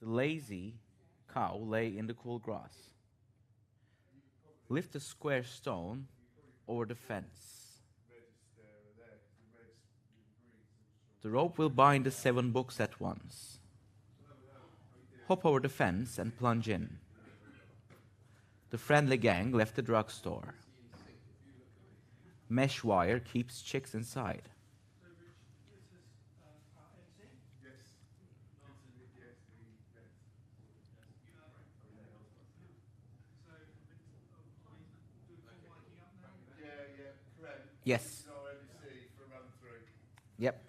The lazy cow lay in the cool grass. Lift a square stone over the fence. The rope will bind the 7 books at once. Hop over the fence and plunge in. The friendly gang left the drugstore. Mesh wire keeps chicks inside. Yes. Yep.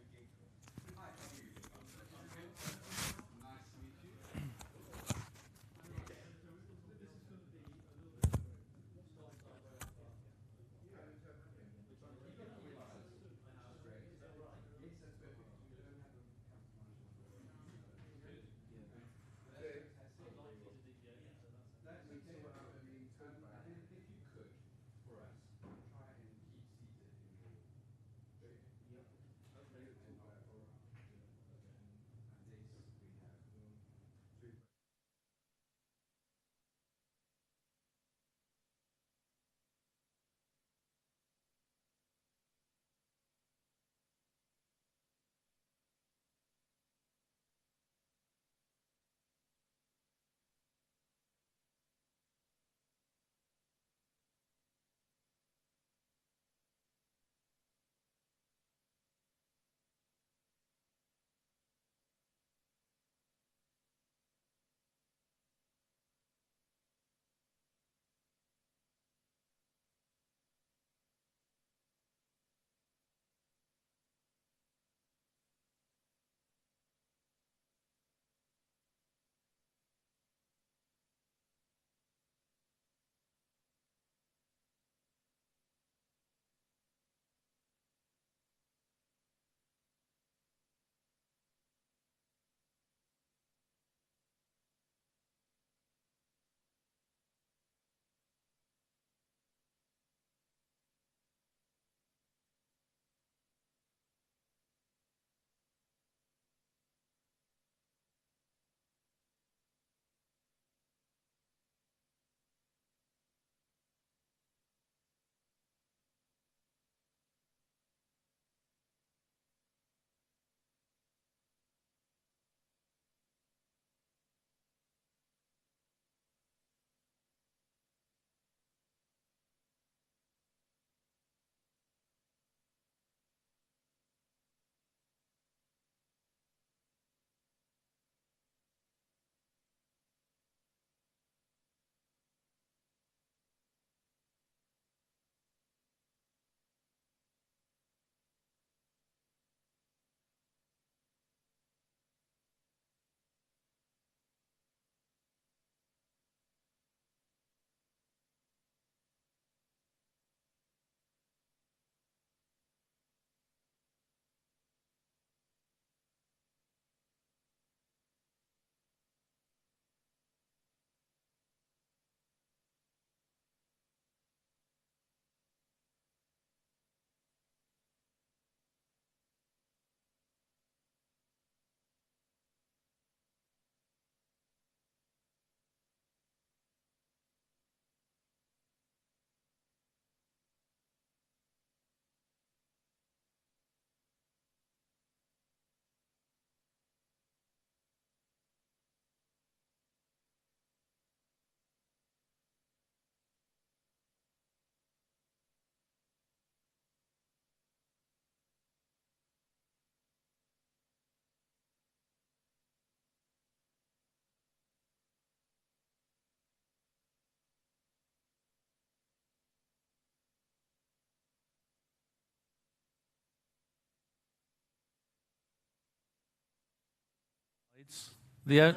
The o-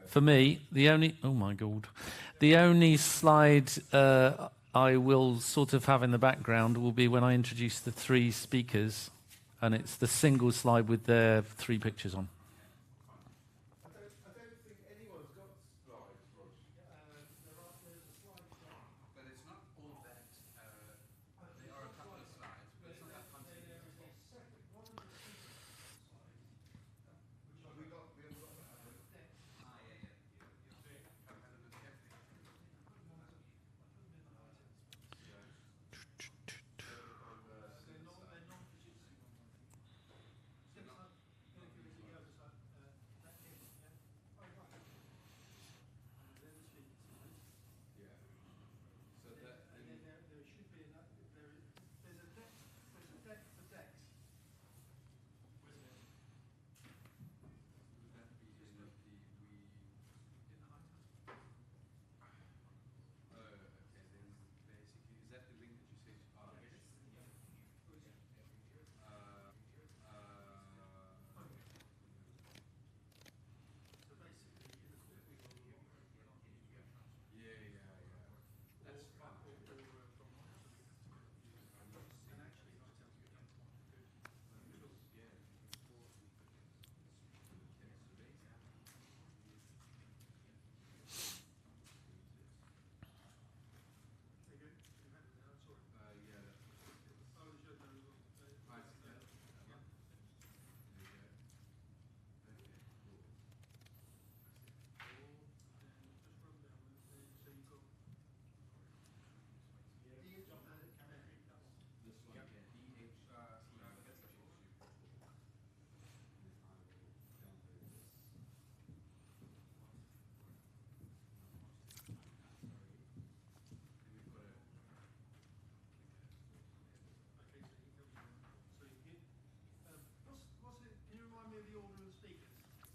for me, the only oh my god, the only slide I will sort of have in the background will be when I introduce the 3 speakers, and it's the single slide with their 3 pictures on.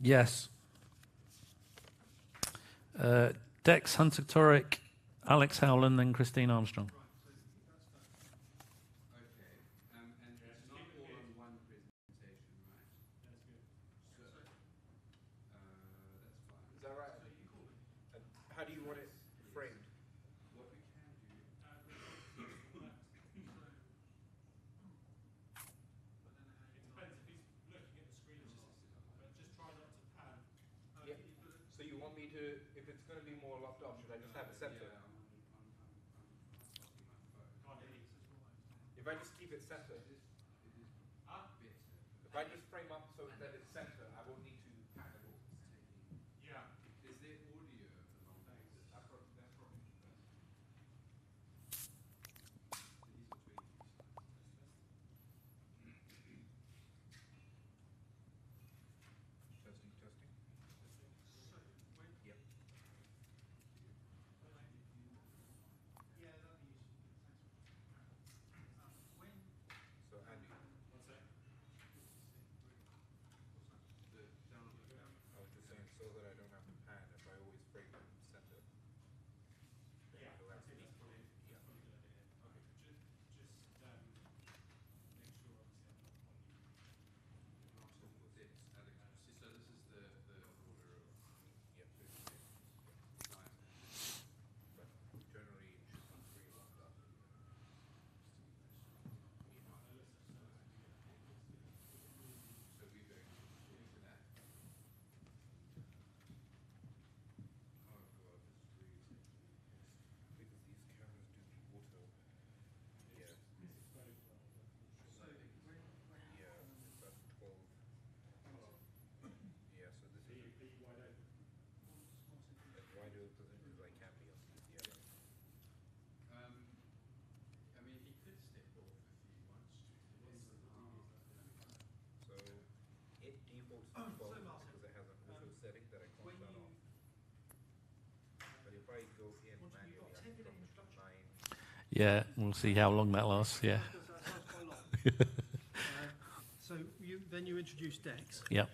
Yes. Dex Hunter Torek, Alex Howland, then Christine Armstrong. Is that right? And how do you want it framed? Yeah. So you want me to, if it's going to be more locked off, should I just have a center? If I just keep it center. If I just frame up so that it's center, I won't need to pan it all. Yeah. Is there audio along this? That's probably Testing, testing. Yep. So Andy. I was just saying so that I don't have to pan if I always frame it center. Yeah. Because it has an auto setting that I can't turn off. But if I go in manually, I can drop it to 9. Yeah, we'll see how long that lasts. Yeah. So then you introduce Dex. Yep.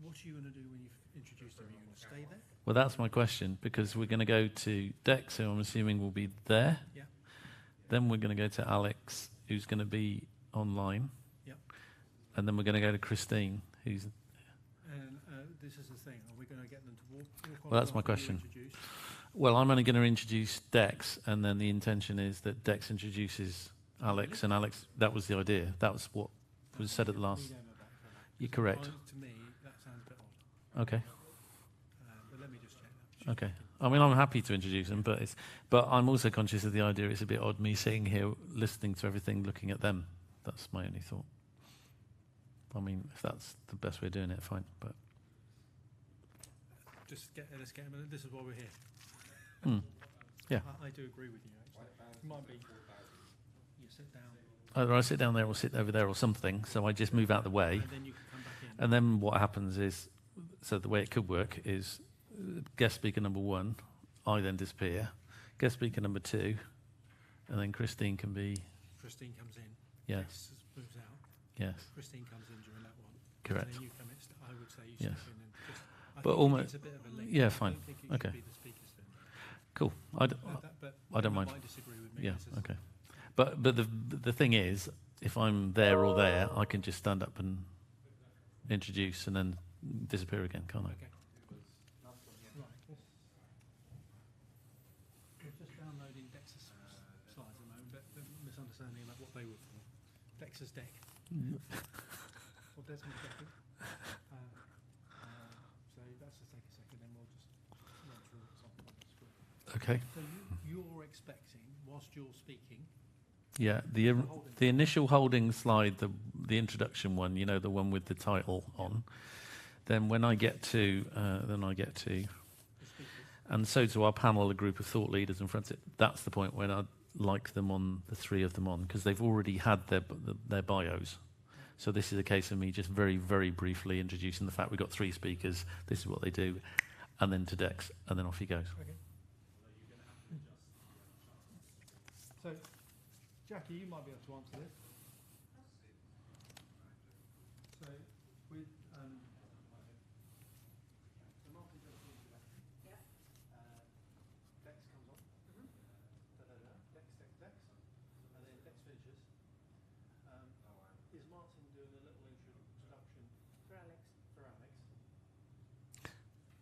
What are you going to do when you've introduced him? Are you going to stay there? Well, that's my question, because we're going to go to Dex, who I'm assuming will be there. Yeah. Then we're going to go to Alex, who's going to be online. Yep. And then we're going to go to Christine, who's... And this is the thing. Are we going to get them to walk on? Well, that's my question. Well, I'm only going to introduce Dex, and then the intention is that Dex introduces Alex, and Alex, that was the idea. That was what was said at the last... You're correct. To me, that sounds a bit odd. Okay. But let me just check that. Okay. I mean, I'm happy to introduce them, but I'm also conscious of the idea it's a bit odd me sitting here listening to everything, looking at them. That's my only thought. I mean, if that's the best way of doing it, fine. But let's get them. This is why we're here. Yeah. I do agree with you. Actually, it might be you sit down. Either I sit down there or sit over there or something. So I just move out the way, And then you can come back in. and then what happens is, so the way it could work is, guest speaker number 1, I then disappear. Guest speaker number 2, and then Christine can be. Christine comes in. Yes. Dex moves out. Yes. Christine comes in during that one. Correct. And then you come in. I would say you Yes. step in and just. I But think almost- it's a bit of a link. yeah, I fine. don't think it Okay. should be the speaker's turn. Cool. But I don't you mind. might disagree with me. Yeah. This is- Okay. But the thing is, if I'm there or there, I can just stand up and introduce and then disappear again, can't I? Okay. Right. We're just downloading Dex's slides at the moment, but misunderstanding about what they were for. Dex's deck. Or Desmond's deck. So that's just take a second, then we'll just run through what's on the screen. Okay. So you're expecting, whilst you're speaking, Yeah. The initial holding slide, the introduction one, you know, the one with the title on. Then when I get to, the speakers. and so to our panel, a group of thought leaders in front of it. That's the point when I'd like them on, the 3 of them on, because they've already had their bios. So this is a case of me just very, very briefly introducing the fact we've got 3 speakers, this is what they do, and then to Dex, and then off he goes. Okay. So, Jackie, you might be able to answer this. So,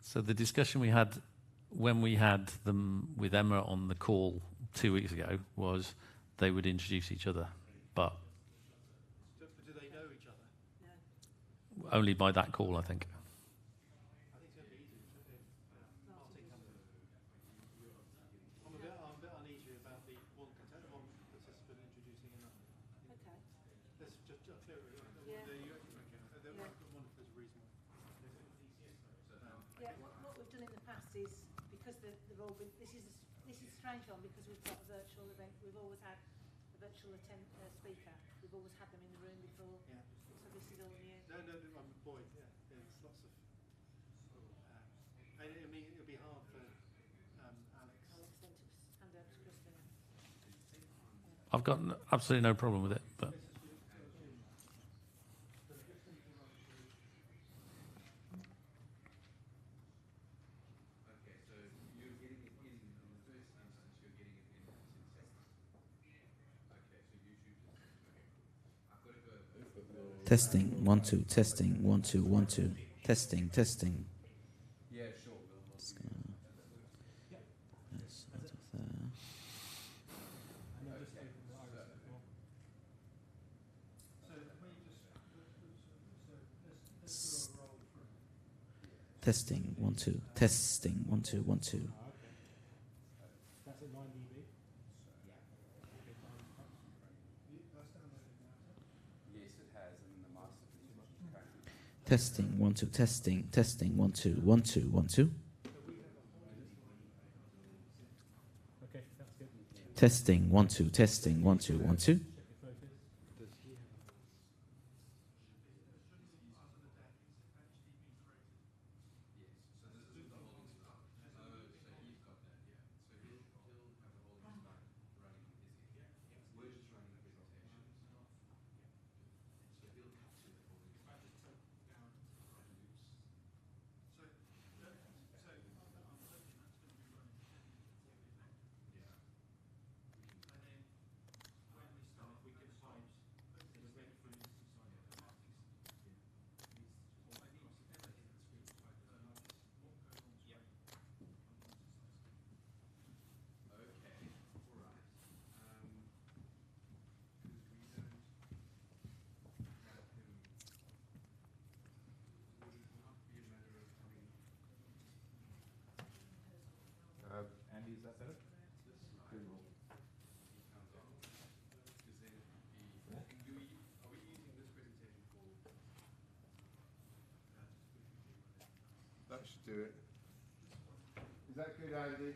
So the discussion we had when we had them with Emma on the call 2 weeks ago was they would introduce each other, but Do they know each other? only by that call, I think. I think it's going to be easy if Martin comes in. I'm a bit uneasy about the one participant introducing another. Okay. Let's just clear it. Yeah. One if there's a reason. Yeah, what we've done in the past is, because they've all been, this is a strange one because we've got a virtual event. We've always had a virtual speaker. We've always had them in the room before. Yeah. So this is all new. No, I'm a boy. Yeah, there's lots of. I mean, it'll be hard for Alex. Alex then to hand over to Christina. I've got absolutely no problem with it, but Okay, so you're getting it in the first instance, you're getting it in as in testing. Okay, so YouTube just, okay, cool. I've got to go. Testing, 1 2, testing, 1 2 1 2, testing, testing. Yeah, sure. Just gonna- yes, out of there. Testing, 1 2, testing, 1 2 1 2. That's at 9 dB. Yes, it has, and the master position currently. Testing, 1 2, testing, testing, 1 2 1 2 1 2. Okay, that's good. Testing, 1 2, testing, 1 2 1 2. Andy, is that better? Good. Are we using this presentation for? That should do it. Is that good, Andy?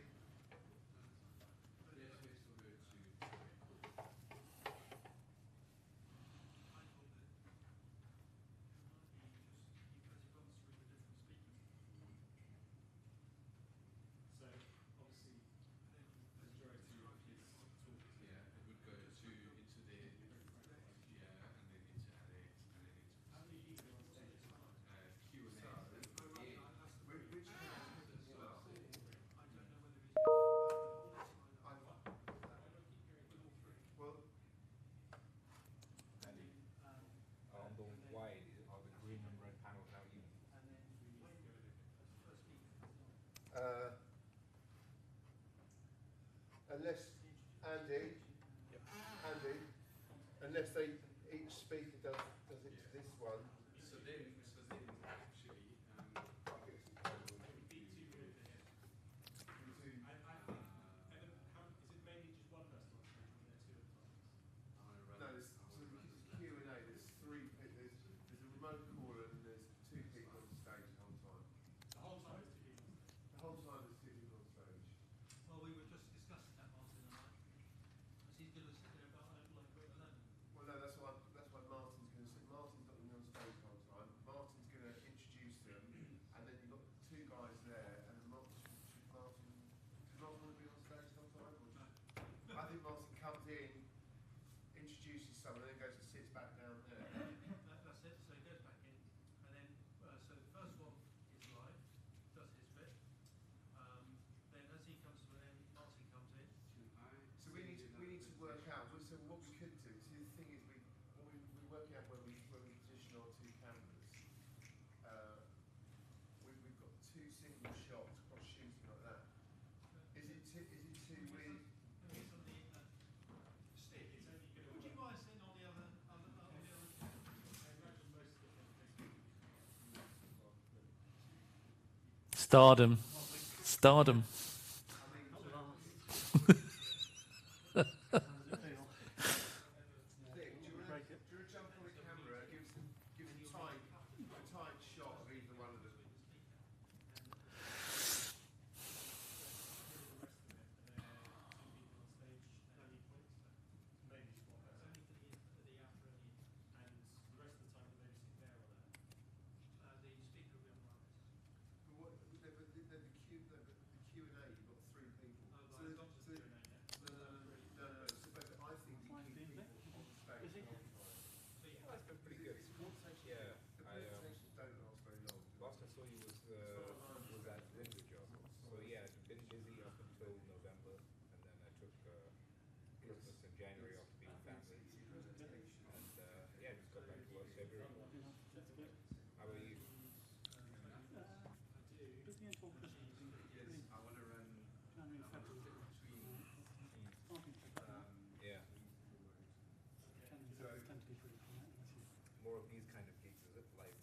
On the wide, are the green and red panels now even? Unless Andy, unless each speaker does it to this one. So then actually, No, there's Q&A. There's three people. There's a remote caller and there's two people on stage the whole time. The whole time there's two people on stage. Well, we were just discussing that, Martin and I. Because he's going to sit there about like we're alone. Well, no, that's why Martin's going to say. Martin's got them on stage the whole time. Martin's going to introduce them, and then you've got two guys there, and Martin. Does Martin want to be on stage the whole time? Or just, I think Martin comes in, introduces someone, then goes and sits back down there. That's it. So he goes back in, and then so the first one is live, does his bit. Then as he comes to an end, Martin comes in. So we need to work out. So what we could do. See, the thing is, we work out where we position our two cameras. We've got two single too weird? Would you mind sitting on the other? Stardom. Stardom. Do you jump on the camera? Give a tight shot of either one of them. But the Q and A, you've got 3 people. No. So but I think you keep people on stage. Well, it's been pretty good. Yeah, The presentations don't last very long. last I saw you was at Windsor job. So yeah, I've been busy up until November, and then I took Christmas and January off to be with family. And yeah, just got back to work February. How about you? Busy until Christmas. I want to run January, February. Starting February. Yeah, January, February tend to be pretty quiet unless you. more of these kind of gigs, is it? Like,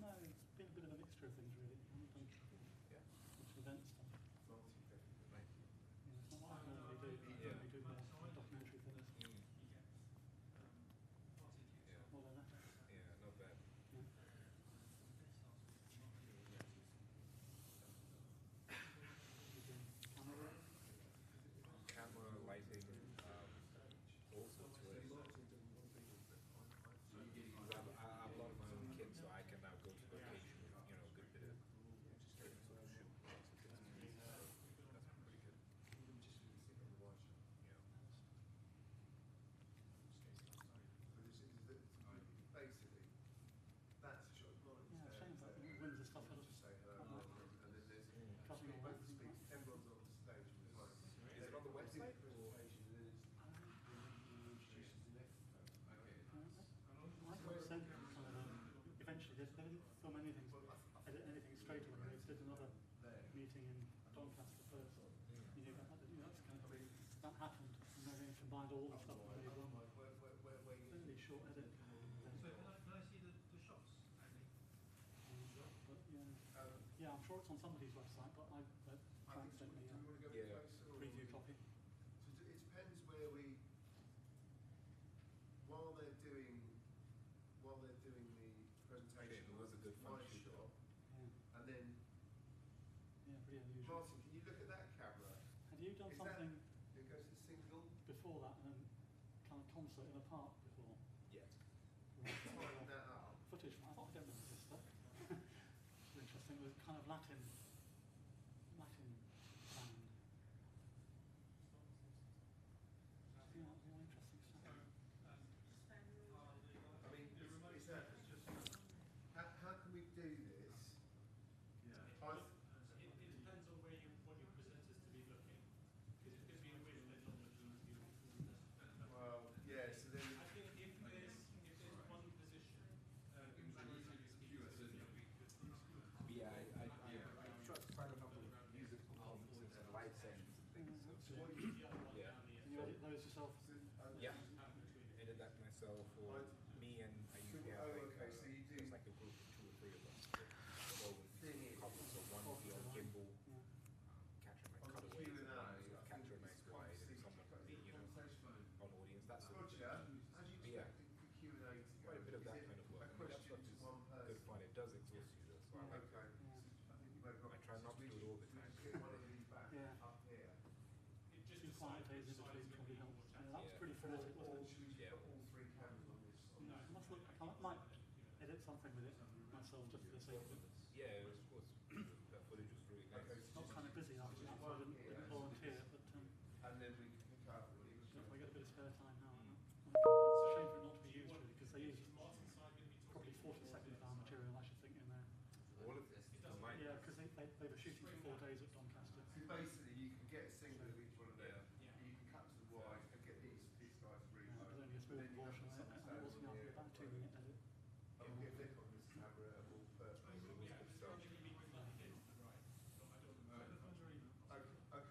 No, it's been a bit of a mixture of things really. I haven't done yeah. much event stuff. Right. Yeah, it's not what I normally do. I Yeah. normally do more documentary things. Yeah, More than that. yeah, not bad. Camera work. Camera, lighting, all sorts really. I have a lot of my own kit, so I can now go to location with, a good bit of sort of shoot lots of bits and pieces. So that's pretty good. Basically, that's a shot of mine. Yeah, shame that Windsor stuff had Just say hello, a and then there's cutting all that. speak. Everyone's on stage all the time. Is it on the website or? I got sent kind of eventually they didn't film anything, edit anything straight away. They did another meeting in Doncaster first. You knew that's kind of that happened, and then they combined all the stuff and made one fairly short edit. Can I see the shots? But yeah, I'm sure it's on somebody's website, but Frank sent me a Yeah. preview copy. So it depends where we, while they're doing the presentation, It was a good fun my shoot. shot, Yeah, and then pretty unusual. Martin, can you look at that camera? Had you done Is something It goes to single. before that and then kind of concert in a park before? Yeah. Tighten that up. Footage from, I thought I don't remember this stuff. It's interesting, it was kind of Latin band. Yeah, all interesting stuff. I mean, is that how can we do this? I It depends on where you want your presenters to be looking. Because it could be a really bit longer than you. well, yeah. So then I think if there's one position, Yeah, I tried to find a couple of music performances and live sessions and things. So, yeah. Can you edit those yourself? Yeah. Edit that myself, or me and I usually have like, okay, so you do. it's like a group of 2 or 3 of us. So Thing is, couple, so one will be on gimbal, Yeah. capture my on the cutaways, and Q&A, one will sort of capture a nice wide, and someone will be, on audience, that sort of thing. Roger, how do you Yeah. expect the Q&A to go? Quite a bit of Is that it kind of work. a I mean, that question stuff to is one person? good fun. It does exhaust you though, so I like Okay. that. I think you might have got. I try not to do it all the time. Get one of these back Yeah. up here. Two quiet days in between probably helps. Yeah, that was Yeah. pretty frenetic, Or wasn't it? should we Yeah. put all 3 cameras on this? No, I must look, I might edit something with it myself just for the sake of it. Yeah, it was that footage was really nice. Not kind of busy after that, so I didn't volunteer, but And then we can pick up. if I get a bit of spare time now, it's a shame for it not to be used really, because they use probably 40 seconds of our material, I should think, in there. All of this combined. Yeah, because they were shooting for 4 days at Doncaster. So basically, you can get a single of each one of them. Yeah. You can cut to the wide and get these guys really It was low. only a small Then you have portion, some and it sound was on after here. about a 2-minute edit. And we'll get Vic on this camera all purpose. It was good stuff. Okay,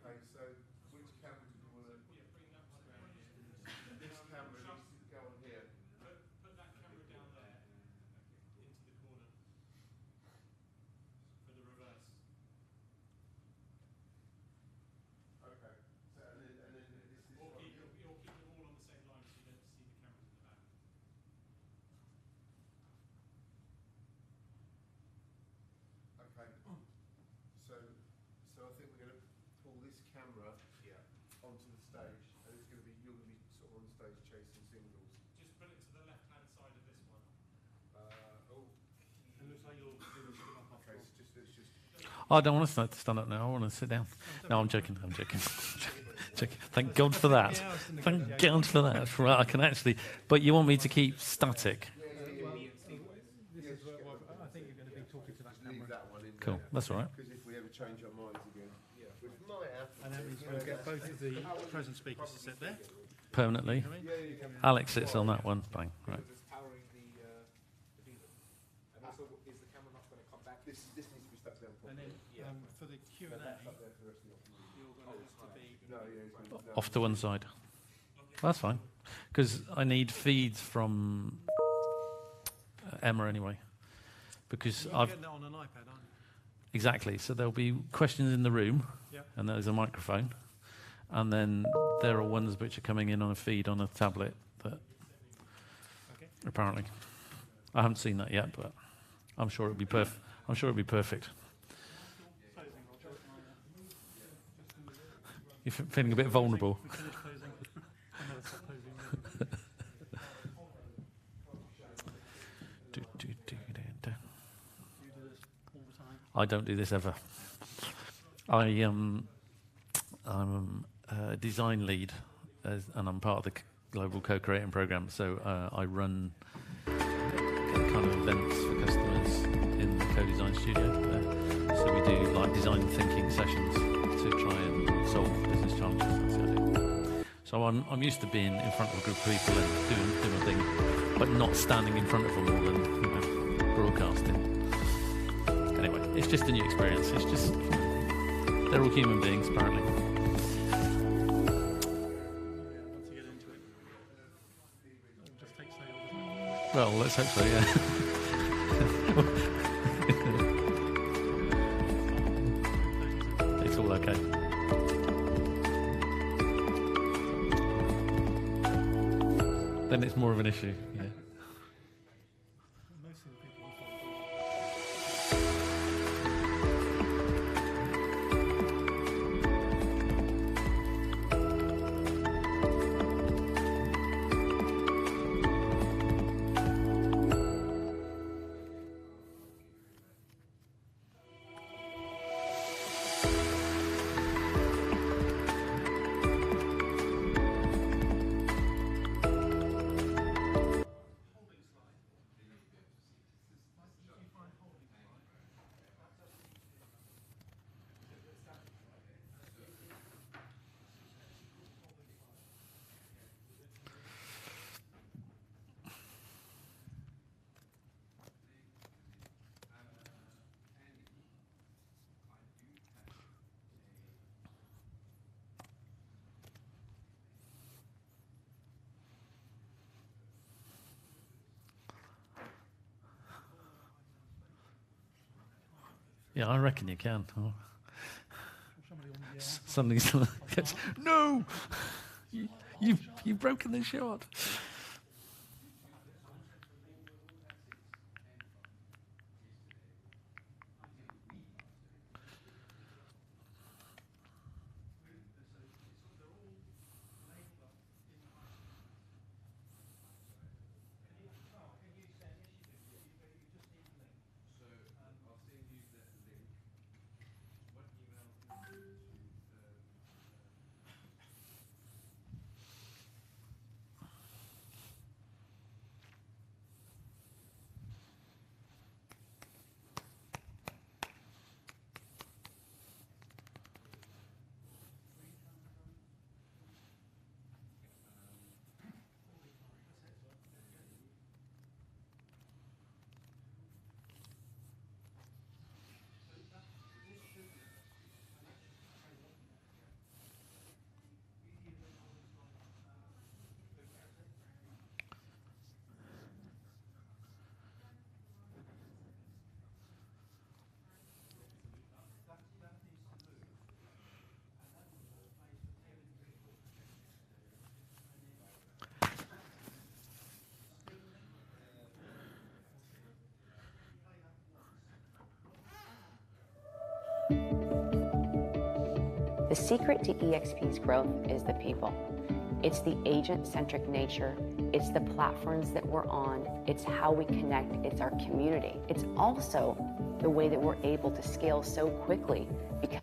this camera Yeah. onto the stage, and it's going to be you're going to be sort of on stage chasing singles. Just put it to the left-hand side of this one. It looks like you're doing something up off Okay, the it's just I don't want to stand up now. I want to sit down. No, I'm joking. I'm joking. Joking. Thank God for that. Thank God for that. Right, I can actually. But you want me to keep static? This is what I think you're going to be talking to that leave camera. that one in Cool. That's all right. because if we ever change our minds again, which might happen. And that means we'll get both of the present speakers to sit there. Permanently. Alex sits on that one. Bang. Right. Because it's powering the beaver. And also, is the camera not going to come back? This needs to be stuck down And properly. then for the Q&A, Stuck there for the rest of the afternoon. you're going to have to be... No, yeah, it's gonna, no. Off to one side. That's fine. Because I need feeds from Emma anyway. Because You're I've getting that on an iPad, aren't you? exactly. So there'll be questions in the room, Yep. and there's a microphone, and then there are ones which are coming in on a feed on a tablet. That Okay. apparently, I haven't seen that yet, but I'm sure it'll be perfect. I'm sure it'll be perfect. Closing, Roger. You're feeling a bit vulnerable. We finish closing. And then stop closing. Do, do, do, do, do. You do this all the time. I don't do this ever. I'm a design lead, and I'm part of the global co-creating program. So I run kind of events for customers in the co-design studio. So we do like design thinking sessions to try and solve business challenges. That's the idea. So I'm used to being in front of a group of people and doing a thing, but not standing in front of them all and broadcasting. Anyway, it's just a new experience. It's just they're all human beings, apparently. Once you get into it, it'll just take sales. Well, let's hope so. Yeah. It's all okay. Then it's more of an issue. Yeah. Most of the people will follow. Yeah, I reckon you can. Oh. Somebody on the Suddenly, no, you've broken the shot. The secret to EXP's growth is the people. It's the agent-centric nature. It's the platforms that we're on. It's how we connect. It's our community. It's also the way that we're able to scale so quickly because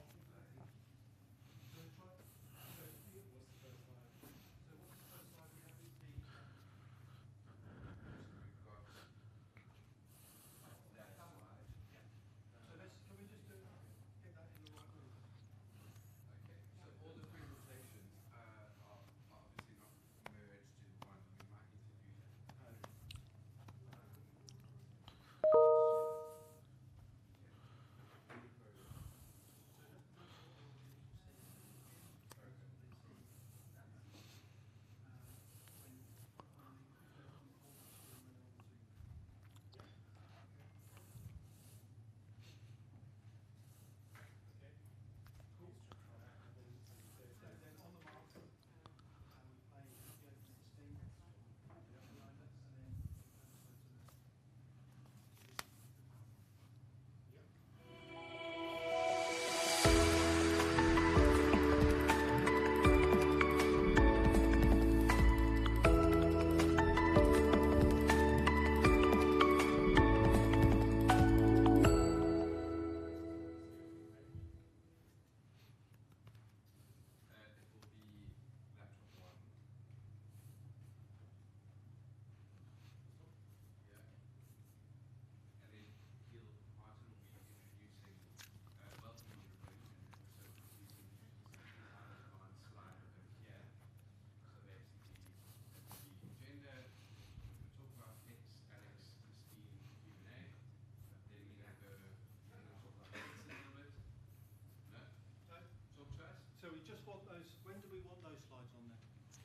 So we just want those. When do we want those slides on there?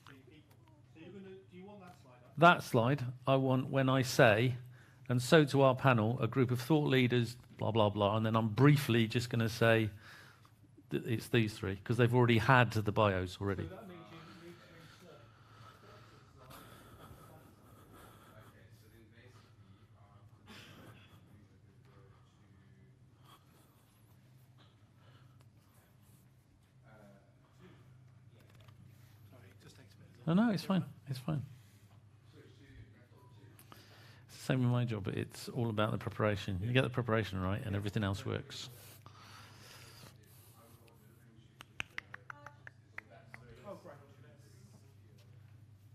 The people. So you're gonna. Do you want that slide up? That slide I want when I say, and so to our panel, a group of thought leaders, blah, blah, blah, and then I'm briefly just going to say that it's these three, because they've already had the bios already. So that means you need to insert the slide at the bottom. Okay, so then basically after that, we would go to Sorry, it just takes a bit. Oh, no, it's fine. It's fine. It's the same with my job. It's all about the preparation. You get the preparation right, and everything else works. Oh, great.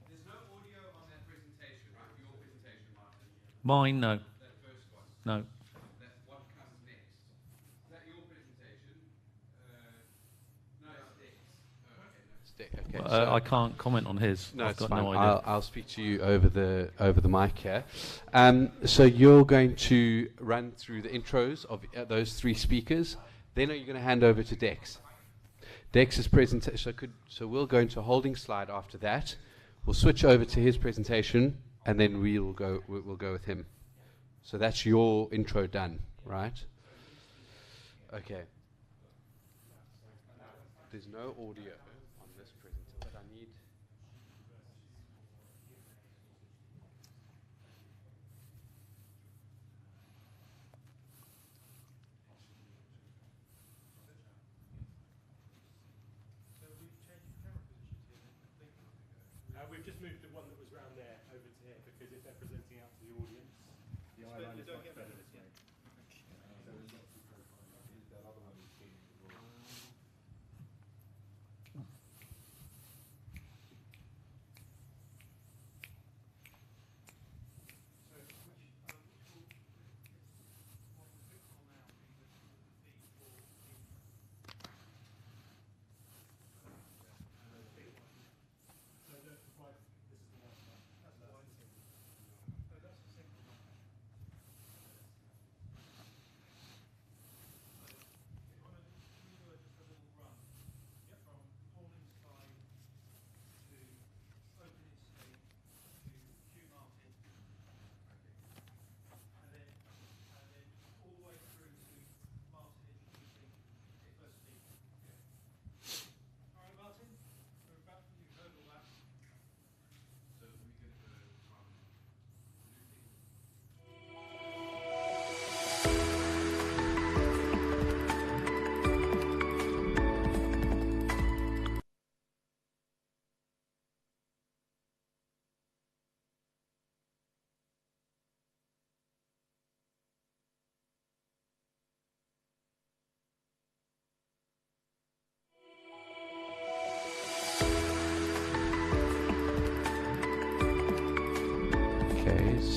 There's no audio on that presentation, right? Your presentation, Martin. Mine, no. That first one. No. That what comes next. Is that your presentation? No, it's Dick's. Okay, so I can't comment on his. No, I've it's got fine. no idea. I'll speak to you over the mic here. So you're going to run through the intros of those three speakers. Then are you going to hand over to Dex? Dex's presentation. So we'll go into a holding slide after that. We'll switch over to his presentation, and then we'll go with him. So that's your intro done, right? Okay. There's no audio on this presentation, but I need. We've just moved the one that was round there over to here because if they're presenting out to the audience, the eye line is much better this way.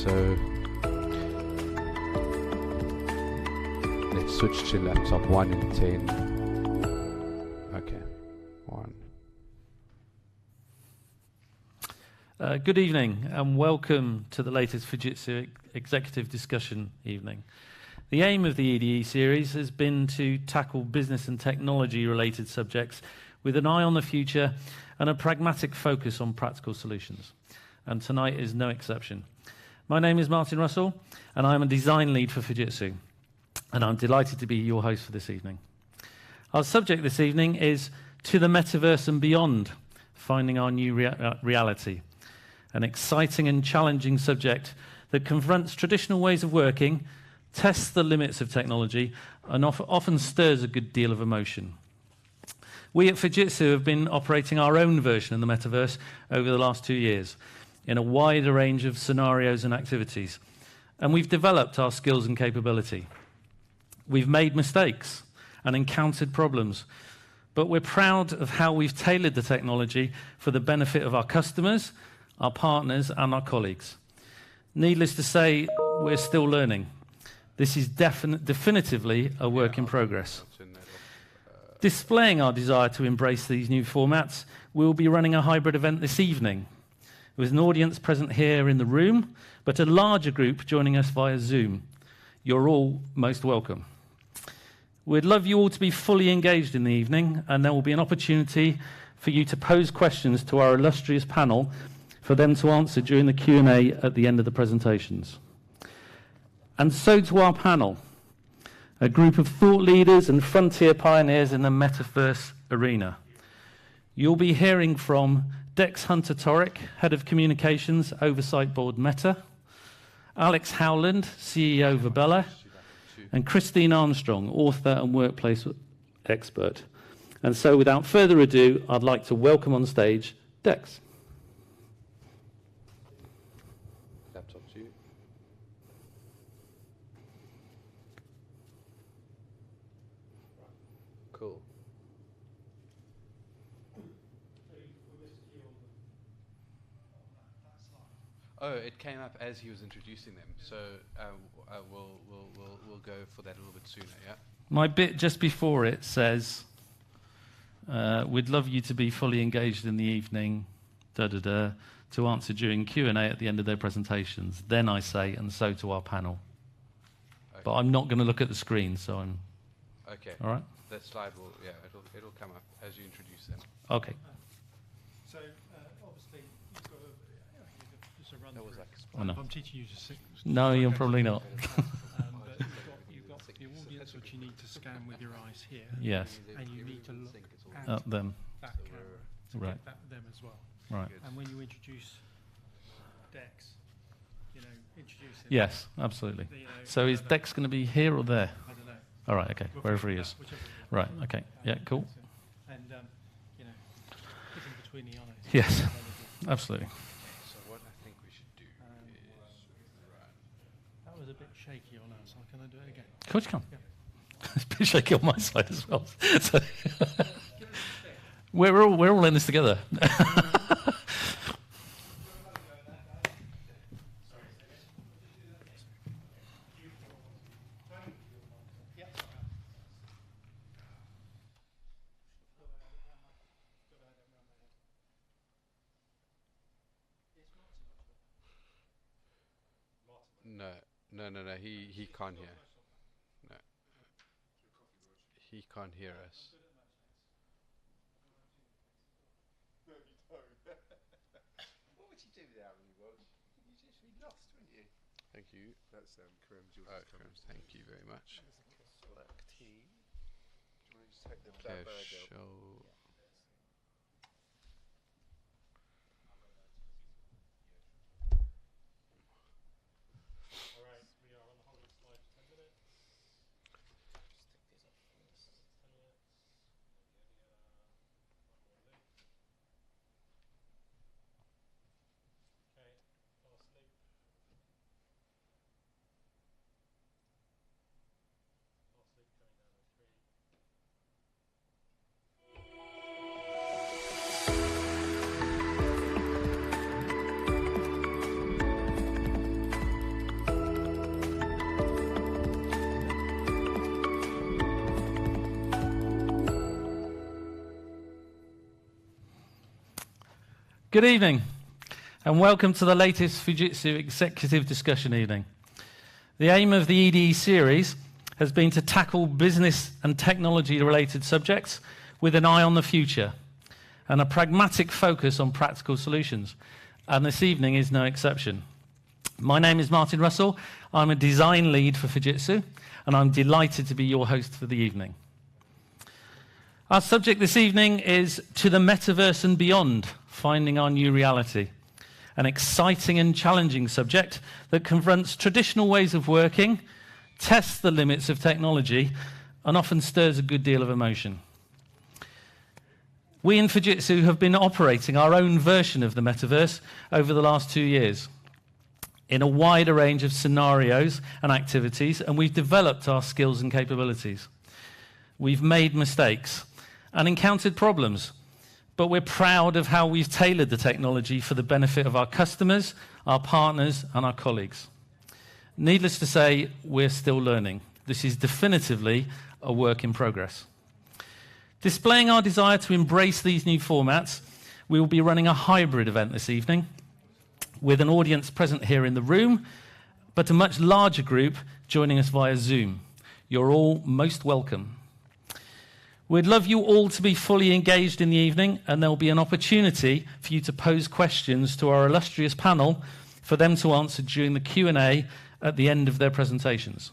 So let's switch to laptop 1 and 10. Okay, 1. Good evening and welcome to the latest Fujitsu Executive Discussion evening. The aim of the EDE series has been to tackle business and technology related subjects with an eye on the future and a pragmatic focus on practical solutions. And tonight is no exception. My name is Martin Russell and I'm a design lead for Fujitsu. And I'm delighted to be your host for this evening. Our subject this evening is To the Metaverse and Beyond, Finding Our New Reality. An exciting and challenging subject that confronts traditional ways of working, tests the limits of technology, and often stirs a good deal of emotion. We at Fujitsu have been operating our own version of the metaverse over the last 2 years in a wider range of scenarios and activities, and we've developed our skills and capability. We've made mistakes and encountered problems, but we're proud of how we've tailored the technology for the benefit of our customers, our partners, and our colleagues. Needless to say, we're still learning. This is definitively a work in progress. Displaying our desire to embrace these new formats, we'll be running a hybrid event this evening, with an audience present here in the room, but a larger group joining us via Zoom. You're all most welcome. We'd love you all to be fully engaged in the evening, and there will be an opportunity for you to pose questions to our illustrious panel for them to answer during the Q&A at the end of the presentations. And so to our panel, a group of thought leaders and frontier pioneers in the metaverse arena. You'll be hearing from Dex Hunter-Torek, Head of Communications, Oversight Board Meta, Alex Howland, CEO Verbella, and Christine Armstrong, author and workplace expert. And so without further ado, I'd like to welcome on stage Dex. Laptop to you. Cool. Oh, it came up as he was introducing them, so we'll go for that a little bit sooner, yeah? My bit just before it says, we'd love you to be fully engaged in the evening, to answer during Q&A at the end of their presentations. Then I say, and so to our panel. Okay. But I'm not going to look at the screen, so I'm... Okay. All right? That slide will, yeah, it'll come up as you introduce them. Okay. So, obviously, you've got just a run That was through. like I know. I'm teaching you to sing. No, you're probably not. But you've got the audience which you need to scan with your eyes here. Yes, And you need to look at at them. that camera to Right. get them as well. Right. And when you introduce Dex, introduce him. Yes, absolutely. You know, So is Dex going to be here or there? I don't know. All right, okay, We'll wherever he figure is. it out, whichever one. Right, okay, yeah, cool. And, put him between the eyes. Yes, absolutely. So what I think we should do is That was a bit shaky on us. Can I do it again? Of course you can. Yeah. It's a bit shaky on my side as well. So we're all in this together. No, he can't hear. No. He can't hear us. What would you do without me, Rod? You'd just be lost, wouldn't you? Thank you. That's Karim's yours. Thank you very much. Black tea. Do you want to just take the Okay, black bag out? show. All right, we are on the holding slide for 10 minutes. Okay, last loop. Last loop coming down in 3. Good evening, and welcome to the latest Fujitsu Executive Discussion Evening. The aim of the EDE series has been to tackle business and technology-related subjects with an eye on the future and a pragmatic focus on practical solutions, and this evening is no exception. My name is Martin Russell. I'm a design lead for Fujitsu, and I'm delighted to be your host for the evening. Our subject this evening is To the Metaverse and Beyond, Finding Our New Reality, an exciting and challenging subject that confronts traditional ways of working, tests the limits of technology, and often stirs a good deal of emotion. We in Fujitsu have been operating our own version of the metaverse over the last 2 years in a wider range of scenarios and activities, and we've developed our skills and capabilities. We've made mistakes and encountered problems, but we're proud of how we've tailored the technology for the benefit of our customers, our partners, and our colleagues. Needless to say, we're still learning. This is definitively a work in progress. Displaying our desire to embrace these new formats, we will be running a hybrid event this evening with an audience present here in the room, but a much larger group joining us via Zoom. You're all most welcome. We'd love you all to be fully engaged in the evening, and there'll be an opportunity for you to pose questions to our illustrious panel for them to answer during the Q&A at the end of their presentations.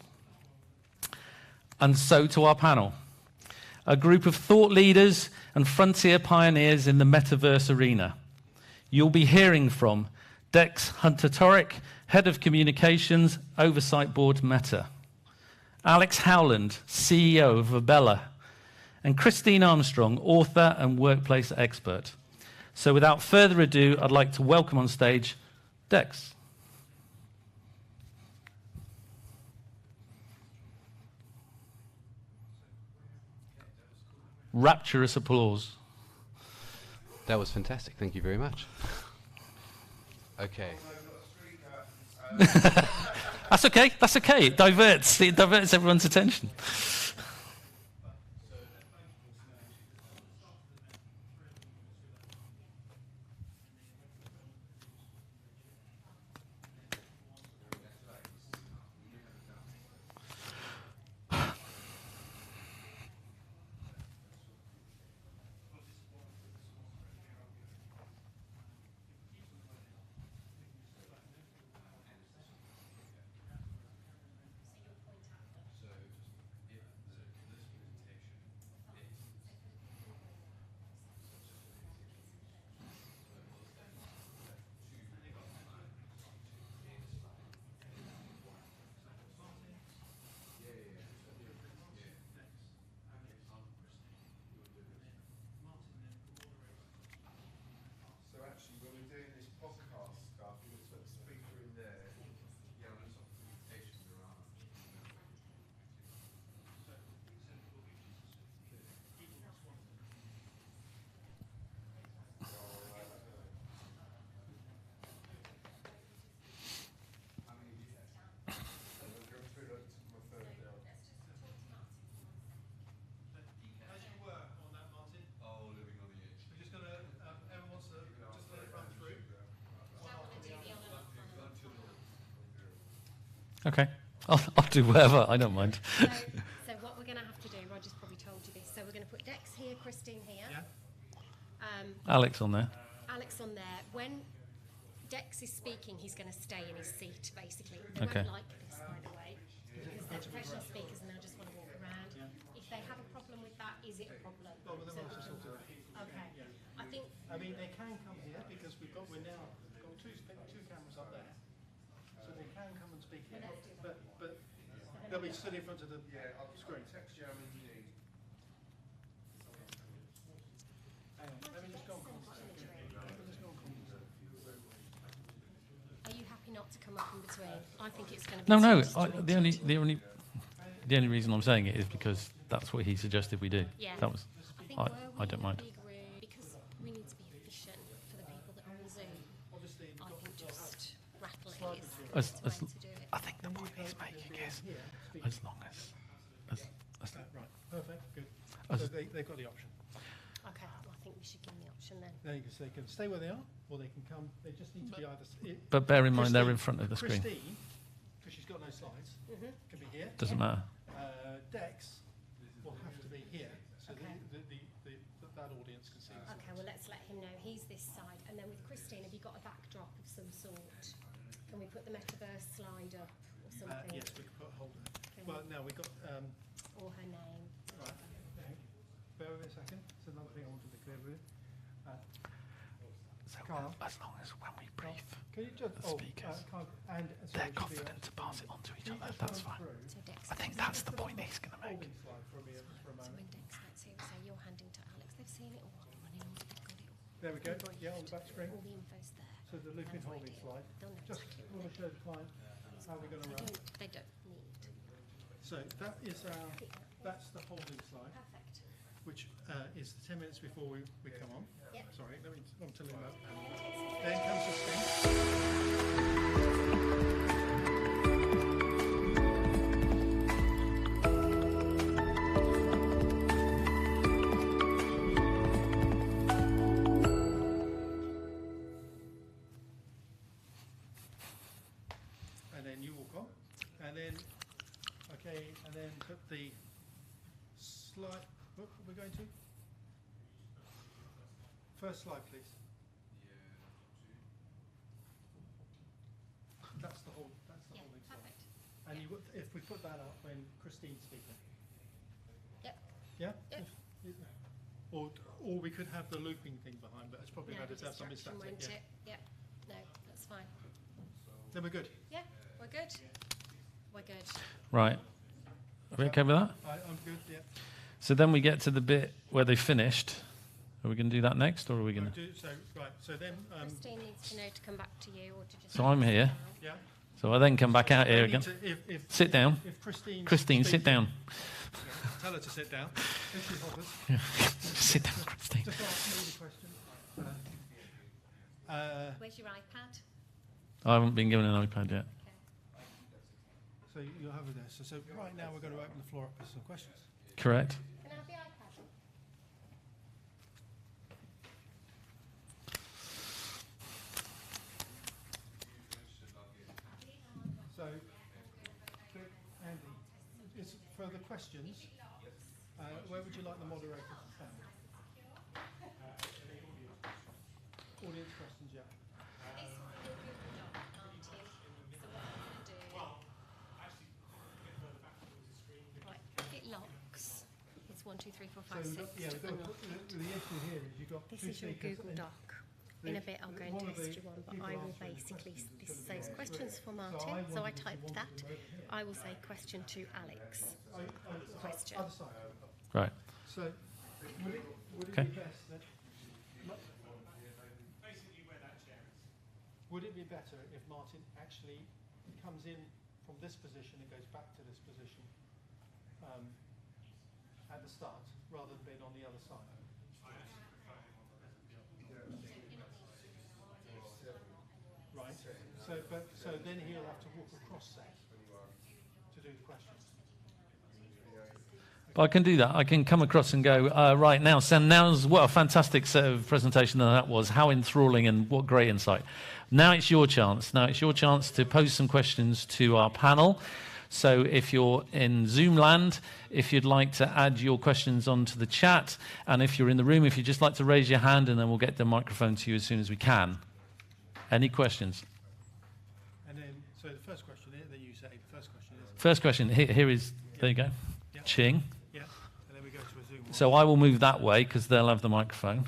And so to our panel, a group of thought leaders and frontier pioneers in the metaverse arena. You'll be hearing from Dex Hunter-Torek, Head of Communications, Oversight Board Meta, Alex Howland, CEO of Abella, and Christine Armstrong, author and workplace expert. So without further ado, I'd like to welcome on stage Dex. Rapturous applause. That was fantastic. Thank you very much. Okay. That's okay. That's okay. It diverts everyone's attention. Okay, I'll do whatever, I don't mind. So what we're going to have to do, Roger's probably told you this, so we're going to put Dex here, Christine here. Yeah. Alex on there. Alex on there. When Dex is speaking, he's going to stay in his seat, basically. They Okay. won't like this, by the way, because they're professional speakers and they'll just want to walk around. If they have a problem with that, is it a problem? Okay. I mean, they can come here because we're now got two cameras up there, so they can come and speak here. But they'll be stood in front of the screen. Text you how many you need. Hang on, let me just go on contact. Are you happy not to come up in between? I think it's going to be No. The The only reason I'm saying it is because that's what he suggested we do. Yeah. That was. I don't mind. Because we need to be efficient for the people that are on Zoom. I think just rattling is the way to do it. I think the point he's making is as long as Right, perfect, good. As So they've got the option. Okay, well, I think you should give them the option then. There you can, so they can stay where they are, or they can come. They just need to be either. But bear in mind they're in front of the screen. Christine, because she's got no slides, can be here. Doesn't matter. Dex will have to be here, so Okay. that audience can see us. Okay, well, let's let him know he's this side. And then with Christine, have you got a backdrop of some sort? Can we put the metaverse slide up or something? Yes, we can put hold on. Okay. Well, now we've got. Or her name. Right. Bear with me a second. It's another thing I wanted to clear with you. So Carl. as long as when we brief Can you just, the speakers, Carl, and they're confident to pass it on to each other, that's fine. So Dex, I think that's the point he's going to make. holding slide for a so moment. when Dex gets here, say you're handing to Alex. They've seen it all. They've got it all. There we go. Briefed. Yeah, on the back screen. All the info's there. So the looping That's holding ideal. slide. They'll know Just exactly want what to show the client how we're going to run. they don't need. So that is that's the holding slide, Perfect. which is the 10 minutes before we come on. Yep. Sorry, I'm telling you that. Then comes the spin. And then you walk on, and then, okay, and then put the slide, what are we going to? First slide, please. That's the whole, Yeah, holding slide. perfect. And you, if we put that up when Christine's speaking. Yep. Yeah? Yep. Or we could have the looping thing behind, but it's probably No, better to have something distraction, static. won't Yeah. it? Yep. No, that's fine. Then we're good. Yeah, we're good. We're good. Right. Are we okay with that? I'm good, yeah. So then we get to the bit where they finished. Are we going to do that next, or are we going to? So then, Christine needs to know to come back to you or to just. So I'm here. yeah. So I then come back out here again. Sit down. If Christine, sit down. Tell her to sit down. If she hovers. Sit down, Christine. Just ask me the question. Where's your iPad? I haven't been given an iPad yet. Okay. So you'll have it there. So right now we're going to open the floor up for some questions. Correct. Can I have the iPad? So, Andy, is for the questions, where would you like the moderator to stand? Audience questions, yeah. This will be a Google Doc, Martin. So what I'm going to do. Right, if it locks, it's 1, 2, 3, 4, 5, 6 yeah, to unlock. the issue here is you've got This two is your speakers Google and Doc. In a bit, I'll go and one of test the you one, but people I will answering the basically, questions this is is gonna those be questions for Martin, so I typed that. I will say question to Alex. Question. other side. Right. So, would it Okay. be best that... Basically where that chair is. Would it be better if Martin actually comes in from this position and goes back to this position at the start, rather than being on the other side? Right. So then he'll have to walk across that to do the questions. But I can do that. I can come across and go, right now, so now's what a fantastic set of presentation that was. How enthralling and what great insight. Now it's your chance. Now it's your chance to pose some questions to our panel. So if you're in Zoom land, if you'd like to add your questions onto the chat, and if you're in the room, if you'd just like to raise your hand, and then we'll get the microphone to you as soon as we can. Any questions? And then, so the first question here, that you say, the first question is... First question, here is, there you go, Yeah. Ching. Yeah, and then we go to a Zoom one. So I will move that way because they'll have the microphone.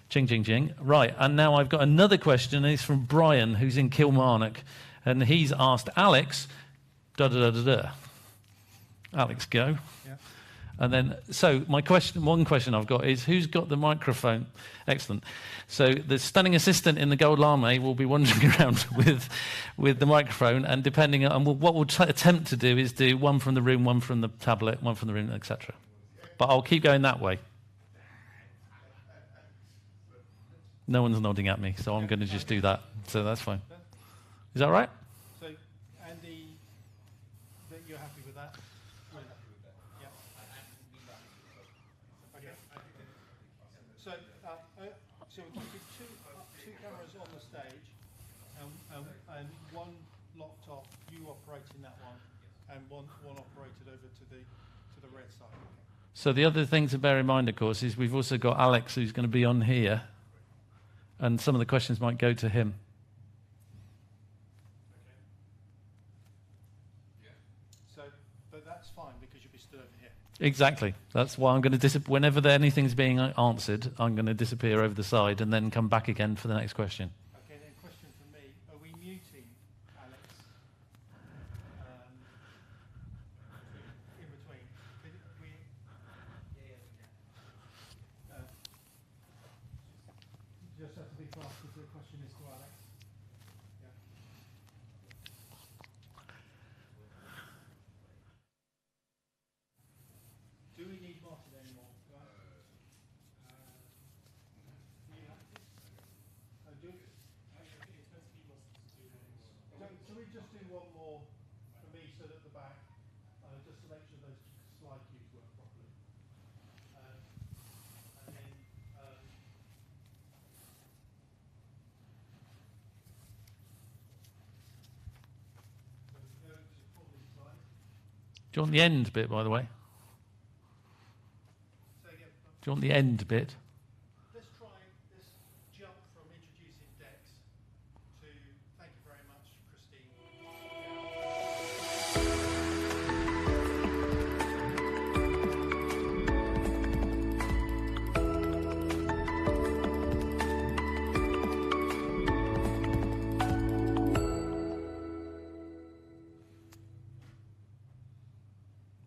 Ching, ching, ching. Right, and now I've got another question, and it's from Brian, who's in Kilmarnock, and he's asked Alex, da-da-da-da-da. Alex, go. Yeah. And then, so my question, one question I've got is, who's got the microphone? Excellent. So the stunning assistant in the gold lame will be wandering around with the microphone, and depending on what we'll attempt to do is do one from the room, one from the tablet, one from the room, etc. But I'll keep going that way. No one's nodding at me, so I'm going to just do that. So that's fine. Is that right? So, Andy, that you're happy with that? Yeah. Okay. So we'll keep two cameras on the stage, and one locked off. You operating that one, and one operated over to the red side. So the other thing to bear in mind, of course, is we've also got Alex, who's going to be on here, and some of the questions might go to him. So, but that's fine because you'll be stood over here. Exactly. That's why I'm going to whenever anything's being answered, I'm going to disappear over the side and then come back again for the next question. Okay, then question for me. Are we muting Alex in between? Just have to be fast because the question is to Alex. Yeah. Do we need Martin anymore? Should we just do one more for me, so at the back, just to make sure those slide cues work properly? And then, so we go to pull these slides. Do you want the end bit, by the way? Say again. Do you want the end bit? Let's jump from introducing Dex to thank you very much, Christine.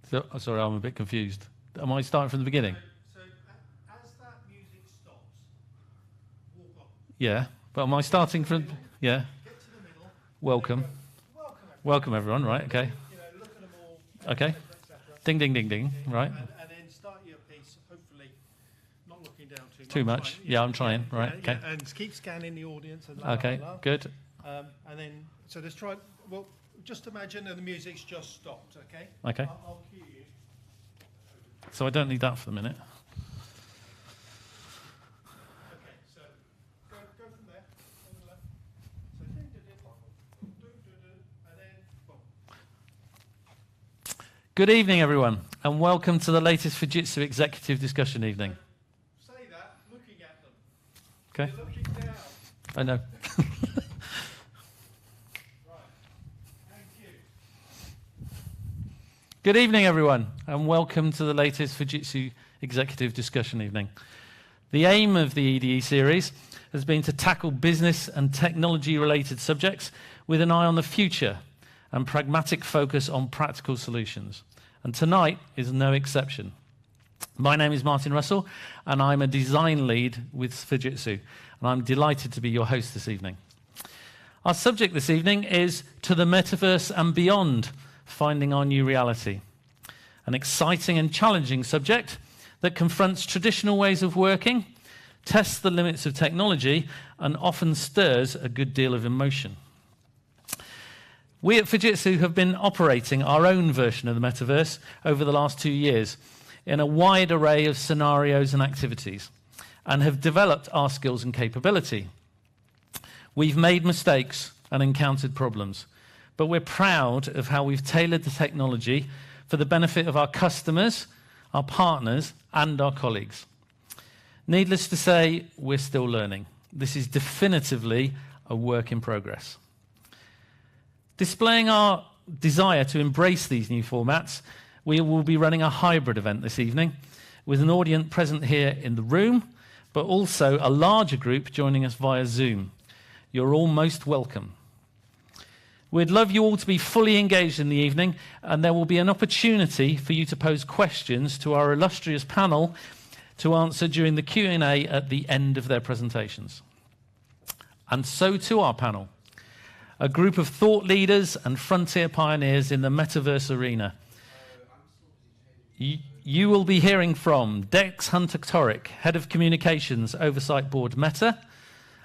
So, sorry, I'm a bit confused. Am I starting from the beginning? So as that music stops, walk on. Yeah, but am I starting from... Yeah. Get to the middle. Welcome. Welcome, everyone. Right, okay. Look at them all. Okay. Ding, ding, ding, ding. Right. And then start your piece, hopefully not looking down Too much. Yeah, I'm trying. Right, okay. And keep scanning the audience. And Okay, good. And then, so let's try, well, just imagine that the music's just stopped, okay? Okay. I'll cue you. So I don't need that for the minute. Okay, so go from there, on the left. So and then boom. Good evening, everyone, and welcome to the latest Fujitsu Executive Discussion Evening. Say that looking at them. Okay. You're looking down. I know. Good evening, everyone, and welcome to the latest Fujitsu Executive Discussion Evening. The aim of the EDE series has been to tackle business and technology-related subjects with an eye on the future and pragmatic focus on practical solutions. And tonight is no exception. My name is Martin Russell, and I'm a design lead with Fujitsu, and I'm delighted to be your host this evening. Our subject this evening is To the Metaverse and Beyond, Finding Our New Reality, an exciting and challenging subject that confronts traditional ways of working, tests the limits of technology, and often stirs a good deal of emotion. We at Fujitsu have been operating our own version of the metaverse over the last 2 years in a wide array of scenarios and activities, and have developed our skills and capability. We've made mistakes and encountered problems, but we're proud of how we've tailored the technology for the benefit of our customers, our partners, and our colleagues. Needless to say, we're still learning. This is definitively a work in progress. Displaying our desire to embrace these new formats, we will be running a hybrid event this evening with an audience present here in the room, but also a larger group joining us via Zoom. You're all most welcome. We'd love you all to be fully engaged in the evening, and there will be an opportunity for you to pose questions to our illustrious panel to answer during the Q&A at the end of their presentations. And so to our panel, a group of thought leaders and frontier pioneers in the metaverse arena. You will be hearing from Dex Hunter-Torek, Head of Communications Oversight Board Meta,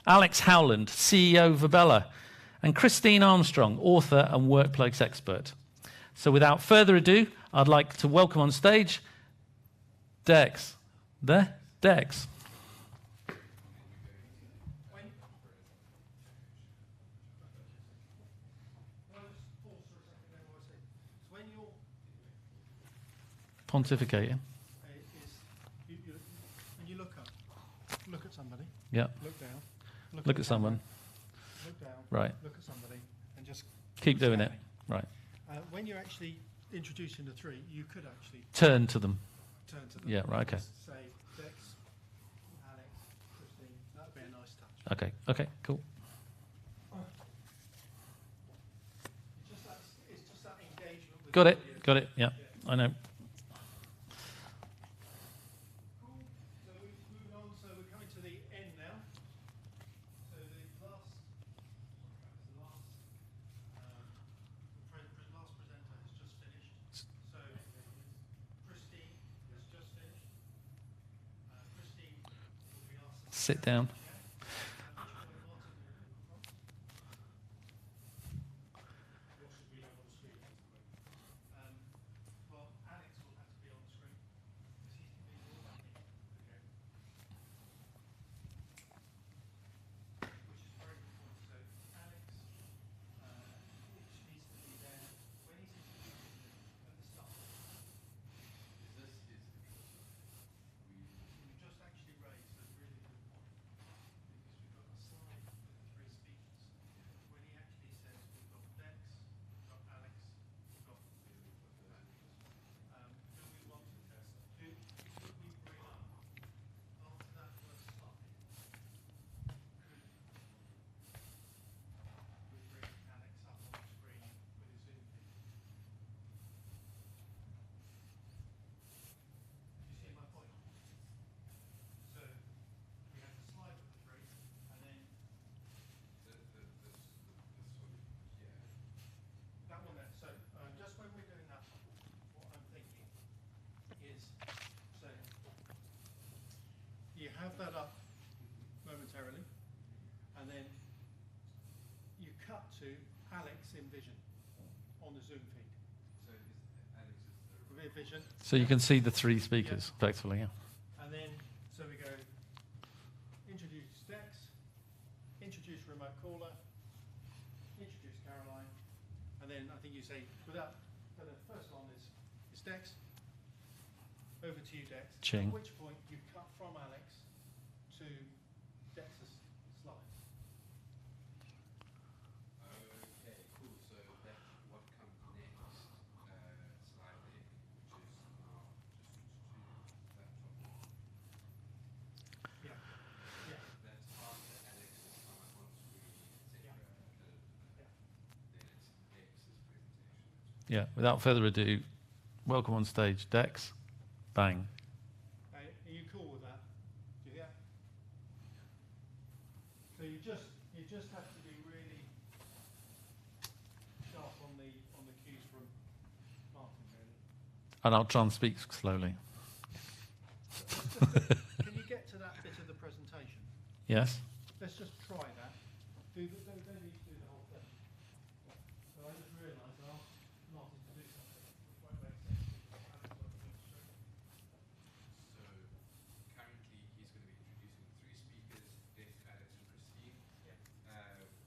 Alex Howland, CEO Verbella, and Christine Armstrong, author and workplace expert. So without further ado, I'd like to welcome on stage Dex. There? Dex. Pontificating. is when you look up, look at somebody, Yeah. look down, Look at someone. look down, Right. look at somebody, and just Keep doing it. scanning. Right. When you're actually introducing the three, you could actually Turn to them. turn to them. Yeah, right, okay. Just say Dex, Alex, Christine. That'd be a nice touch. Okay. Okay. Cool. It's just that engagement with Got the it. audience. Got it. Yeah. I know. Cool. So we're moving on. So we're coming to the end now. So the last presenter has just finished. So Christine has just finished. Christine will be asked. Sit down. Well, Alex will have to be on the screen because he's going to be all about me. Okay. Which is very important. So Alex needs to be there when he's introducing them at the start. You just actually raised a really good point because we've got a slide with the three speakers. When he actually says we've got Dex, we've got Alex, we've got who we want to test, who we bring up after that first slide. We bring Alex up on the screen with his Zoom feed. Do you see my point? So we have the slide with the three, and then that one there. So just when we're doing that, what I'm thinking is, so you have that up momentarily, and then you cut to Alex in vision on the Zoom feed. So vision. So you can see the three speakers, effectively. Yeah. And then, so we go, introduce Dex, introduce remote caller, introduce Caroline, and then I think you say, without, for the first one is Dex, over to you, Dex. Ching. At which point you cut from Alex to Dex's slides. Okay, cool. So that what comes next, slide deck, which is now just to that topic. Yeah. That's after Alex's time on screen, etc. Then it's Dex's presentation. Yeah. Without further ado, welcome on stage, Dex. Bang. Are you cool with that? Do you hear? So you just have to be really sharp on the cues from Martin, really. And I'll try and speak slowly. Can you get to that bit of the presentation? Yes. Let's just try that. Don't need to do the whole thing. So I just realised I asked Martin to do something which won't make sense. So currently he's going to be introducing three speakers, Dex, Alex, and Christine,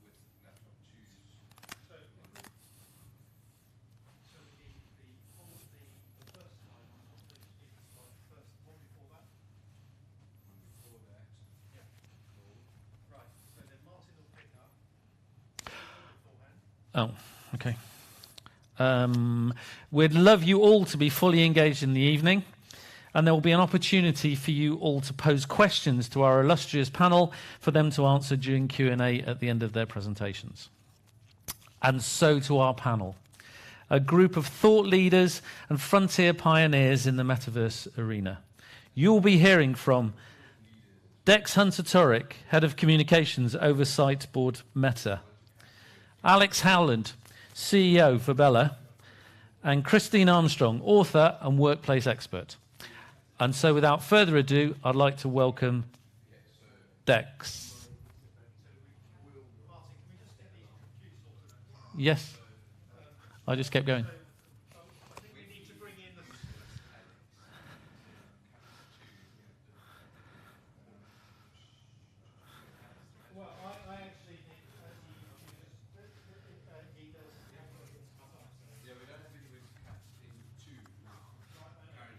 with laptop 2's. So the first slide on the speaker slide, the first one before that. One before that. Yeah. Cool. Right. So then Martin will pick up beforehand. Oh, okay. We'd love you all to be fully engaged in the evening, and there will be an opportunity for you all to pose questions to our illustrious panel for them to answer during Q&A at the end of their presentations. And so to our panel, a group of thought leaders and frontier pioneers in the metaverse arena. You'll be hearing from Dex Hunter-Turek, Head of Communications Oversight Board Meta, Alex Howland, CEO for Bella, and Christine Armstrong, author and workplace expert. And so without further ado, I'd like to welcome Dex. Yes, I just kept going. I think we need to bring in the. Well, I actually think he does. Yeah, we don't have anywhere to cut in 2 now. Currently.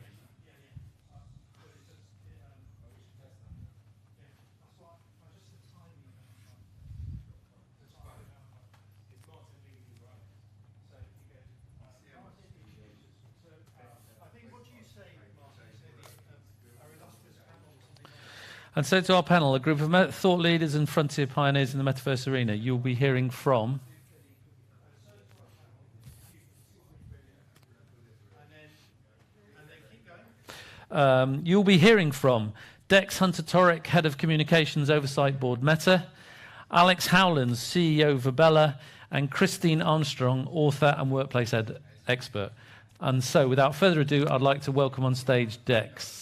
And so to our panel, a group of thought leaders and frontier pioneers in the metaverse arena. You'll be hearing from... you'll be hearing from Dex Hunter-Torek, Head of Communications Oversight Board Meta, Alex Howland, CEO Verbella, and Christine Armstrong, author and workplace expert. And so, without further ado, I'd like to welcome on stage Dex.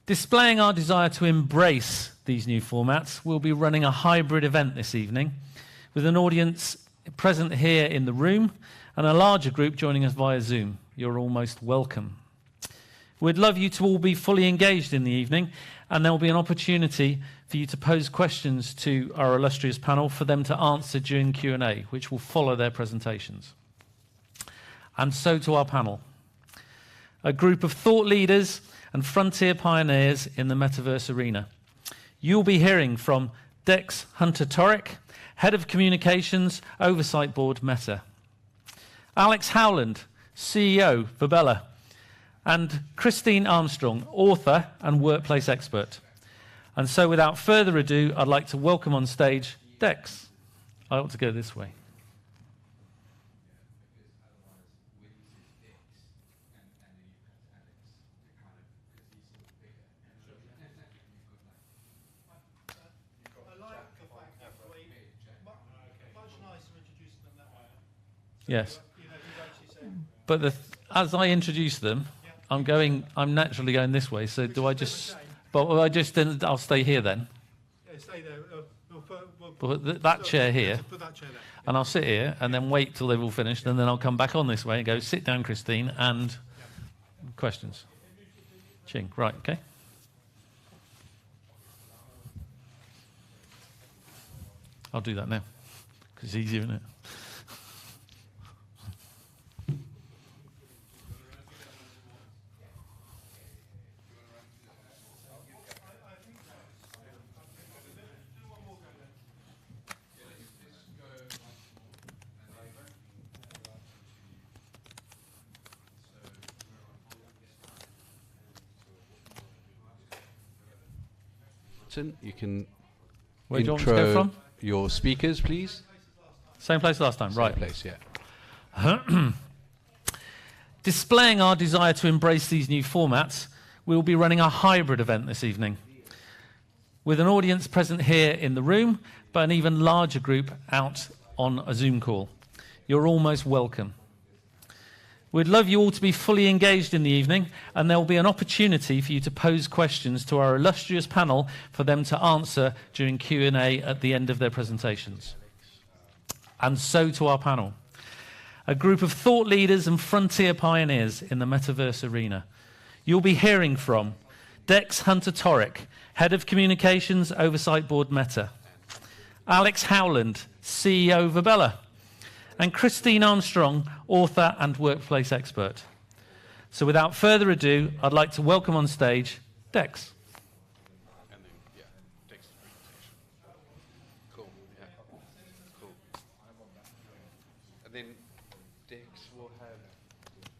Displaying our desire to embrace these new formats, we'll be running a hybrid event this evening with an audience present here in the room and a larger group joining us via Zoom. You're all most welcome. We'd love you to all be fully engaged in the evening, and there will be an opportunity for you to pose questions to our illustrious panel for them to answer during Q&A, which will follow their presentations. And so to our panel. A group of thought leaders and frontier pioneers in the metaverse arena. You'll be hearing from Dex Hunter-Torek, Head of Communications, Oversight Board Meta, Alex Howland, CEO Verbella, and Christine Armstrong, author and workplace expert. And so without further ado, I'd like to welcome on stage Dex. I ought to go this way. Yes, but as I introduce them, I'm naturally going this way. So do I just? But I'll stay here then. Yeah, stay there. We'll put that chair here, put that chair there. And I'll sit here and then wait till they've all finished, and then I'll come back on this way and go sit down, Christine, and questions. Ching, right? Okay. I'll do that now because it's easier, isn't it? You can Where do you want me to go from? Your speakers, please. Same place last time, right? Same place, yeah. Displaying our desire to embrace these new formats, we will be running a hybrid event this evening with an audience present here in the room, but an even larger group out on a Zoom call. You're all most welcome. We'd love you all to be fully engaged in the evening, and there will be an opportunity for you to pose questions to our illustrious panel for them to answer during Q&A at the end of their presentations. And so to our panel. A group of thought leaders and frontier pioneers in the metaverse arena. You'll be hearing from Dex Hunter-Torek, Head of Communications, Oversight Board Meta, Alex Howland, CEO Verbella, and Christine Armstrong, author and workplace expert. So without further ado, I'd like to welcome on stage Dex. And then, yeah, Dex presentation. Cool, yeah. Cool. And then Dex will have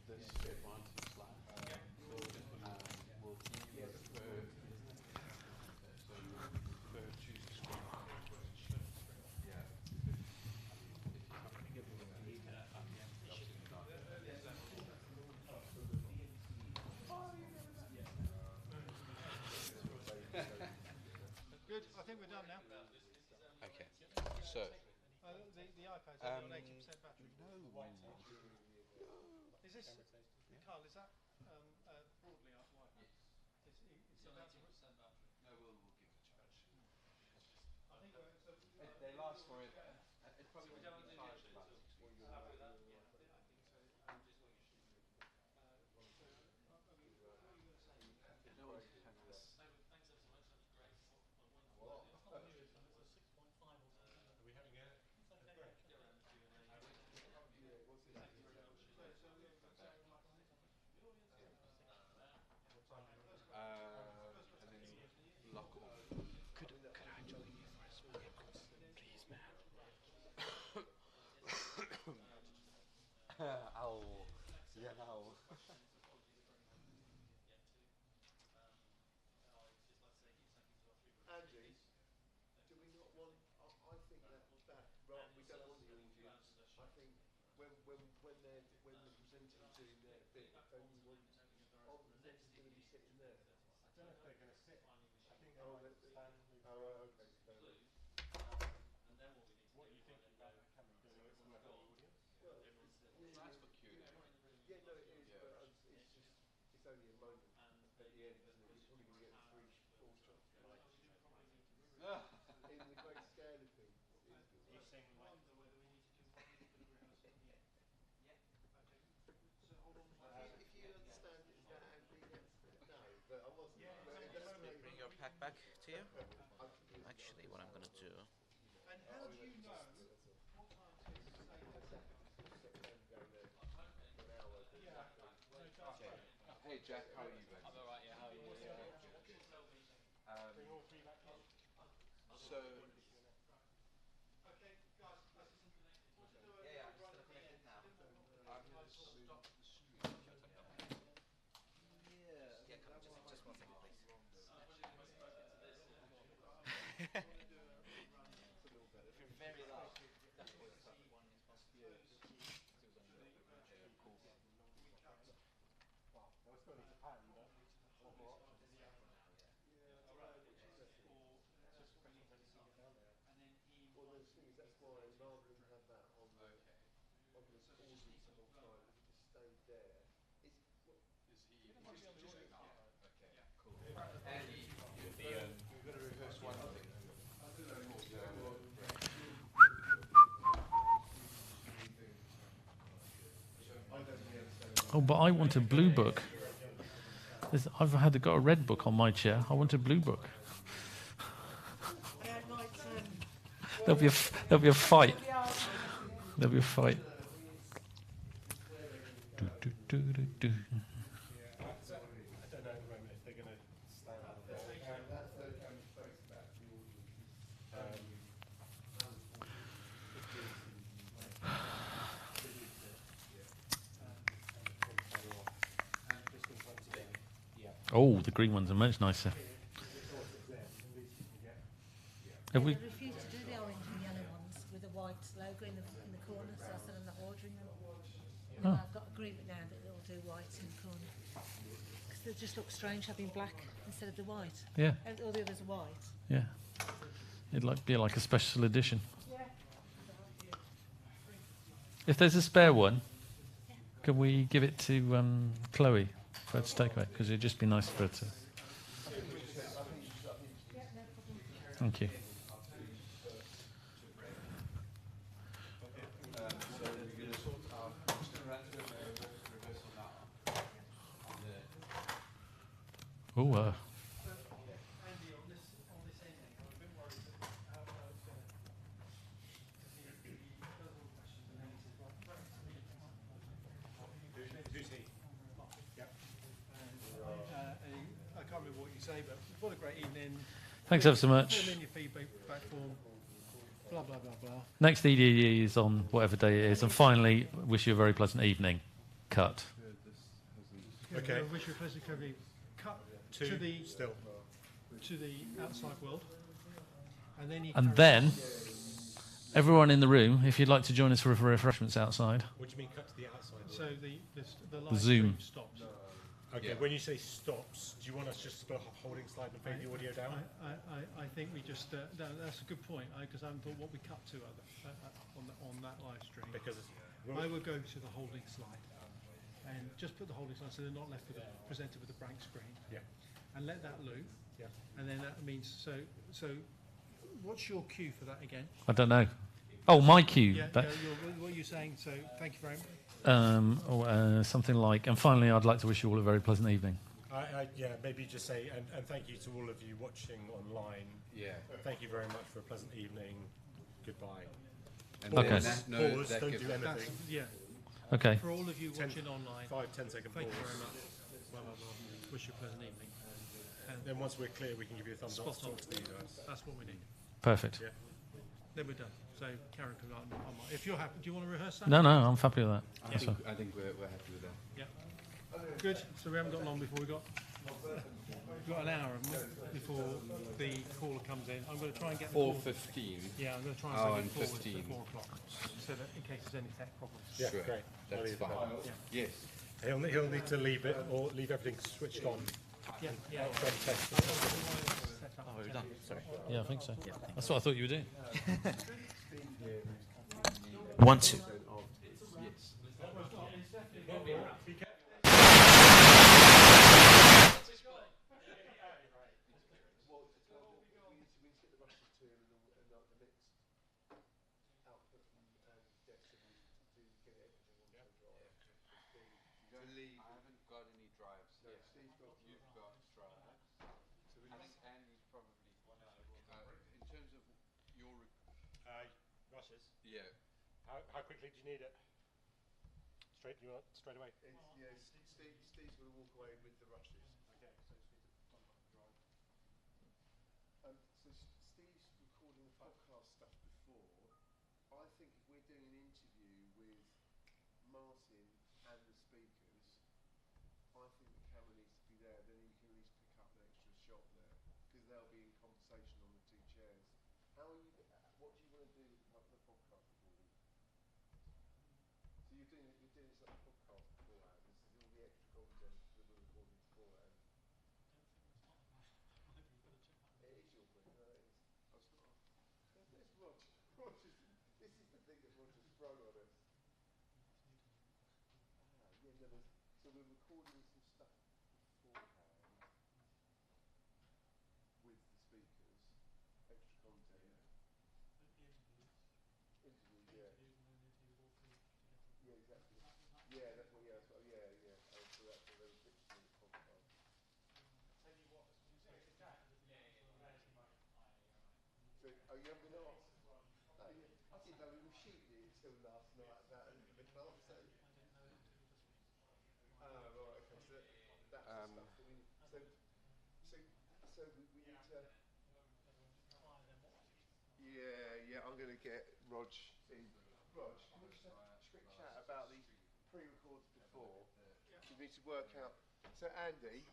this advantage slide. Will he prefer, so you prefer choose the screen? Yeah. Good. I think we're done now. Okay. So. The iPad's only on 80% battery. No. Is this, Carl, is that Broadley white? It's about to... No, we'll give it a charge. They last for it. It probably won't be charged about 6 weeks. No one can have this. Are we having a break? And then lock off. Could I join you for a small please, man? Ow. Yeah, no. Andy, do we not want? I think that right, we don't want the audience. I think when the presenters are doing their bit, don't you want? Are the presenters going to be sitting there? I don't know if they're going to sit. I think they Oh, might stand. okay. Fair enough. What are you thinking about that coming? Doing it all over the audience? Well, Nice for Q&A. yeah, no, it is, but it's only a moment at the end, isn't it? You're probably going to get 3-4 shots. In the great scale of things. You sing like... If you understand it as that, Andy, no, but I wasn't. Bring your pack back to you. Actually, what I'm going to do. And how do you know what time to say Hey Jack, how are you doing? I'm alright, yeah, how are you? Bring all three back in. So, Okay, guys, I'm just going to connect it now. I'm going to stop the stream. Yeah, come just one second, please. If you're very loud. They'll still need to pan, but what more options? Well, the thing is, that's why rather than have that on the audience the whole time, if it stayed there, it's Is he? Okay, cool. Andy, we've got to rehearse one thing. Oh, but I want a blue book. I've got a red book on my chair. I want a blue book. There'll be a fight. There'll be a fight. Do, do, do, do, do. I don't know at the moment if they're going to stand up there. Oh, the green ones are much nicer. Have we? They refuse to do the orange and yellow ones with the white logo in the corner, so I said I'm not ordering them. And Oh. I've got agreement now that they'll do white in the corner. Because they just look strange having black instead of the white. Yeah, And all the others are white. yeah. It'd be like a special edition. If there's a spare one, can we give it to Chloe for her to take away? Because it'd just be nice for her to. Thank you. Oh, Andy, on this ending, I'm a bit worried that how it's going to... He does all the questions and then he says, right, Who's he? Yep. And I can't remember what you say, but what a great evening. Thanks ever so Fill much. in your feedback form. blah, blah, blah, blah. Next EDE is on whatever day it is. And finally, wish you a very pleasant evening. Cut. Okay. Wish you a pleasant evening. Cut to the outside world. And then everyone in the room, if you'd like to join us for refreshments outside. What do you mean cut to the outside? So the live Zoom stream stops. Okay, when you say stops, do you want us just to put a holding slide and fade the audio down? I think we just, no, that's a good point, because I haven't thought what we cut to on that live stream. Because I would go to the holding slide and just put the holding slide so they're not left presented with a blank screen. Yeah. And let that loop. Yeah. And then that means, so what's your cue for that again? I don't know. Oh, my cue. Yeah, what are you saying? So thank you very much. Something like, and finally, I'd like to wish you all a very pleasant evening. Yeah, maybe just say, and thank you to all of you watching online. Yeah. Thank you very much for a pleasant evening. Goodbye. And Okay. Pause, don't do anything. Yeah. Okay. For all of you watching online, 5-10 second thank pause. you very much. Blah, blah, blah. Wish you a pleasant evening. And Then once we're clear, we can give you a thumbs up. spot on. To you guys. That's what we need. Perfect. Yeah. Then we're done. So Karen can go on. If you're happy, do you want to rehearse that? No, I'm happy with that. I think we're happy with that. Yeah. Good. So we haven't got long before we've got an hour before the caller comes in. I'm going to try and get 4:15. Yeah, I'm going to try and Oh, send it and forward 15. to 4 o'clock, so that in case there's any tech problems. Yeah, Sure. great. That's fine. Yeah. Yes. He'll need to leave it or leave everything switched on. Yeah. Oh, we're done. Sorry. Yeah, I think so. That's what I thought you were doing. 1, 2. I haven't got any drives yet. You've got drives. I think Andy's probably, in terms of your... Rushes? Yeah. How quickly do you need it? Straight away? Steve's going to walk away with the rushes. Okay, so Steve's drive. So Steve's recording the podcast stuff before. I think if we're doing an interview with Martin and the speakers, I think the camera needs to be there. Then you can at least pick up an extra shot there because they'll be in conversation on the 2 chairs. How are you? What do you want to do with the podcast recording? So you're doing this like a podcast beforehand. This is all the extra content that we're recording beforehand. It is your thing. No, it is. There's Roger. This is the thing that Roger's thrown on us. So we're recording some stuff beforehand with the speakers, extra content. Interviews, yeah. Yeah, exactly. Yeah, that's what. Yeah. So that's what they were pitching in the podcast. So, are you having an ask? I didn't know we were shooting it till last night about 11 o'clock. So. Right. Okay. So that's the stuff that we need. So we need to. Yeah. I'm going to get Rog in. Rog, can we just have a quick chat about these pre-records before? We need to work out. So Andy,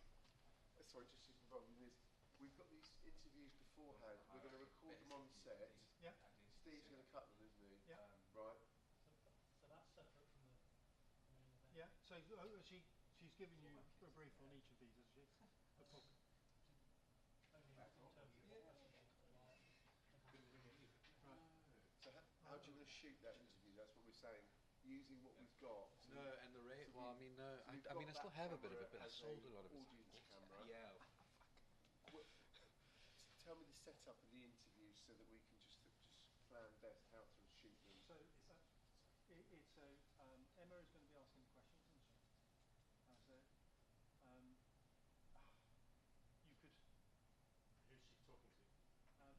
sorry, just involved in this. We've got these interviews beforehand. We're going to record them on set. Yeah. Steve's going to cut them, isn't he? Yeah. Right. So that's separate from the main event. Yeah. So she's given you a brief on each of these, has she? A problem. Only in terms of what messages are. Right. So how do you want to shoot that interview? That's what we're saying. Using what we've got. No, and the rate. Well, I mean, no. I mean, I still have a bit of it, but I sold a lot of it. Audience camera. Yeah. Tell me the setup of the interview so that we can just plan best how to shoot them. So Emma is going to be asking the questions, isn't she? You could. Who's she talking to?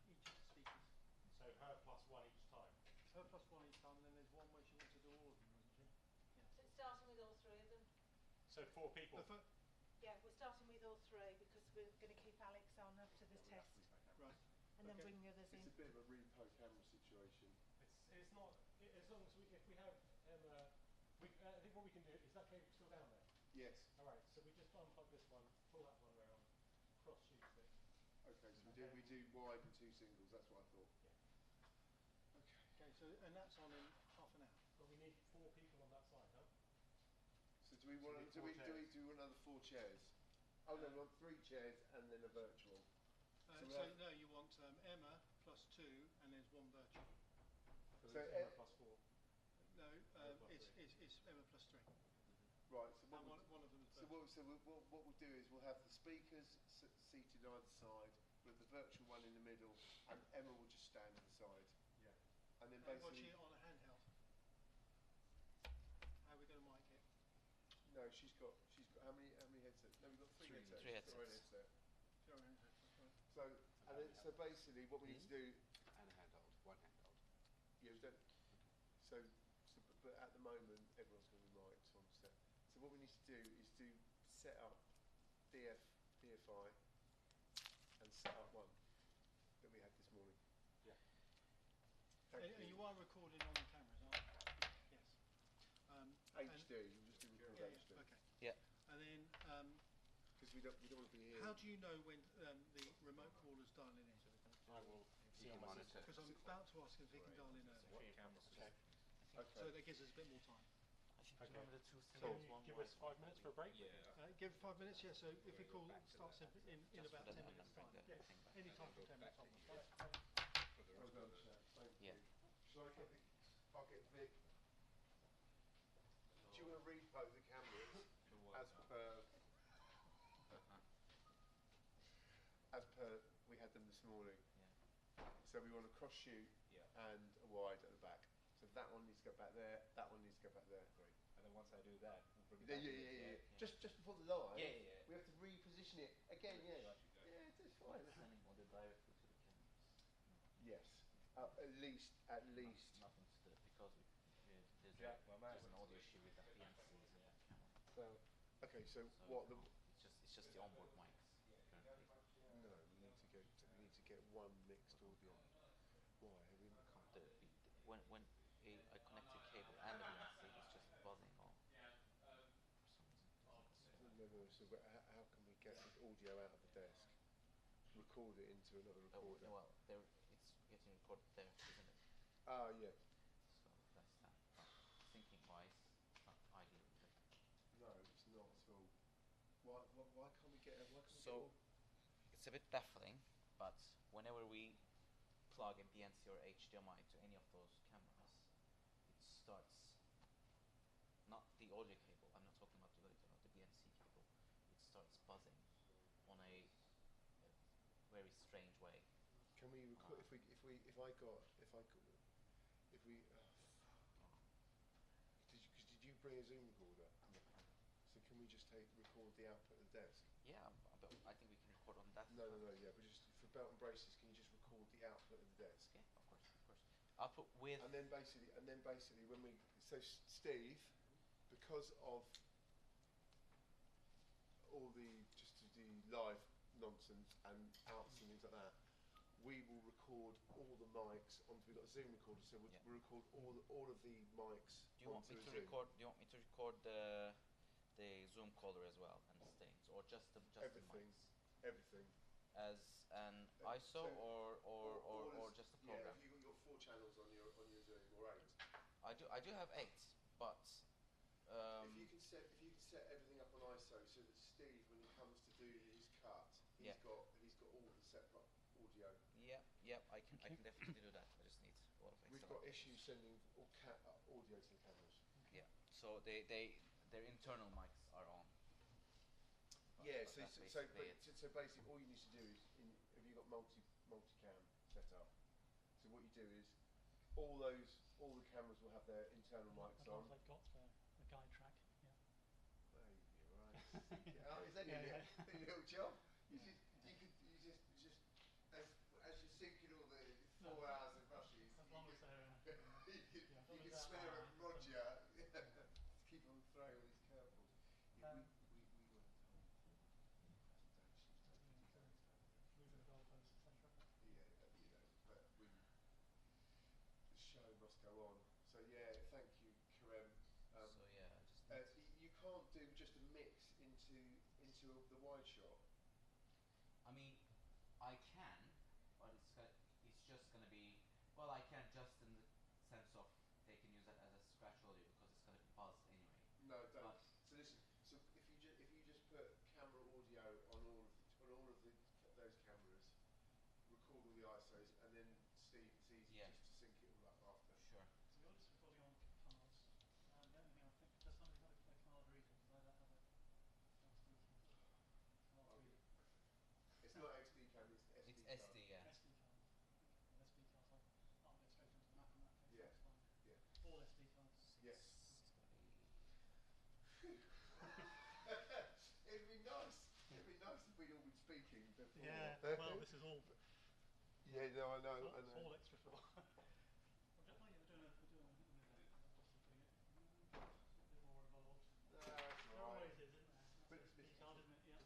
Each of the speakers. So her plus one each time. Her plus one each time, and then there's one where she wants to do all of them, isn't she? So starting with all 3 of them. So 4 people. Yeah, we're starting with all 3 because we're going to keep Alex on after the test. Right. and then bring the others in. It's a bit of a repo camera situation. It's not, as long as if we have Emma, I think what we can do, is that cable still down there? Yes. Alright, so we just unplug this one, pull that one around, cross shoot it. Okay, so we do wide and 2 singles, that's what I thought. Yeah. Okay. Okay, so, and that's on in half an hour. But we need 4 people on that side, huh? So do we want do we want another 4 chairs? Oh no, we want 3 chairs and then a virtual. So no, you want Emma plus 2 and there's 1 virtual. So Emma plus 4. No, it's Emma plus 3. Right. So and one of them is virtual. What we'll do is we'll have the speakers seated either side, with the virtual one in the middle, and Emma will just stand to the side. Yeah. And then watch basically. it on a handheld. How are we going to mic it? No, she's got how many headsets? No, we've got 3 headsets. 3 headsets. So basically what we need to do. And a handhold, 1 handhold. Yeah, we don't. But at the moment everyone's going to be mic'd on set. So what we need to do is to set up DFI and set up one that we had this morning. Yeah. And you are recording on the cameras, aren't you? Yes. HD. We'll just do record HD. Okay. Yeah. And then, because we don't want to be here. how do you know when the remote caller's dialing in? I will see on my monitor. Because I'm about to ask if he can dial in early. What cameras? Okay. So that gives us a bit more time. Okay. So give us 5 minutes for a break? Yeah. Give 5 minutes, yeah. So if we call starts in about 10 minutes time. Yeah. Any time for 10 minutes on. Well done, chap. Thank Yeah. you. Shall I get I'll get Vic. Do you want to repo the cameras as per we had them this morning? Yeah. So we want a cross shoot and a wide at the back. So that one needs to go back there. That one needs to go back there. Great. And then once I do that, we'll bring it back. Yeah. Just before the line. Yeah. We have to reposition it again. Yeah. Yeah, it's fine. Sending audio directly to the cameras. Yes. At least. Nothing to do because there's Jack, my man. an audio issue with the PNCs and the camera. So, okay. So what the? It's just the onboard mics currently. No, we need to get one mixed audio. Why? I mean, Can't do it. When I connect the cable and the PNC, it's just buzzing on. no. So how can we get the audio out of the desk? Record it into another recorder. Well, it's getting recorded there, isn't it? Ah, yeah. So that's that. But thinking wise, it's not ideal. No, it's not at all. Why can't we get? So it's a bit baffling, but whenever we plug a PNC or HDMI to any of those cameras, it starts. Not the audio cable. I'm not talking about the audio, not the BNC cable. It starts buzzing on a very strange way. Can we record if we did you bring a Zoom recorder? So can we just record the output of the desk? Yeah, but I think we can record on that. No, yeah, but just for belt and braces, can you just record the output of the desk? Yeah, of course. Output with. And then basically when we Steve, because of all the live nonsense and outs and things like that, we will record all the mics onto. We've got a Zoom recorder, so we'll record all of the mics. Do you want me to record? Do you want me to record the Zoom caller as well and the things, or just the everything? mics? Everything. As an ISO or just a program? Yeah, you've got 4 channels on your Zoom or 8. I do have 8, but if you can set everything up on ISO so that Steve, when he comes to do his cut, he's got all the separate audio. Yeah, I can definitely do that. I just need a lot of extra. We've got issues sending audio to the cameras. Yeah, so their internal mics are on. But so basically all you need to do is if you've got multicam set up. So what you do is all the cameras will have their internal mics on. They've got the guide track. Yeah. Hey, you're right. It's only a little job. You just as you're sinking all the 4 hours of rushes. As long as they're. You can swear at Roger. Keep on throwing all these curveballs. Yeah, we were told presentations. Moving the goalposts, etc. Yeah, into the wide shot? I mean, I can, but it's just gonna be, well, I can just in the sense of they can use that as a scratch audio because it's gonna be buzzed anyway. No, don't. But So listen. So if you just put camera audio on all of those cameras, record all the ISOs, and then Steve, it's easy Yeah. just to sync it all up after. sure. So you're just recording on cards. The only thing I think, does somebody have a card reader? Because I don't have a downstairs card Okay. reader. It's not XD cam, it's SD It's card. SD, yeah. SD cards. Okay. Well, SD cards, I'll go straight onto the Mac in that case. Yeah. That's fine. Yeah. All SD cards. Yes. It's gonna be. It'd be nice. It'd be nice if we'd all been speaking before. Yeah. Well, this is all. Yeah, no, I know. It's all, I it's know. all extra for. We're doing a obviously putting it a bit more involved. No, that's There all always right. is, isn't there? That's But a SD card, isn't it? Yeah.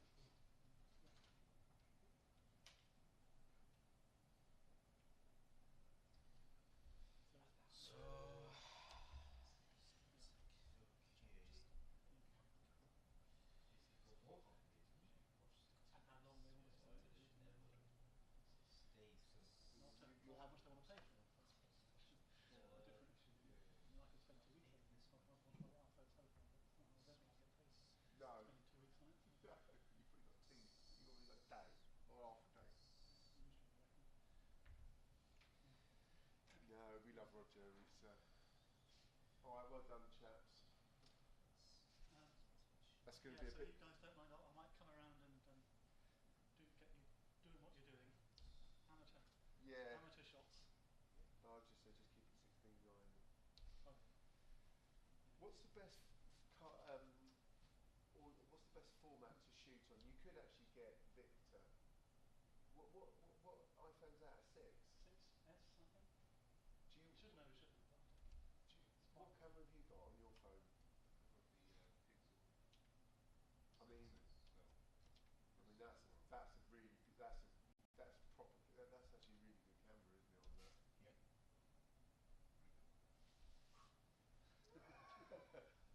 So. And how long they want us to do it. Not how much they want to pay for it. That's the question. A different issue. I mean, I could spend 2 weeks on this. I'll so far, but it's not how I don't think I'll get paid. No. Spending 2 weeks on it. No, you've probably got two. You've already got a day or half a day. Usually, I reckon. No, we love Roger. He's all right. Well done, chaps. That's going to Yeah, be a so bit. you guys don't mind. I might come around and get you doing what you're doing. Amateur shots. I'll just say just keep it 16:9. Oh. What's the best what's the best format to shoot on? You could actually get Victor. What iPhone's that? A 6? 6S, I think. Do you Should know, shouldn't it? what camera have you got on your phone? I mean that's a really that's proper that's actually a really good camera, isn't it, on that? Yeah.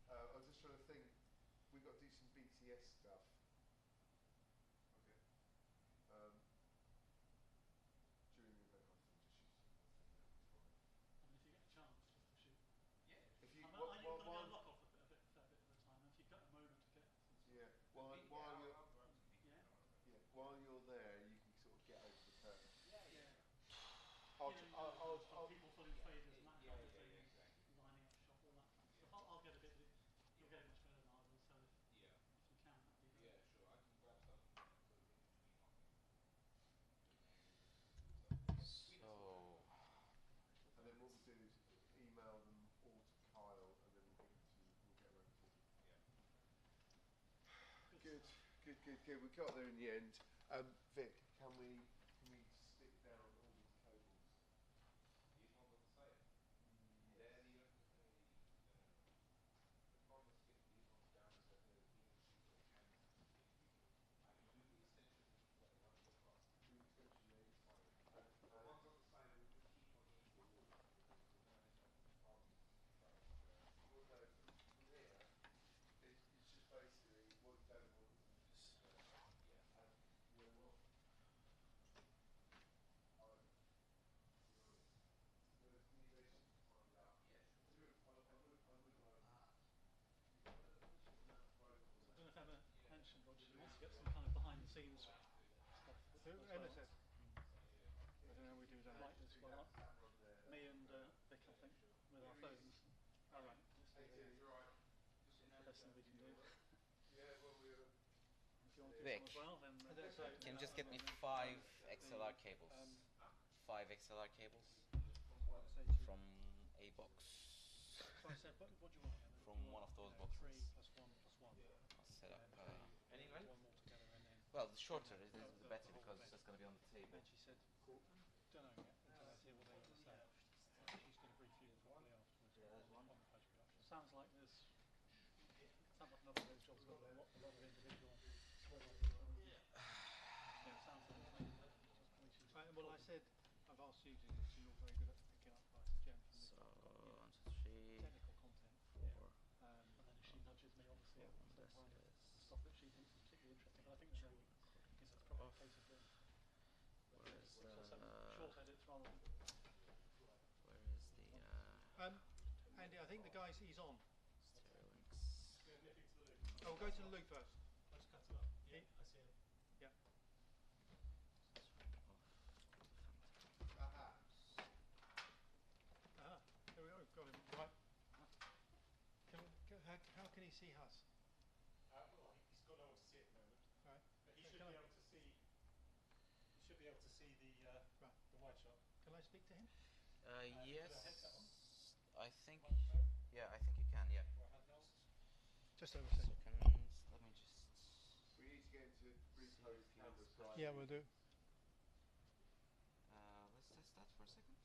I was just trying to think. We've got to do some BTS stuff. Okay. During the event, I think just shoot some. I mean, if you get a chance just to shoot. Yeah. If you I know you've got to be on lock off a fair bit of the time. If you've got a moment to get. Yeah. While you're there, you can sort of get over the curtain. Yeah. I'll People pulling faders and that Yeah, kind of yeah, thing, yeah, exactly. lining up shot, all that kind of stuff. I'll get a bit of it. You'll get it much better than I will, so if you can, that'd be great. Yeah, sure. I can grab stuff and sort of in between So. and then what we'll do is email them all to Kyle, and then we'll get around to you. Yeah. Good. We got there in the end. Vic, can we stick down all these cables? These ones on the side. Yes. They're the problem is getting these ones down so that even if people can I can do the extensions that they want to go across. Do the extension, yeah, it's fine. The ones on the side we just keep on hitting the wall because we're going to end up with problems. Well, no, from here, it's just basically what you don't want is Yeah. and you know what? I'll be honest. There's communication to find out. Yeah, sure. I would like I don't know if Emma mentioned, Roger, she wants to get some kind of behind the scenes stuff. Emma said. I don't know how we do that. Like this, well, me and Vic, I think, with our phones. All right. you're right. It's the best thing we can do. Yeah, well, we're If you want to do Vic. some as well, then. Can you just get me 5 XLR cables? 5 XLR cables from a box. So I said, what do you want? Emma? From one of those boxes. 3 plus 1 plus 1. I'll set up. Any length? One more together and then. Well, the shorter is the better because it's just going to be on the table. And she said, don't know yet until I hear what they want to say. She's going to brief you properly afterwards on the post-production. Sounds like there's. Sounds like another of those jobs got a lot of individual. Yeah, it sounds like. Well, I said, I've asked you to, so you're very good at picking up Jen from this So, technical content. 4. And then if she nudges me, obviously, Yeah, I'll this find is- stuff that she thinks is particularly interesting. Where is the Andy, I think the guy's he's on. stereo links? Oh, we'll go to the loop first. I'll just cut him up. Yeah, I see him. Yeah. There we go. Got him. Right. How can he see us? Well, he's got no one to see at the moment. Right. But he should be able to see. He should be able to see the wide shot. Can I speak to him? Yes. I think. Yeah, I think you can. Yeah. Just over a second. Seconds. Let me just. We need to get into repost and the site. Yeah, we'll do. Let's test that for a second.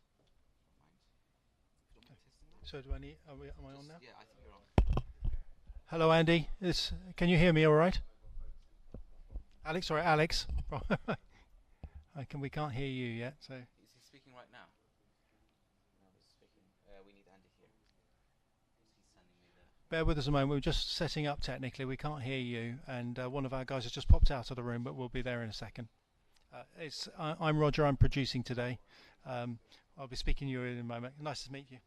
Don't mind. If you don't mind testing that. So do I need? Am I on now? Yeah, I think you're on. Hello, Andy. Can you hear me? All right. Alex, sorry, Alex. We can't hear you yet. So. Is he speaking right now? No, he's speaking. We need Andy here. He's sending me the. Bear with us a moment. We're just setting up technically. We can't hear you, and one of our guys has just popped out of the room, but we'll be there in a second. I'm Roger. I'm producing today. I'll be speaking to you in a moment. Nice to meet you.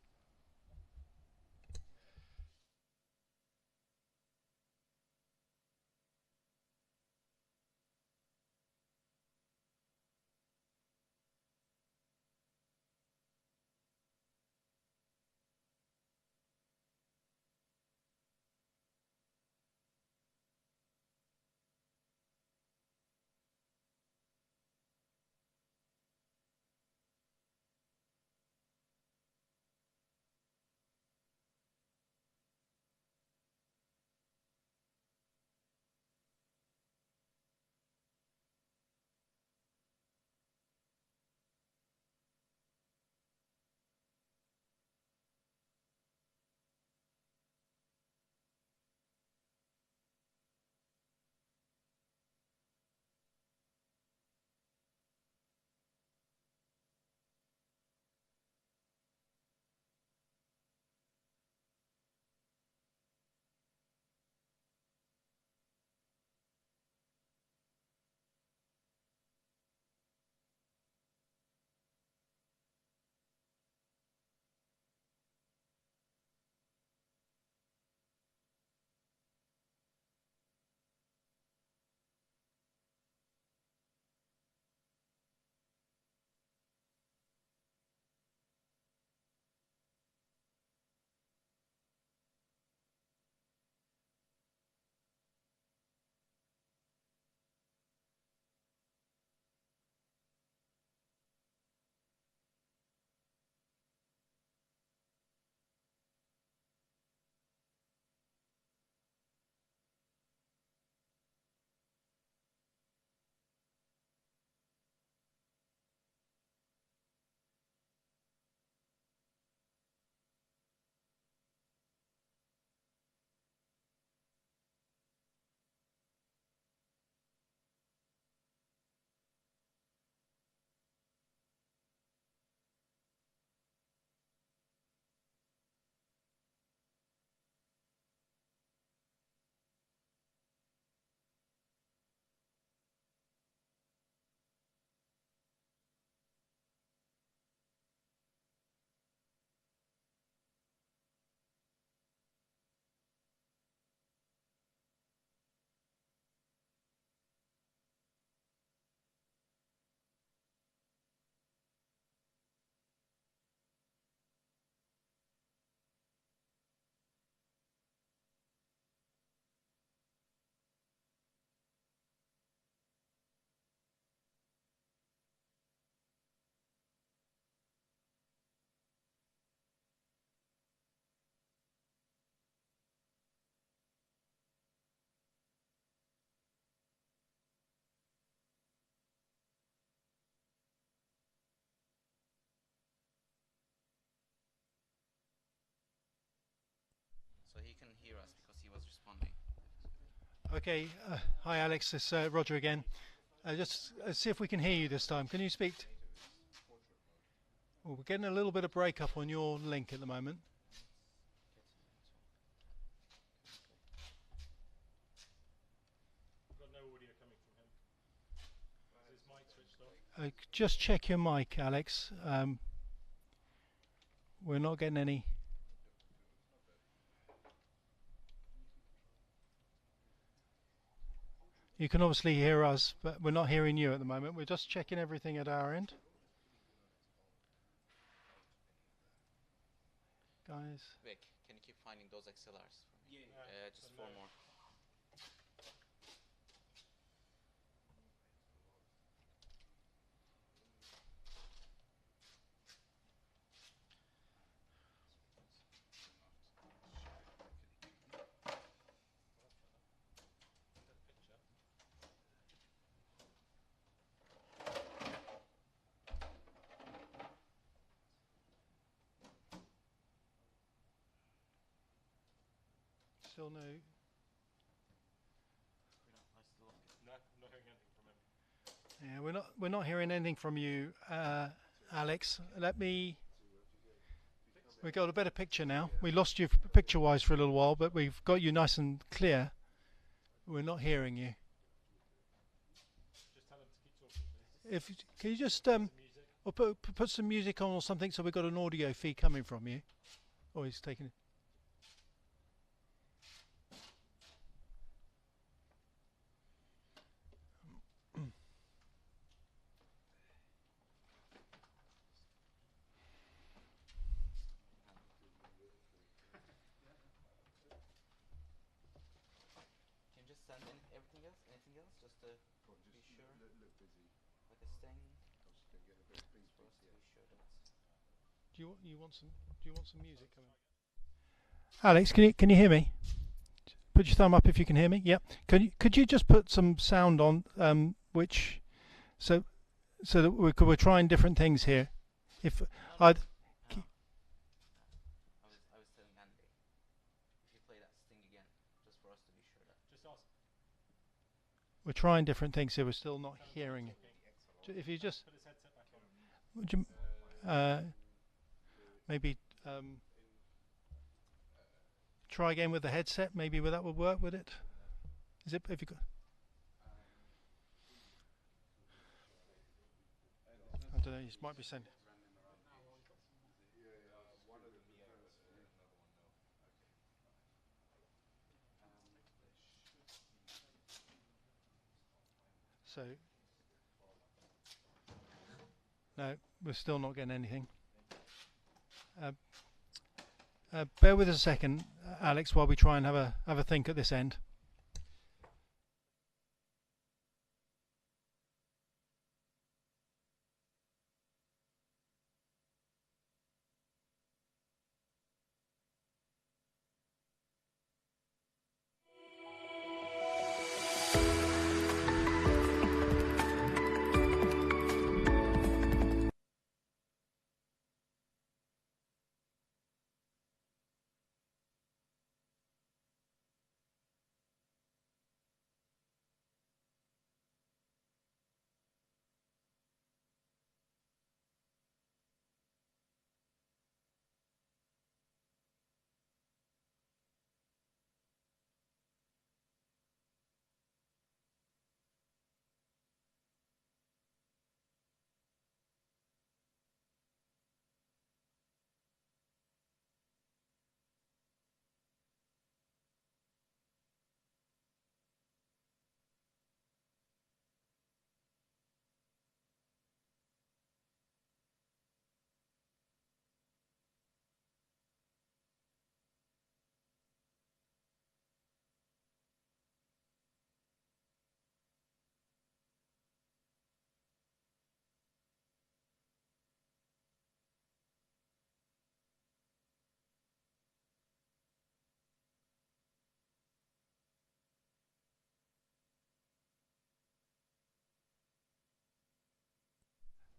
So he can hear us because he was responding. Okay. Hi, Alex. It's Roger again. Just see if we can hear you this time. Can you speak? We're getting a little bit of breakup on your link at the moment. We've got no audio coming from him. Is his mic switched off? Just check your mic, Alex. We're not getting any. You can obviously hear us, but we're not hearing you at the moment. We're just checking everything at our end. Guys. Vic, can you keep finding those XLRs for me? Yeah. Just 4 more. Still no. No, I'm not hearing anything from him. Yeah, we're not hearing anything from you, Alex. We got a better picture now. We lost you picture-wise for a little while, but we've got you nice and clear. We're not hearing you. Just tell him to keep talking, please. Can you just or put some music on or something so we've got an audio feed coming from you? Oh, he's taking it. Send anything else, just to be sure. Look busy. Like a sting. I was just going to get a bit of beat. For us to be sure that's. Do you want some music coming? Alex, can you hear me? Put your thumb up if you can hear me. Yep. Could you just put some sound on which so that we're trying different things here. If I'd I was telling Andy, if you play that sting again, just for us to be sure that. Just ask. we're trying different things here, we're still not hearing you. If you just Put his headset back on. would you maybe try again with the headset, maybe that would work, would it? Is it if you got I don't know, you might be saying so no, we're still not getting anything. Bear with us a second, Alex, while we try and have a think at this end.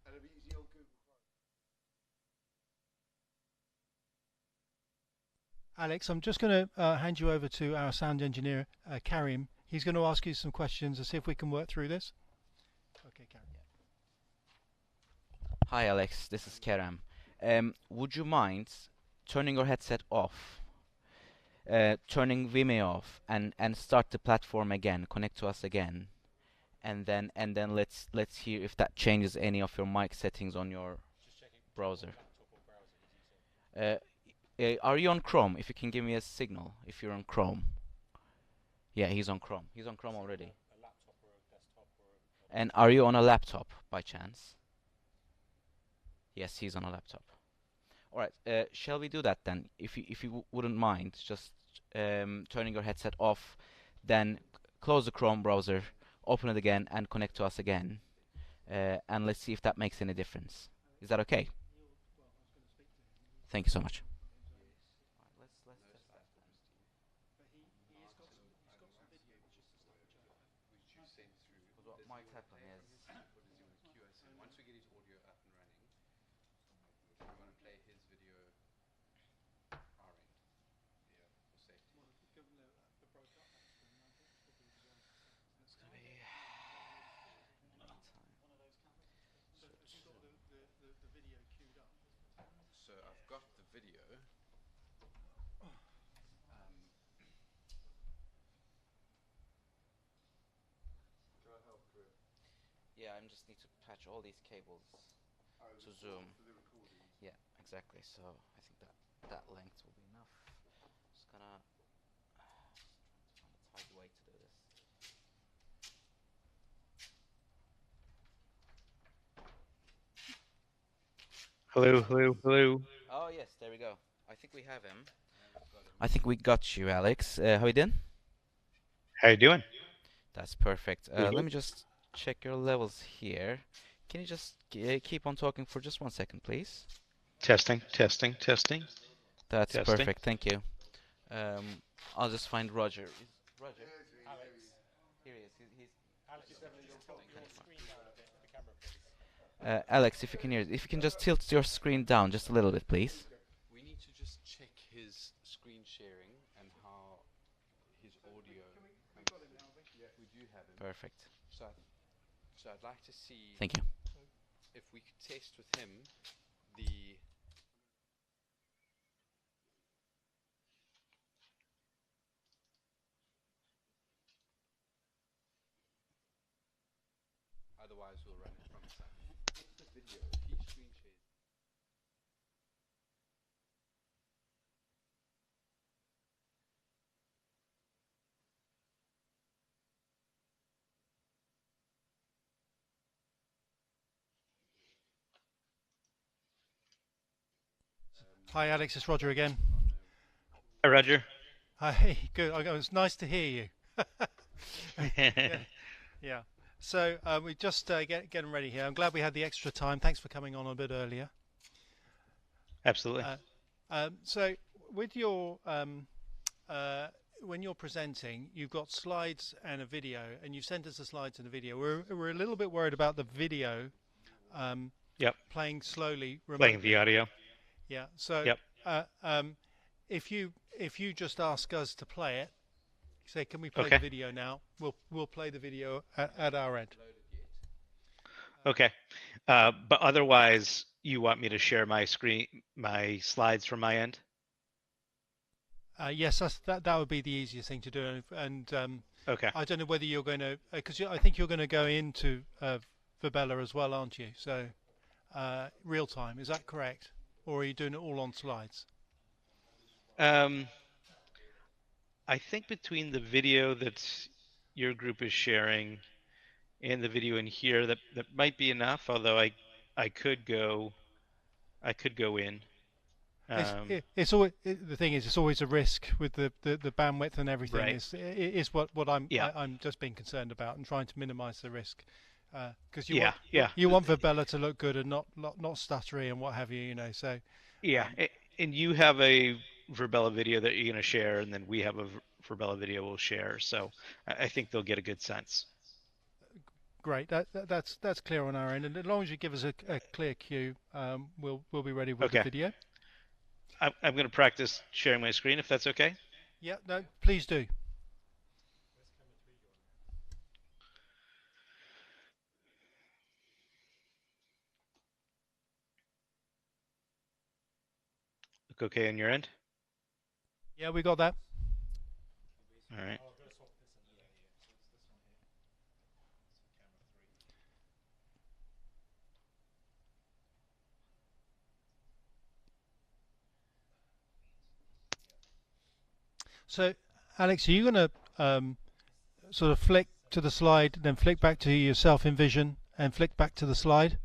And it'll be easy on Google Chrome. Alex, I'm just going to hand you over to our sound engineer, Karim. He's going to ask you some questions and see if we can work through this. Okay, Karim. Hi Alex, this is Kerem. Would you mind turning your headset off, turning Vimeo off, and start the platform again, connect to us again, and then let's hear if that changes any of your mic settings on your browser. Are you on Chrome? If you can give me a signal, if you're on Chrome. Yeah, he's on Chrome. He's on Chrome already. And are you on a laptop by chance? Yes, he's on a laptop. All right. Shall we do that then? If you wouldn't mind, just turning your headset off, then close the Chrome browser, open it again, and connect to us again, and let's see if that makes any difference. Is that okay? Thank you so much. What might happen is once we get his audio up and running, we want to play his video our end, for safety. it's gonna be So I've got the video. Yeah, I just need to patch all these cables to Zoom. Yeah, exactly. So I think that length will be enough. Just gonna find a tidy way to do this. Hello, hello, hello. Oh yes, there we go. I think we have him. I think we got you, Alex. How you doing? How you doing? That's perfect. Good. Let me just check your levels here. Can you just keep on talking for just 1 second, please? Testing, testing, testing. That's Testing. perfect. Thank you. I'll just find Roger. Is Roger? Alex. Here he is. He's Alex, just tilt your screen down a bit for the camera, please. Alex, if you can hear, if you can just tilt your screen down just a little bit, please. We need to just check his screen sharing and how his audio. We do have him. Perfect. So I'd like to see. Thank you. If we could test with him the. Otherwise, we'll run it from the side. It's the video. If he screen shares. Hi, Alex. It's Roger again. Hi, Roger. Hi. Good. It's nice to hear you. Yeah. So we just getting ready here. I'm glad we had the extra time. Thanks for coming on a bit earlier. Absolutely. So with your when you're presenting, you've got slides and a video, and you've sent us the slides and the video. We're a little bit worried about the video Yep. playing slowly. Playing the audio. Yeah. So Yep. if you just ask us to play it, say, can we play the video now? We'll play the video at our end. Okay. But otherwise, you want me to share my screen, my slides from my end? Yes, that would be the easiest thing to do. And Okay. I don't know whether you're going to, because I think you're going to go into Verbella as well, aren't you? So real time, is that correct? Or are you doing it all on slides? I think between the video that your group is sharing and the video in here, that might be enough. Although I could go in. It's always the thing is it's always a risk with the bandwidth and everything. Right. Is what I'm Yeah. I'm just being concerned about and trying to minimise the risk. Because you want Verbella to look good and not stuttery and what have you, you know. So Yeah, and you have a Verbella video that you're going to share, and then we have a Verbella video we'll share. So I think they'll get a good sense. great. That's clear on our end, and as long as you give us a clear cue, we'll be ready with the video. I'm going to practice sharing my screen if that's okay. Yeah, no, please do. Look okay on your end? Yeah, we got that. All right. So, Alex, are you going to sort of flick to the slide, then flick back to yourself in Vision, and flick back to the slide?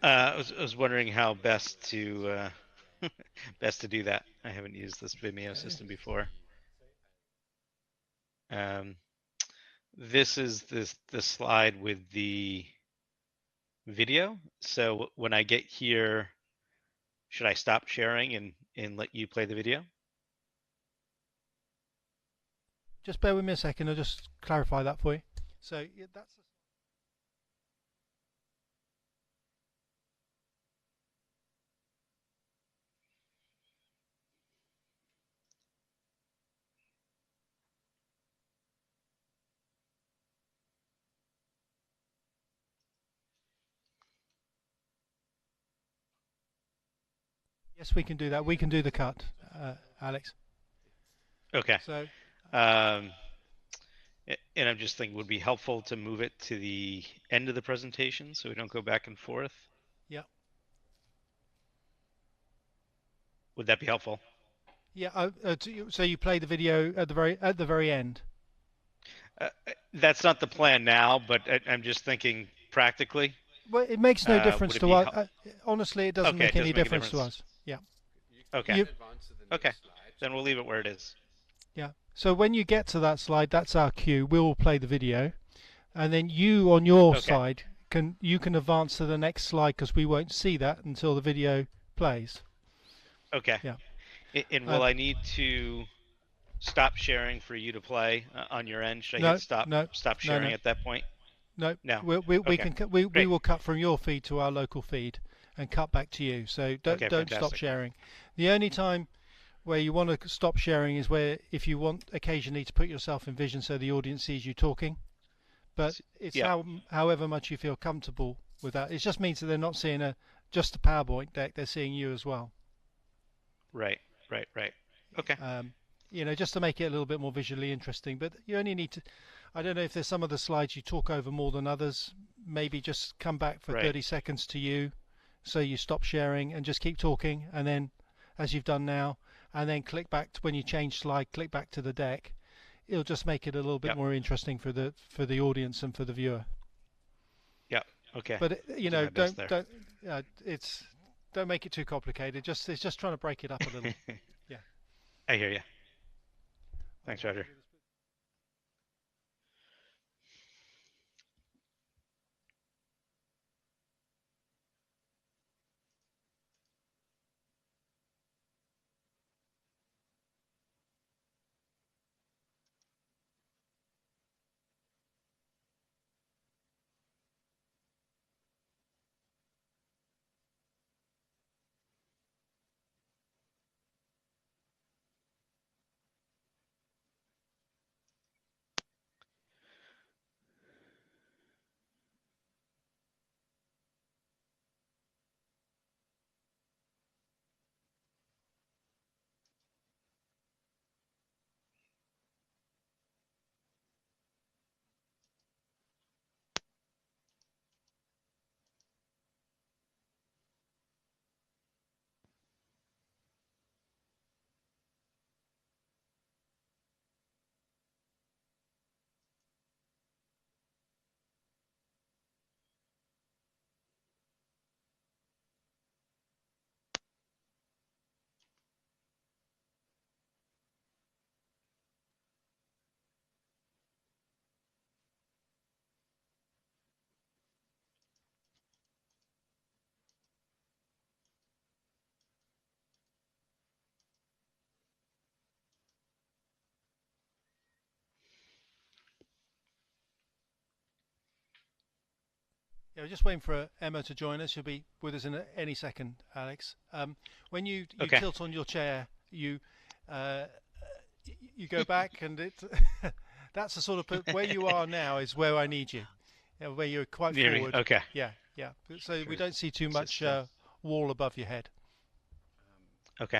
I was wondering how best to best to do that. I haven't used this Vimeo system before. This is the slide with the video. So when I get here, should I stop sharing and let you play the video? Just bear with me a second. I'll just clarify that for you. So that's. Yes, we can do that. We can do the cut, Alex. Okay. So. And I'm just thinking, would it be helpful to move it to the end of the presentation so we don't go back and forth? Yeah. Would that be helpful? Yeah. So you play the video at the very end. That's not the plan now, but I'm just thinking practically. Well, it makes no difference to us. Honestly, it doesn't make any difference to us. Yeah. Okay. Okay. Then we'll leave it where it is. Yeah. So when you get to that slide, that's our cue. We'll play the video, and then you on your side can advance to the next slide because we won't see that until the video plays. Okay. Yeah. And will I need to stop sharing for you to play on your end? Should I hit stop sharing at that point? No. No. We will cut from your feed to our local feed and cut back to you. So don't stop sharing. The only time where you want to stop sharing is where if you want occasionally to put yourself in Vision so the audience sees you talking. But it's however much you feel comfortable with that. It just means that they're not seeing just a PowerPoint deck, they're seeing you as well. Right. Okay. Just to make it a little bit more visually interesting. But you only need to, I don't know if there's some of the slides you talk over more than others. Maybe just come back for 30 seconds to you so you stop sharing and just keep talking, and then as you've done now, and then click back when you change slide, click back to the deck. It'll just make it a little bit more interesting for the audience and for the viewer. Yeah. Okay. But don't make it too complicated. It's just trying to break it up a little. Yeah. I hear you. Thanks, Roger. Yeah, we're just waiting for Emma to join us. She'll be with us in any second, Alex. When you tilt on your chair, you go back, and that's the sort of where you are now is where I need you, where you're quite forward. Okay. Yeah. So we don't see too much wall above your head. Okay,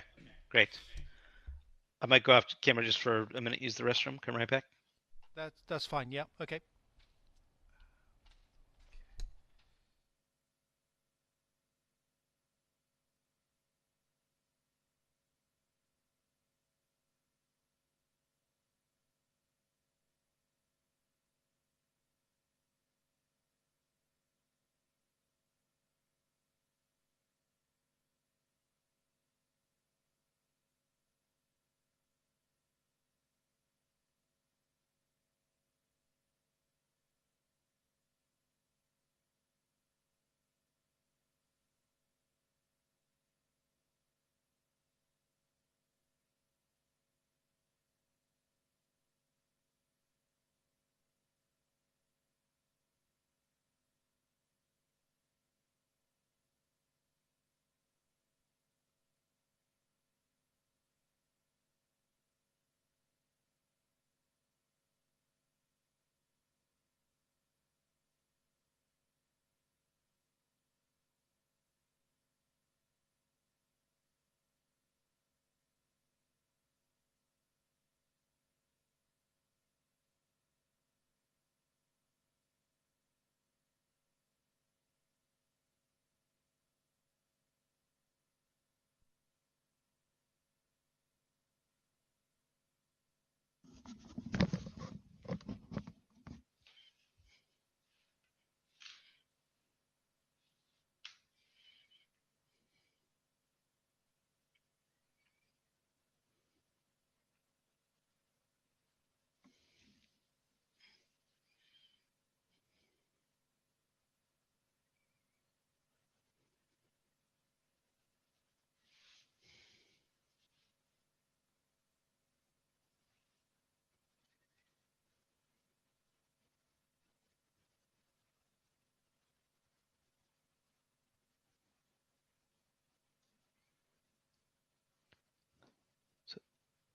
great. I might go off camera just for a minute, use the restroom, come right back. That's fine. Yeah. Okay.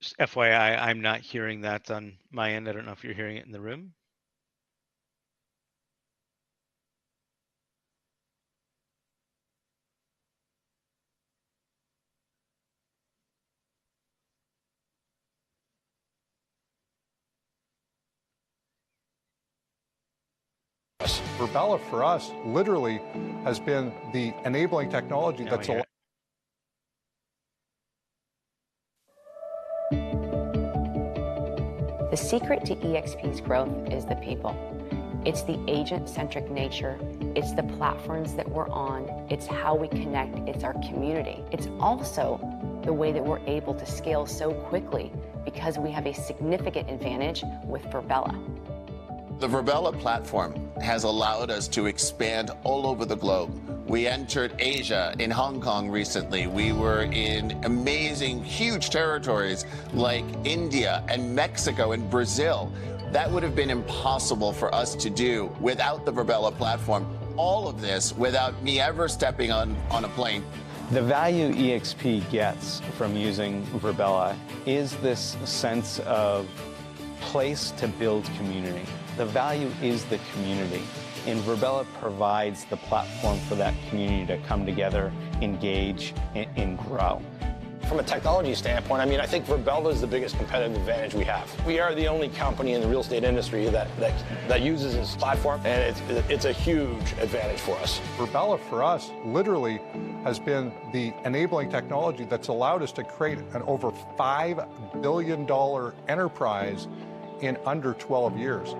Just FYI, I'm not hearing that on my end. I don't know if you're hearing it in the room. Virbela for us literally has been the enabling technology Now that's we hear allowed. The secret to EXP's growth is the people. It's the agent-centric nature. It's the platforms that we're on. It's how we connect. It's our community. It's also the way that we're able to scale so quickly because we have a significant advantage with Virbela. The Virbela platform has allowed us to expand all over the globe. We entered Asia in Hong Kong recently. We were in amazing, huge territories like India and Mexico and Brazil. That would have been impossible for us to do without the Virbela platform. All of this without me ever stepping on a plane. The value EXP gets from using Virbela is this sense of place to build community. The value is the community, and Virbela provides the platform for that community to come together, engage, and grow. From a technology standpoint, I mean, I think Virbela is the biggest competitive advantage we have. We are the only company in the real estate industry that uses this platform, and it's a huge advantage for us. Virbela for us literally has been the enabling technology that's allowed us to create an over $5 billion enterprise in under 12 years.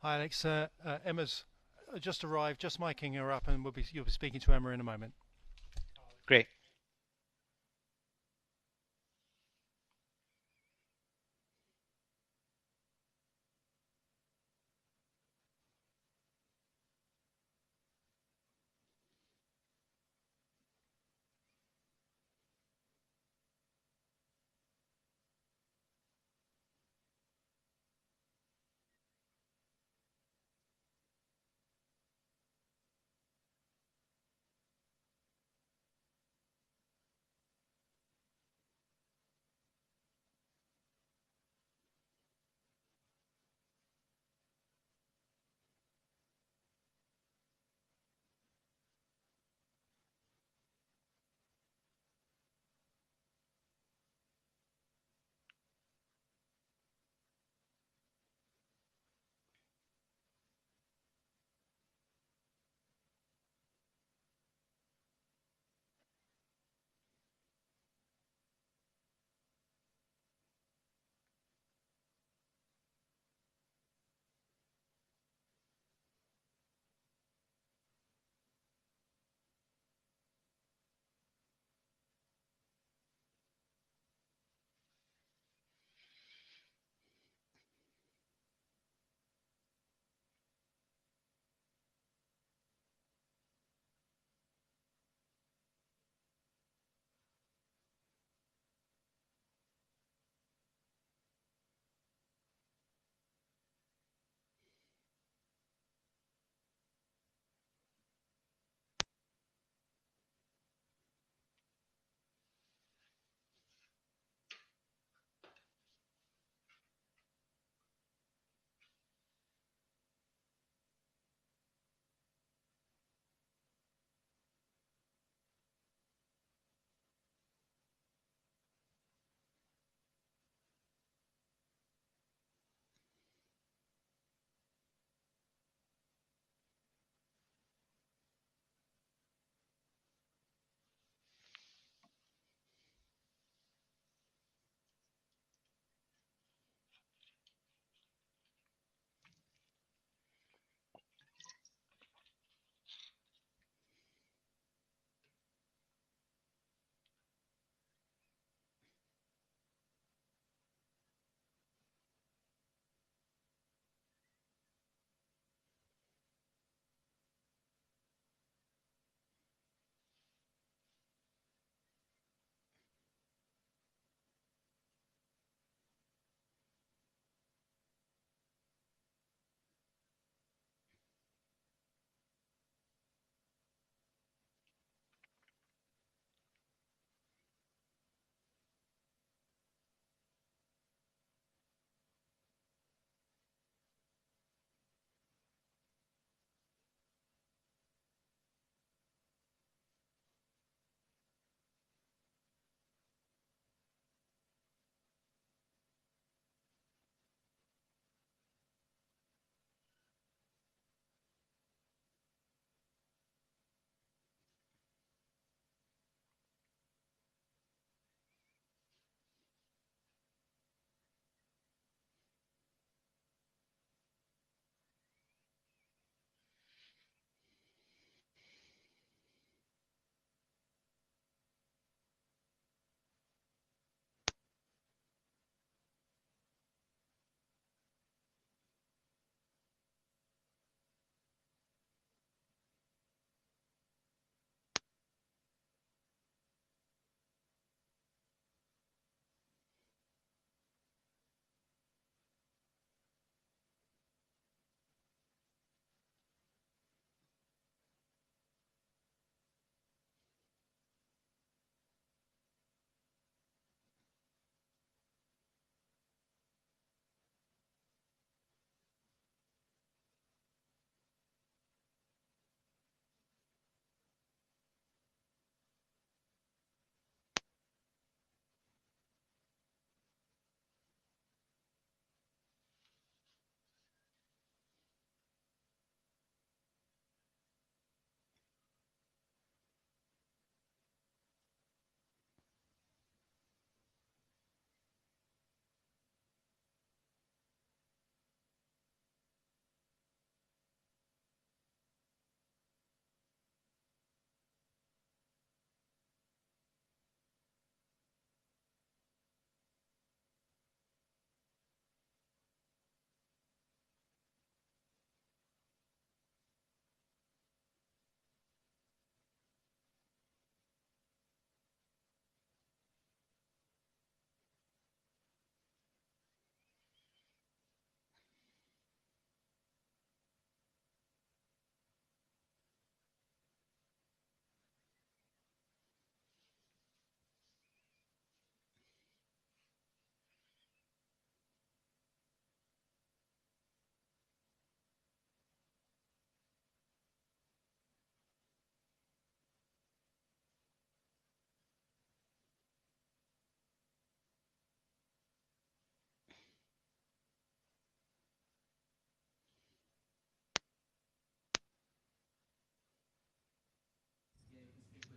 Hi, Alex. Emma's just arrived, just miking her up, and you'll be speaking to Emma in a moment. Great.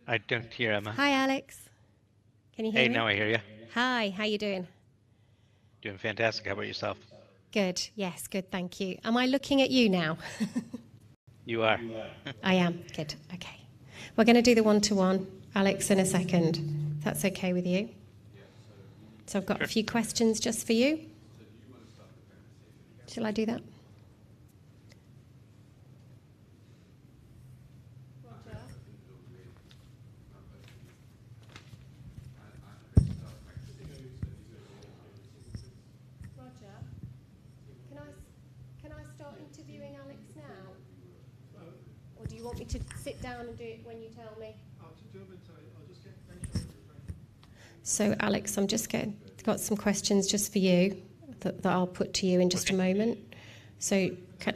I don't hear Emma. Hi, Alex. Can you hear Hey, me? now I hear you. Hi, how you doing? Doing fantastic. How about yourself? Good. Yes, good. Thank you. Am I looking at you now? You are. I am. Good. Okay. We're going to do the one-to-one, Alex, in a second. If that's okay with you. So I've got a few questions just for you. Shall I do that? Roger, can I start interviewing Alex now? Or do you want me to sit down and do it when you tell me? So, Alex, I'm just got some questions just for you that I'll put to you in just a moment. So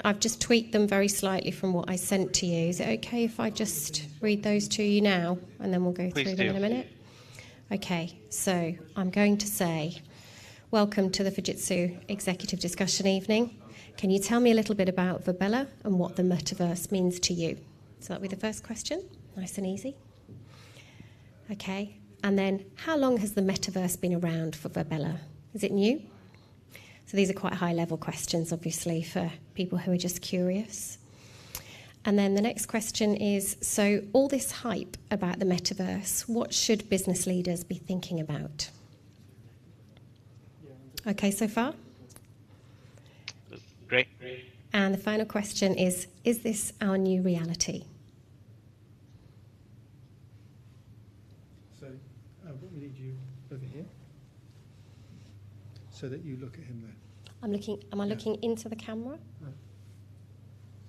I've just tweaked them very slightly from what I sent to you. Is it okay if I just read those to you now, and then we'll go through them in a minute? Okay, so I'm going to say, welcome to the Fujitsu Executive Discussion Evening. Can you tell me a little bit about Verbella and what the metaverse means to you? So that'll be the first question, nice and easy. Okay, and then how long has the metaverse been around for Verbella? Is it new? So these are quite high-level questions, obviously, for people who are just curious. And then the next question is, so all this hype about the metaverse, what should business leaders be thinking about? Okay, so far? Great. And the final question is this our new reality? So, what we need you over here, so that you look at him there. Am I looking into the camera? Right.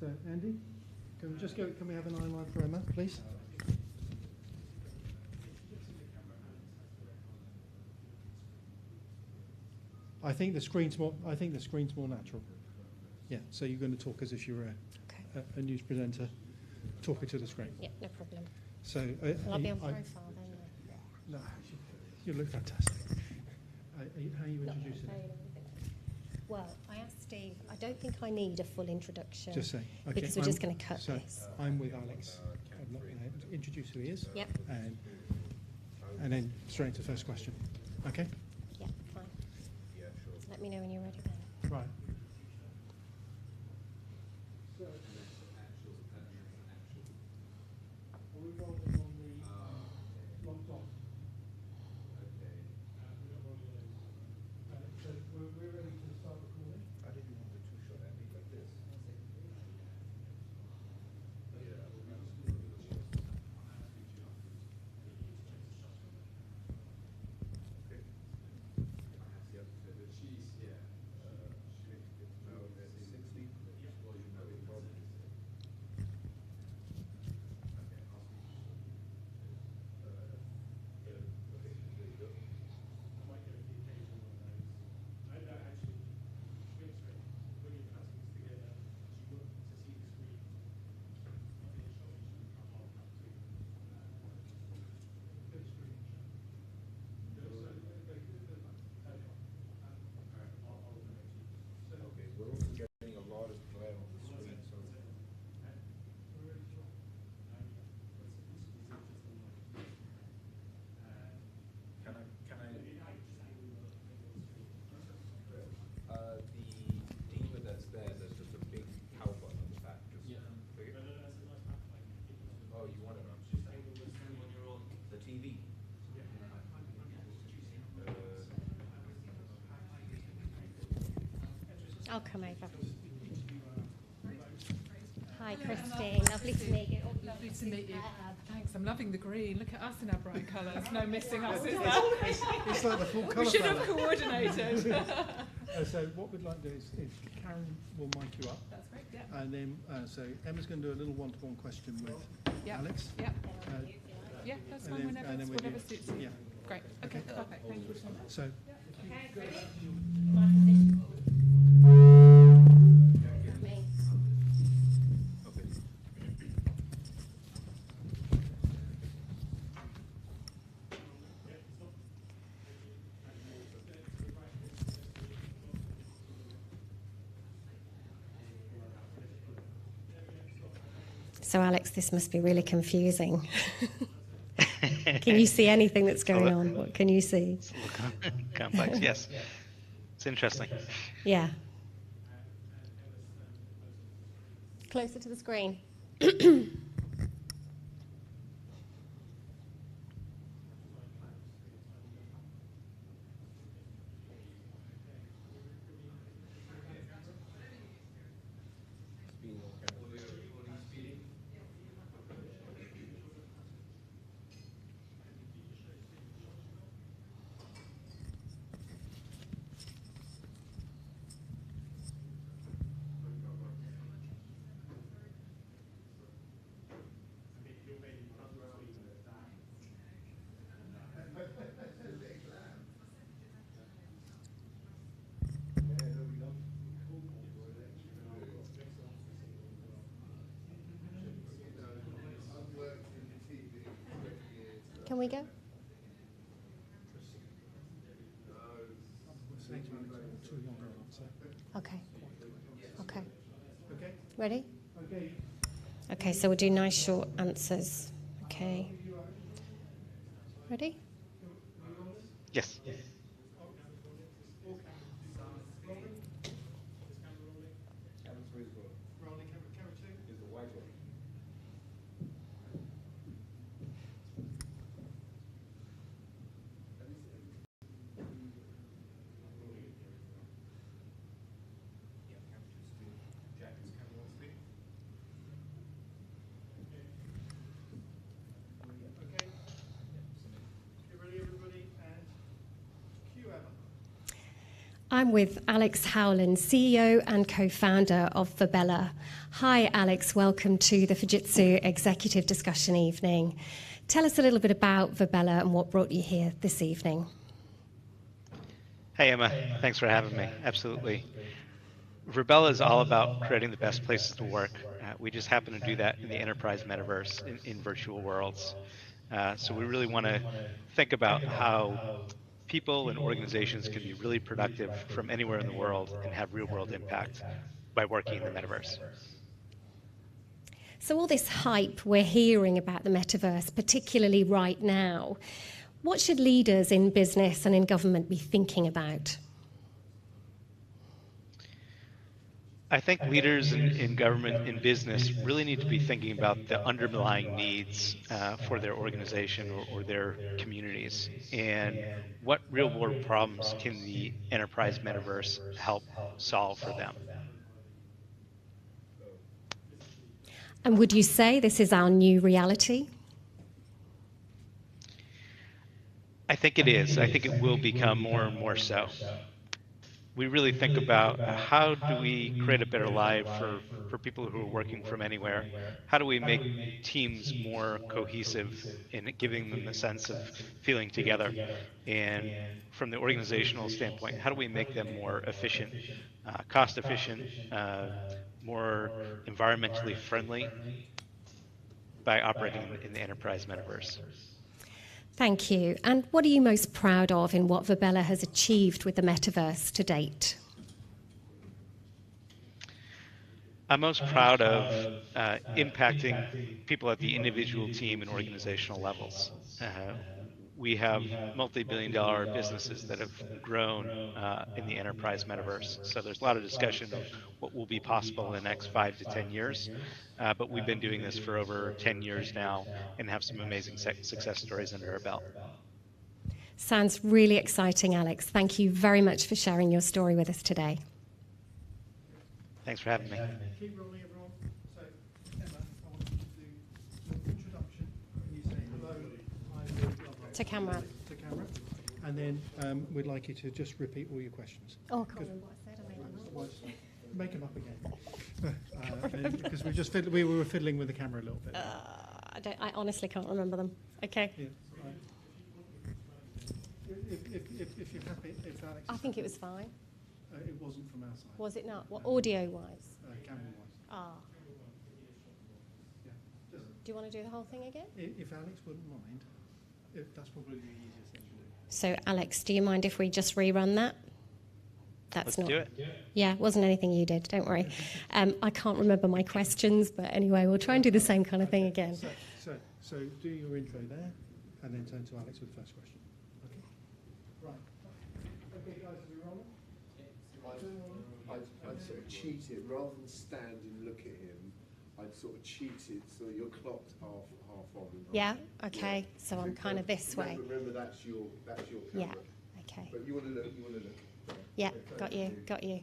So, Andy, can we have an eye line for Emma, please? I think the screen's more natural. Yeah, so you're going to talk as if you're a news presenter talking to the screen. Yeah, no problem. So, I'll be on profile then. No, you look fantastic. How are you introducing it? Well, I asked Steve, I don't think I need a full introduction. Just say. Okay, because we're just going to cut this. I'm with Alex. I'm not going to introduce who he is. Yep. And then straight into the first question. Okay? Yeah, fine. Let me know when you're ready then. Right. I'll come over. Hi, Christine. Lovely to meet you. Lovely to meet you. Thanks. I'm loving the green. Look at us in our bright colours. No missing us, is there? It's like the full colour. We should have coordinated. So what we'd like to do is Karen will mic you up. That's great, yeah. And then, so Emma's going to do a little one-to-one question with Alex. Yeah. Yeah, that's fine. Whenever suits you. Yeah. Great. Okay, perfect. Thank you so much. So. So, Alex, this must be really confusing. Can you see anything that's going on? What can you see? It's a little complex. Yes, it's interesting. Yeah. Closer to the screen. Can we go? Okay. Okay. Ready? Okay, so we'll do nice short answers. Okay. Ready? Yes. I'm with Alex Howland, CEO and co-founder of Verbella. Hi, Alex. Welcome to the Fujitsu Executive Discussion Evening. Tell us a little bit about Verbella and what brought you here this evening. Hey, Emma. Thanks for having me. Absolutely. Verbella is all about creating the best places to work. We just happen to do that in the enterprise metaverse in virtual worlds. So we really want to think about how people and organizations can be really productive from anywhere in the world and have real world impact by working in the metaverse. So all this hype we're hearing about the metaverse, particularly right now, what should leaders in business and in government be thinking about? I think leaders in government and business really need to be thinking about the underlying needs for their organization or their communities, and what real world problems can the enterprise metaverse help solve for them. And would you say this is our new reality? I think it is. I think it will become more and more so. We really think about how do we create a better life for people who are working from anywhere? How do we make teams more cohesive in giving them the sense of feeling together? And from the organizational standpoint, how do we make them more efficient, cost efficient, more environmentally friendly by operating in the enterprise metaverse? Thank you. And what are you most proud of in what Verbella has achieved with the metaverse to date? I'm most proud of impacting people at the individual team and organizational levels. We have multi-billion-dollar businesses that have grown in the enterprise metaverse. So there's a lot of discussion of what will be possible in the next 5 to 10 years. But we've been doing this for over 10 years now and have some amazing success stories under our belt. Sounds really exciting, Alex. Thank you very much for sharing your story with us today. Thanks for having me. Keep rolling, everyone. So, Emma, I want you to do your introduction. You say hello, To camera. To camera. And then we'd like you to just repeat all your questions. Oh, I can't remember what I said. I made them up. Make them up again. Because we were fiddling with the camera a little bit. I honestly can't remember them. Okay. Yeah, right. If you're happy, if Alex. I think it was fine. It wasn't from our side. Was it not? What audio-wise? Camera-wise. Ah. Yeah. Do you want to do the whole thing again? If Alex wouldn't mind, that's probably the easiest thing to do. So, Alex, do you mind if we just rerun that? Let's do it. Yeah, it wasn't anything you did. Don't worry. I can't remember my questions, but anyway, we'll try and do the same kind of thing again. So do your intro there. and then turn to Alex with the first question. Okay. Right. Okay, guys, are we rolling? I'd sort of cheat it rather than stand and look at him. I'd sort of cheat it so you're clocked half on. Yeah. Okay. Yeah. So I'm kind of this way. Remember that's your camera. Yeah. Okay. But you want to look. Yeah. Got you. Got you.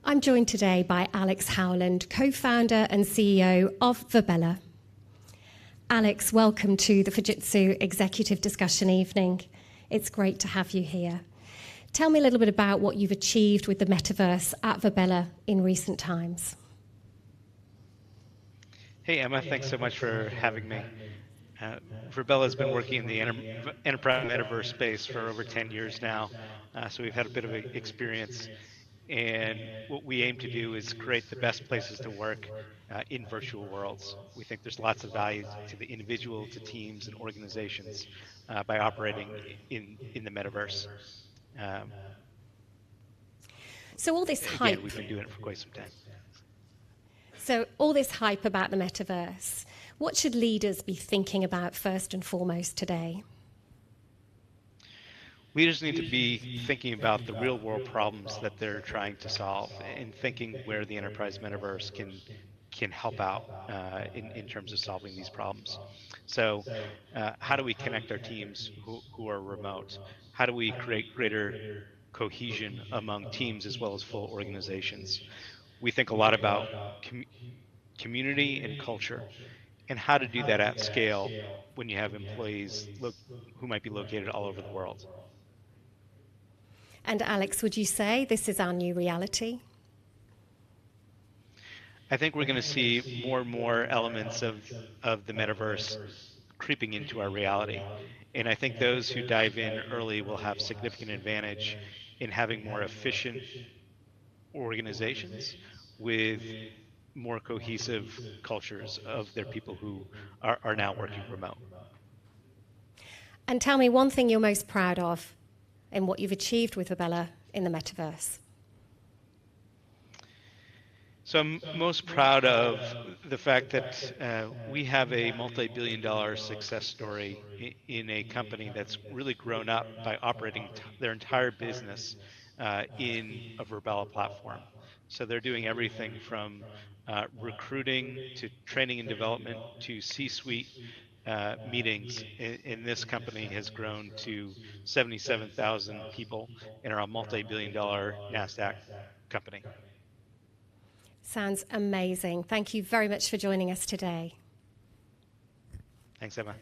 I'm joined today by Alex Howland, co-founder and CEO of Verbella. Alex, welcome to the Fujitsu Executive Discussion Evening. It's great to have you here. Tell me a little bit about what you've achieved with the metaverse at Verbella in recent times. Hey, Emma, thanks so much for having me. Verbella has been working in the enterprise metaverse space for over 10 years now, so we've had a bit of experience. And what we aim to do is create the best places to work in virtual worlds. We think there's lots of value to the individual, to teams and organizations by operating in the metaverse. So all this hype. Again, we've been doing it for quite some time. So all this hype about the metaverse, what should leaders be thinking about first and foremost today? Leaders need to be thinking about the real world problems that they're trying to solve and thinking where the enterprise metaverse can help out in terms of solving these problems. So how do we connect our teams who are remote? How do we create greater cohesion among teams as well as full organizations? We think a lot about community and culture and how to do that at scale when you have employees who might be located all over the world. And Alex, would you say this is our new reality? I think we're going to see more and more elements of the metaverse creeping into our reality. And I think those who dive in early will have significant advantage in having more efficient organizations with more cohesive cultures of their people who are now working remote. And tell me one thing you're most proud of in what you've achieved with Verbella in the metaverse. So I'm most proud of the fact that we have a multi-billion-dollar success story in a company that's really grown up by operating their entire business in a Verbella platform. So they're doing everything from recruiting to training and development to C-suite meetings. In this company has grown to 77,000 people and are a multi-billion-dollar NASDAQ company. Sounds amazing. Thank you very much for joining us today. Thanks, Emma.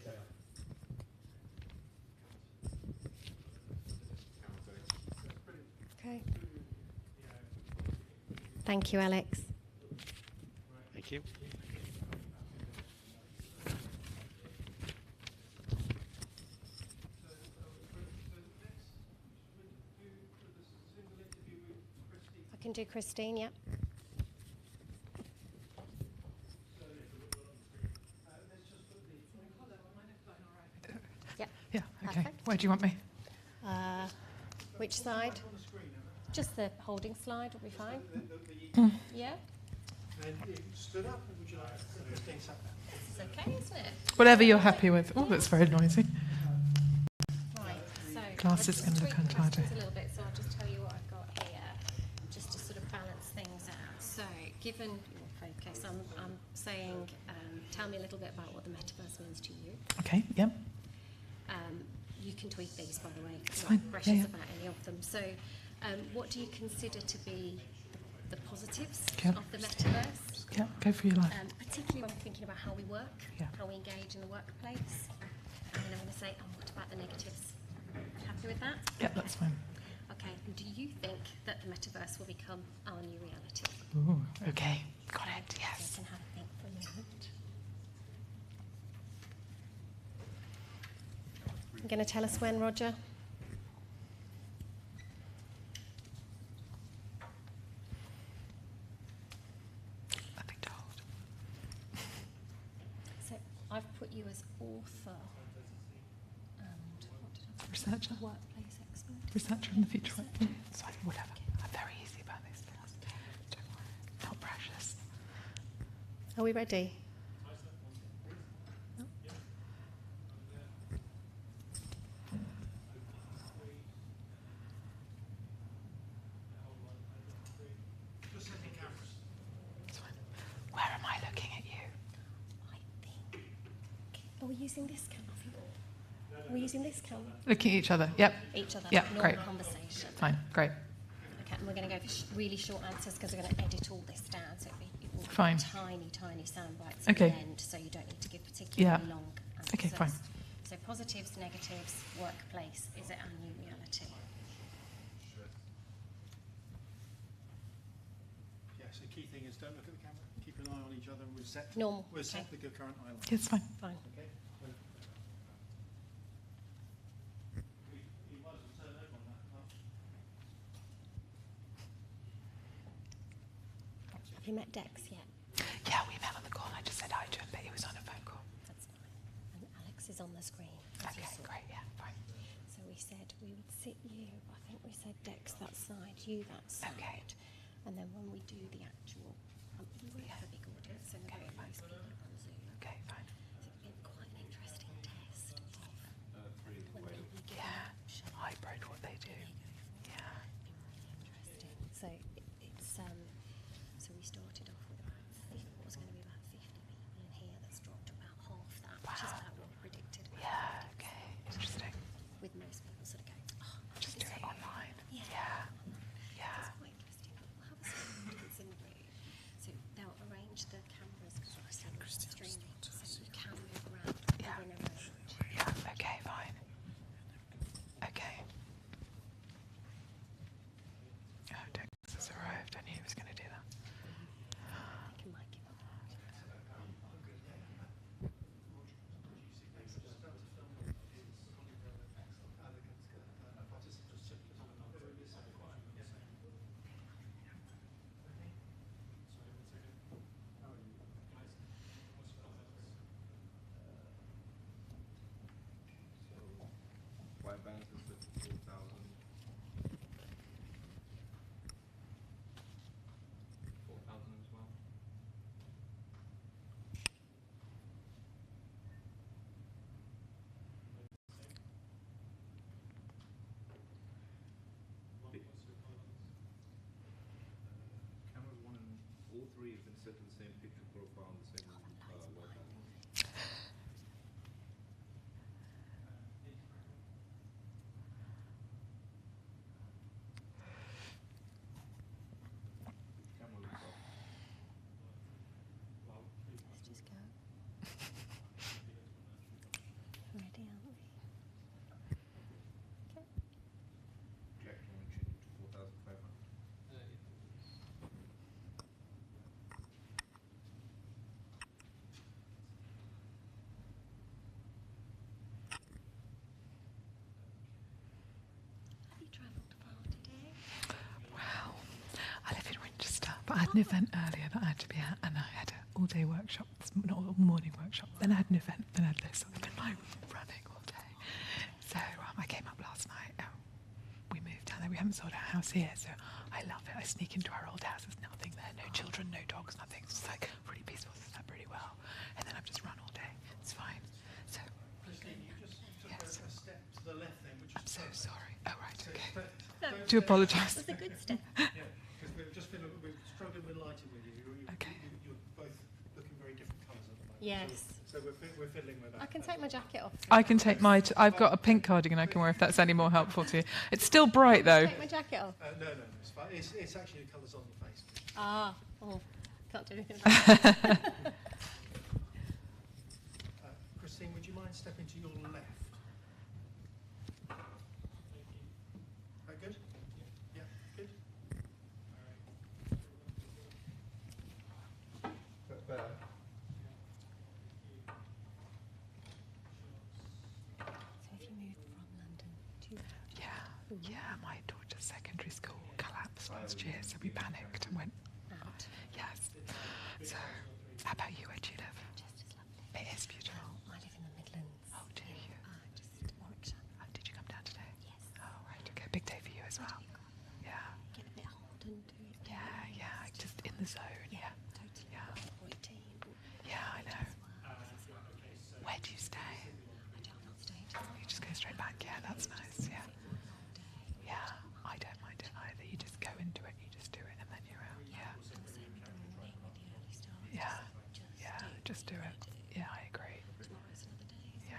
Okay. Thank you, Alex. Thank you. I can do Christine, yeah. Yeah, okay. Perfect. Where do you want me? Which side? Just the holding slide will be fine. Yeah? And you stood up, and would you like to stay sat down? It's okay, isn't it? Whatever you're happy with. Oh, that's very noisy. Right, so Glasses I'll just going to look tweak the untidy. questions a little bit, so I'll just tell you what I've got here, just to sort of balance things out. So, given your focus, I'm saying, tell me a little bit about what the metaverse means to you. Okay, yeah. You can tweak these, by the way. It's I'm fine. not precious Yeah. about any of them. So, what do you consider to be the positives Yeah. of the metaverse? Yeah, go for your life. Particularly when we're thinking about how we work, Yeah. how we engage in the workplace. And then I'm going to say, what about the negatives? Happy with that? Yeah, that's fine. Okay, and do you think that the metaverse will become our new reality? Ooh, okay, got it, yes. So you can have a think for a moment. You're going to tell us when, Roger? Nothing told. So I've put you as author and what did I put? Researcher. Workplace expert. Researcher in the future. Sorry, whatever. I'm very easy about these things. Don't worry. Not precious. Are we ready? Where am I looking at you? Are we using this camera? Are we using this camera? Looking at each other. Yep. Each other. Yep. Normal Great. conversation. Fine. Great. Okay, and we're going to go for really short answers because we're going to edit all this down, so it will be Fine. tiny sound bites Okay. at the end, so you don't need to give particularly Yeah. long answers. Okay, fine. So positives, negatives, workplace, is it our new reality? Yeah, so key thing is don't look at the camera, keep an eye on each other, and we're set. Normal, We're set okay. with your current eye line. It's fine. Fine. Okay. Have you met Dex yet? Yeah, we met on the call. I just said hi to him, but he was on a phone call. That's fine. And Alex is on the screen. As Okay, you saw. great. Yeah, fine. So we said we would sit you, I think we said Dex that side, you that side. Okay. And then when we do the actual, we have a big audience, so we're going most people on Zoom. Okay, fine. So it'd be quite an interesting test of when people give Yeah. a shot. Hybrid, what they do. Yeah. Interesting. So it's so we started off with about what was going to be about 50 people in here. That's dropped to about half that, which is about what we predicted. Yeah. Okay. Interesting. With most people sort of going, oh, Just do it online. Yeah. Yeah. It's quite interesting. We'll have a small audience in the room. So they'll arrange the cameras because we're streaming, so you can move around within a range. Yeah. Okay. Fine. Okay. Oh, Dex has arrived. I knew he was going to do that. I think it might give up. White balance is 54,000. 4,000 as well. Cameras 1 and all 3 have been set to the same picture profile and the same white balance. Camera looks off. Let's just go. Ready, aren't we? Okay. Jack, do you want to change it to 4,500? Have you travelled far today? Wow. I live in Winchester, but I had an event earlier that I had to be at, and I had an all-day workshop, not all morning workshop. Then I had an event, then I had this. I've been like running all day. So I came up last night. We moved down there. We haven't sold our house here, so I love it. I sneak into our old house. There's nothing there, no children, no dogs, nothing. It's just like really peaceful. Slept really well, and then I've just run all day. It's fine. So Christine, you just took Yes. a step to the left then, which I'm is so perfect. sorry. Oh right, So okay. don't Do step- apologise. That's a good step. Yeah, because we've just been we've struggled with lighting with you. Okay. You're both looking very different colours at the moment. Yes. So we're fiddling with that. I can take my jacket off. I can take my. I've got a pink cardigan I can wear if that's any more helpful to you. It's still bright though. Take my jacket off. No, it's fine. It's actually the colours on your face. Ah, oh, can't do anything about that. Christine, would you mind stepping to your left? That good? Yeah, good. Better. So have you moved from London to Yeah, my daughter's secondary school collapsed last year, so we panicked and went out? Yes. So, how about you? Where do you live? Just as lovely. It is beautiful. I live in the Midlands. Oh, do you? Just Warwickshire. Did you come down today? Yes. Oh, right. Okay. Big day for you as well. Yeah. Get a bit hot and do it. Yeah. Just in the zone. Yeah. Totally. Yeah. Routine. do it. Yeah, I agree. Yeah,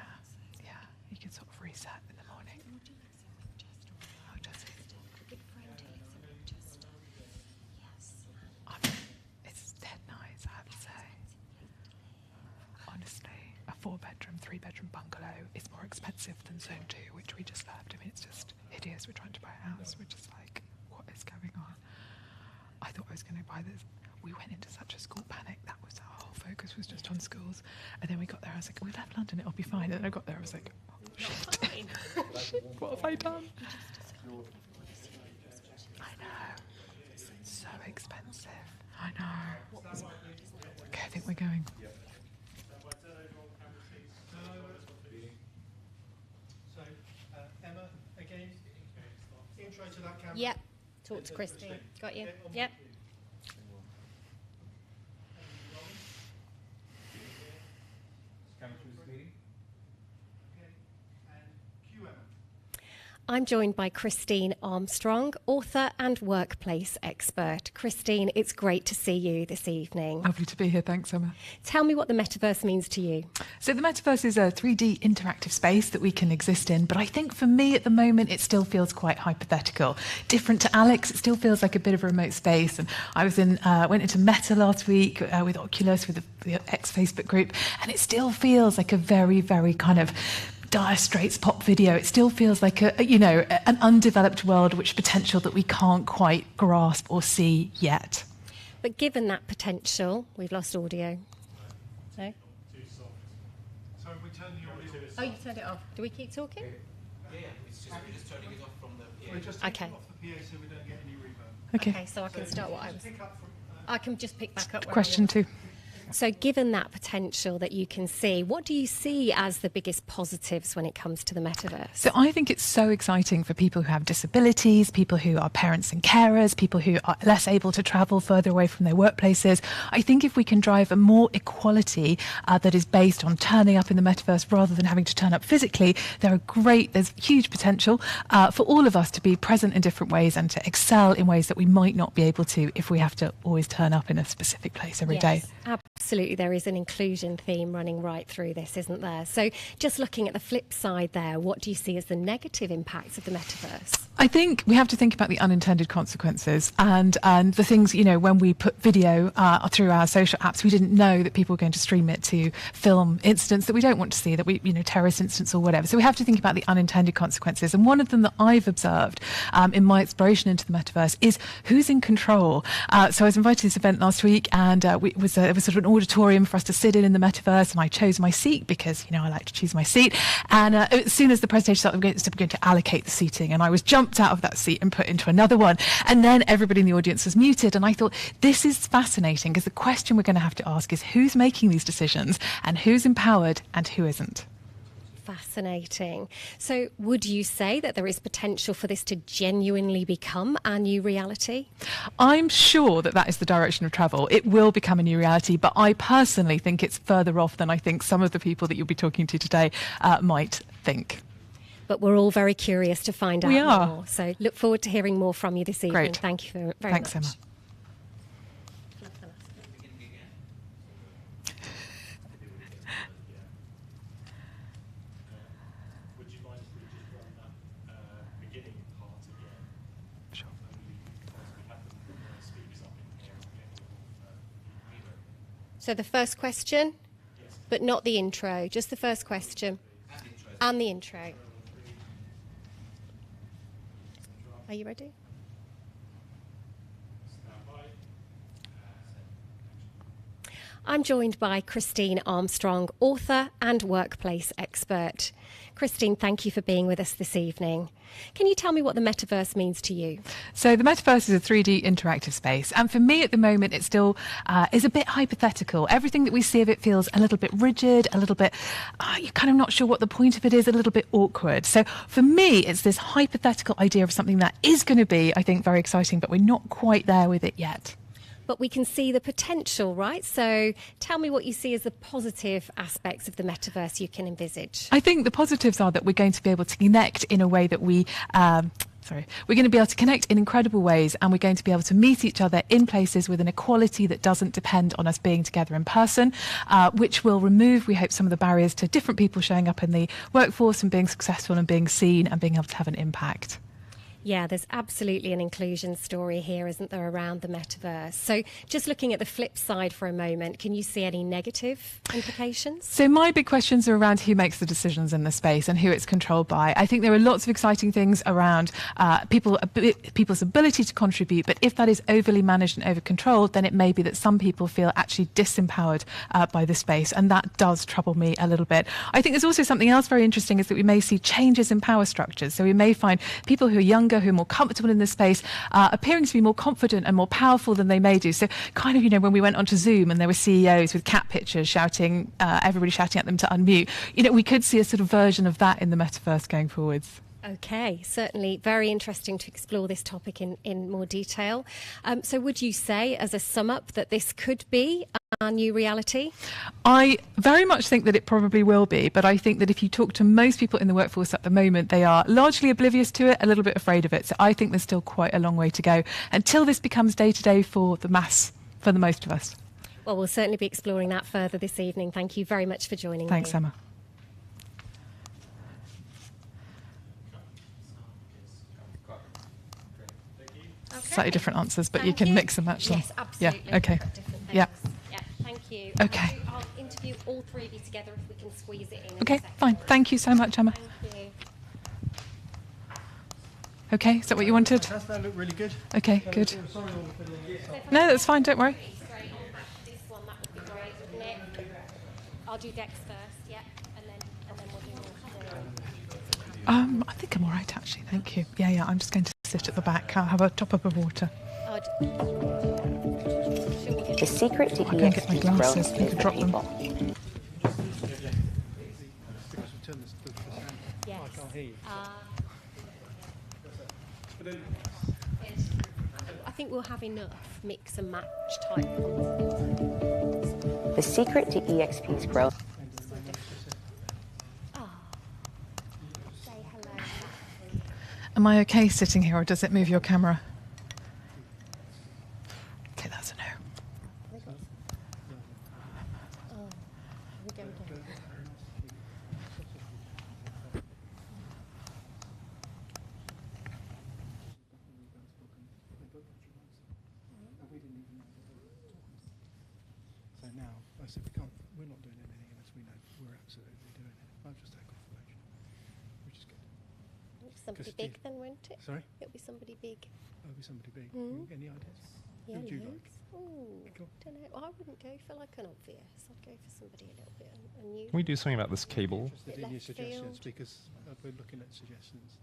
yeah. You can sort of reset in the morning. Oh, does it? It's dead nice, I have to say. Honestly, a 4-bedroom, 3-bedroom bungalow is more expensive than Zone 2, which we just left. I mean, it's just hideous. We're trying to buy a house. We're just like, what is going on? I thought I was going to buy this. We went into such a school panic. That was our whole focus, was just on schools. And then we got there, I was like, we left London, it'll be fine. And then I got there, I was like, oh, shit. What have I done? I know. It's so expensive. I know. Okay, I think we're going. So, Emma, again, intro to that camera. Yep. Talk to Christine. Got you? Yep. I'm joined by Christine Armstrong, author and workplace expert. Christine, it's great to see you this evening. Lovely to be here. Thanks, Emma. Tell me what the metaverse means to you. So the metaverse is a 3D interactive space that we can exist in, but I think for me at the moment it still feels quite hypothetical. Different to Alex, it still feels like a bit of a remote space. And I was went into Meta last week with Oculus, with the ex-Facebook group, and it still feels like a very, very kind of Dire Straits pop video. It still feels like an undeveloped world, which potential that we can't quite grasp or see yet. But given that potential, we've lost audio. No? So we turn the audio. Oh, you turned it off. Do we keep talking? Yeah, it's just we're just turning it off from the PA. We're just taking it off the PA so we don't get any reverb. Okay, so I can start what I was. I can just pick back up where Question I was. 2. So given that potential that you can see, what do you see as the biggest positives when it comes to the metaverse? So I think it's so exciting for people who have disabilities, people who are parents and carers, people who are less able to travel further away from their workplaces. I think if we can drive a more equality that is based on turning up in the metaverse rather than having to turn up physically, there's huge potential for all of us to be present in different ways and to excel in ways that we might not be able to if we have to always turn up in a specific place every day. Absolutely, there is an inclusion theme running right through this, isn't there? So just looking at the flip side there, what do you see as the negative impacts of the metaverse? I think we have to think about the unintended consequences and the things, when we put video through our social apps, we didn't know that people were going to stream it to film incidents that we don't want to see, that terrorist incidents or whatever. So we have to think about the unintended consequences. And one of them that I've observed in my exploration into the metaverse is who's in control. So I was invited to this event last week, and it was sort of an auditorium for us to sit in the metaverse, and I chose my seat because I like to choose my seat. And as soon as the presentation started, we're going to allocate the seating, and I was jumped out of that seat and put into another one, and then everybody in the audience was muted. And I thought, this is fascinating, because the question we're going to have to ask is who's making these decisions and who's empowered and who isn't. Fascinating. So would you say that there is potential for this to genuinely become our new reality? I'm sure that is the direction of travel. It will become a new reality, but I personally think it's further off than I think some of the people that you'll be talking to today might think. But we're all very curious to find out We are. more. So look forward to hearing more from you this evening. Great. Thank you very Thanks, much. Emma. Would you mind if we just run that beginning part again? Sure. We have the speakers up in here and get So the first question, but not the intro, just the first question. And the intro. Are you ready? I'm joined by Christine Armstrong, author and workplace expert. Christine, thank you for being with us this evening. Can you tell me what the metaverse means to you? So the metaverse is a 3D interactive space, and for me at the moment it still is a bit hypothetical. Everything that we see of it feels a little bit rigid, a little bit, you're kind of not sure what the point of it is, a little bit awkward. So for me it's this hypothetical idea of something that is going to be, I think, very exciting, but we're not quite there with it yet. but we can see the potential, right? So tell me what you see as the positive aspects of the metaverse you can envisage. I think the positives are that we're going to be able to connect in a way that we're going to be able to connect in incredible ways, and we're going to be able to meet each other in places with an equality that doesn't depend on us being together in person, which will remove, we hope, some of the barriers to different people showing up in the workforce and being successful and being seen and being able to have an impact. Yeah, there's absolutely an inclusion story here, isn't there, around the metaverse? So just looking at the flip side for a moment, can you see any negative implications? So my big questions are around who makes the decisions in the space and who it's controlled by. I think there are lots of exciting things around people's ability to contribute, but if that is overly managed and over-controlled, then it may be that some people feel actually disempowered by the space, and that does trouble me a little bit. I think there's also something else very interesting, is that we may see changes in power structures. So we may find people who are younger, who are more comfortable in this space, appearing to be more confident and more powerful than they may do. So kind of, you know, when we went onto Zoom and there were CEOs with cat pictures shouting, everybody shouting at them to unmute, you know, we could see a sort of version of that in the metaverse going forwards. Okay, certainly very interesting to explore this topic in more detail. So would you say, as a sum up, that this could be our new reality? I very much think that it probably will be, but I think that if you talk to most people in the workforce at the moment, they are largely oblivious to it, a little bit afraid of it. So I think there's still quite a long way to go until this becomes day-to-day for the mass, for the most of us. Well, we'll certainly be exploring that further this evening. Thank you very much for joining me. Thanks, Emma. Slightly different answers, but you can mix and match them. Yes, absolutely. Yeah, okay. Yeah. Yeah, thank you. Okay. I'll interview all three of you together if we can squeeze it in. Okay, fine. Thank you so much, Emma. Thank you. Okay, is that what you wanted? That looked really good. Okay, good. Sorry, all the fiddling. No, that's fine, don't worry. This one, that would be great, wouldn't it? I'll do Dex first, yeah, and then we'll do more. I think I'm all right, actually. Thank you. Yeah, I'm just going to sit at the back. I'll have a top up of water. The secret to I can't get my EXP's glasses. growth You is can the drop them. people. Yes. I can't hear you. I think we'll have enough mix and match type. The secret to EXP's growth. Say hello. Am I okay sitting here, or does it move your camera? Okay, that's a no. So now, I said, we're not doing anything unless we know we're absolutely doing it. I've just had confirmation, which is good. Somebody big then, won't it? Sorry? It'll be somebody big. It'll be somebody big. Mm. Any ideas? Yeah, Who would you like? loads. Ooh, don't know. I wouldn't go for like an obvious. I'd go for somebody a little bit unusual. Can we do something about this cable? Interested in your suggestions, because we're looking at suggestions.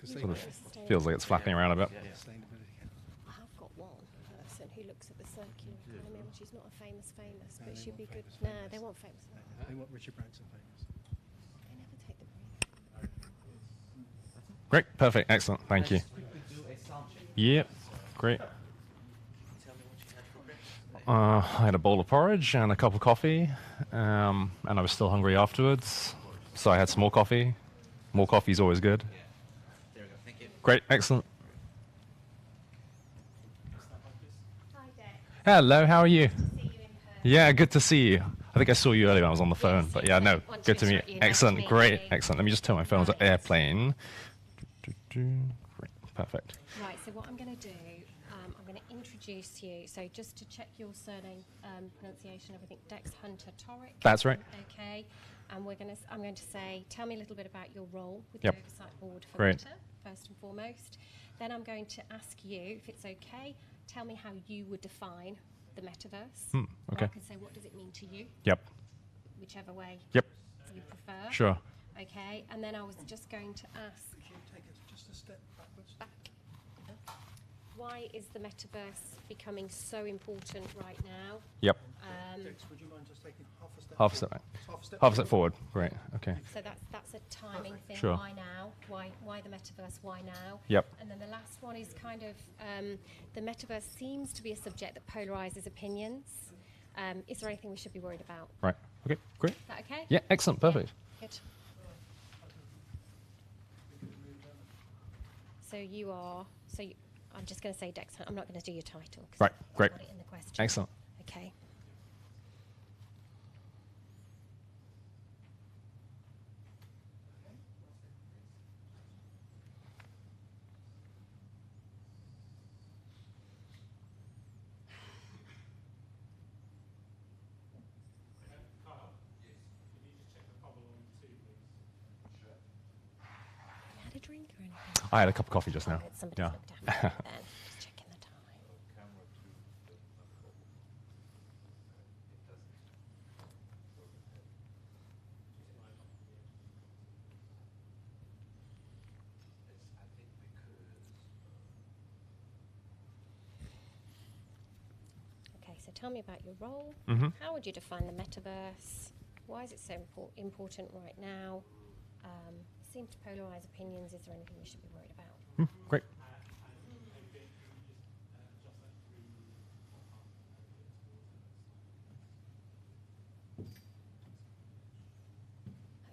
Sort of feels like it's flapping around a bit. I have got one person who looks at the circular economy, and she's not a famous, but she'd be good. No, they want famous. They want Richard Branson famous. They never take the brief. Great, perfect, excellent, thank you. Yep, great. I had a bowl of porridge and a cup of coffee, and I was still hungry afterwards, so I had some more coffee. More coffee is always good. There we go, thank you. Great, excellent. Hi, Dex. Hello, how are you? Yeah, good to see you. I think I saw you earlier when I was on the phone, but yeah, no, good to meet you. Excellent, great, excellent. Let me just turn my phone on airplane. Great, perfect. Right, so what I'm going to do, I'm going to introduce you. So just to check your surname pronunciation, everything, Dex Hunter Torrick. That's right. Okay, and I'm going to say, tell me a little bit about your role with Yep. the Oversight Board for Great. Meta, first and foremost. Then I'm going to ask you, if it's okay, tell me how you would define the metaverse. Okay. Or I can say, what does it mean to you? Yep. Whichever way Yep. you prefer. Sure. Okay, and then I was just going to ask, Take it just a step backwards. why is the metaverse becoming so important right now? Yep. Dex, would you mind just taking half a step? Half a step back. Half a step Half a step forward. Great. Okay. So that's a timing thing. Sure. Why now? Why the metaverse? Why now? Yep. And then the last one is kind of the metaverse seems to be a subject that polarizes opinions. Is there anything we should be worried about? Right. Okay. Great. Is that okay? Yeah. Excellent. Perfect. Yeah, good. So you are. I'm just going to say Dex. I'm not going to do your title. Right. Great. Got it in the question. Excellent. Okay. Had a drink or anything? I had a cup of coffee just now. Somebody's Yeah. looked after it then. Just checking the time. Okay, so tell me about your role. Mhm. How would you define the metaverse? Why is it so important right now? Seems to polarize opinions. Is there anything we should be worried about? Great.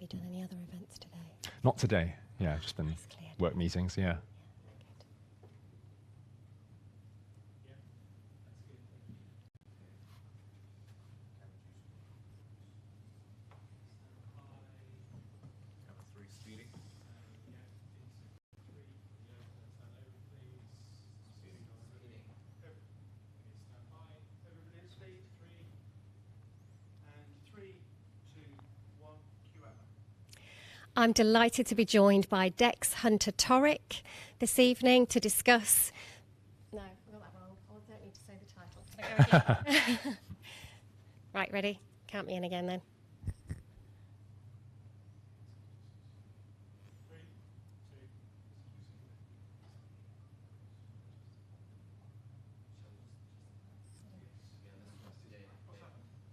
Have you done any other events today? Not today. Yeah, just been work meetings. Yeah. Everybody at speed, 3, and 3, 2, 1, cue out. I'm delighted to be joined by Dex Hunter Torrick this evening to discuss. No, I got that wrong. I don't need to say the title. Can I go again? Right, ready? Count me in again then.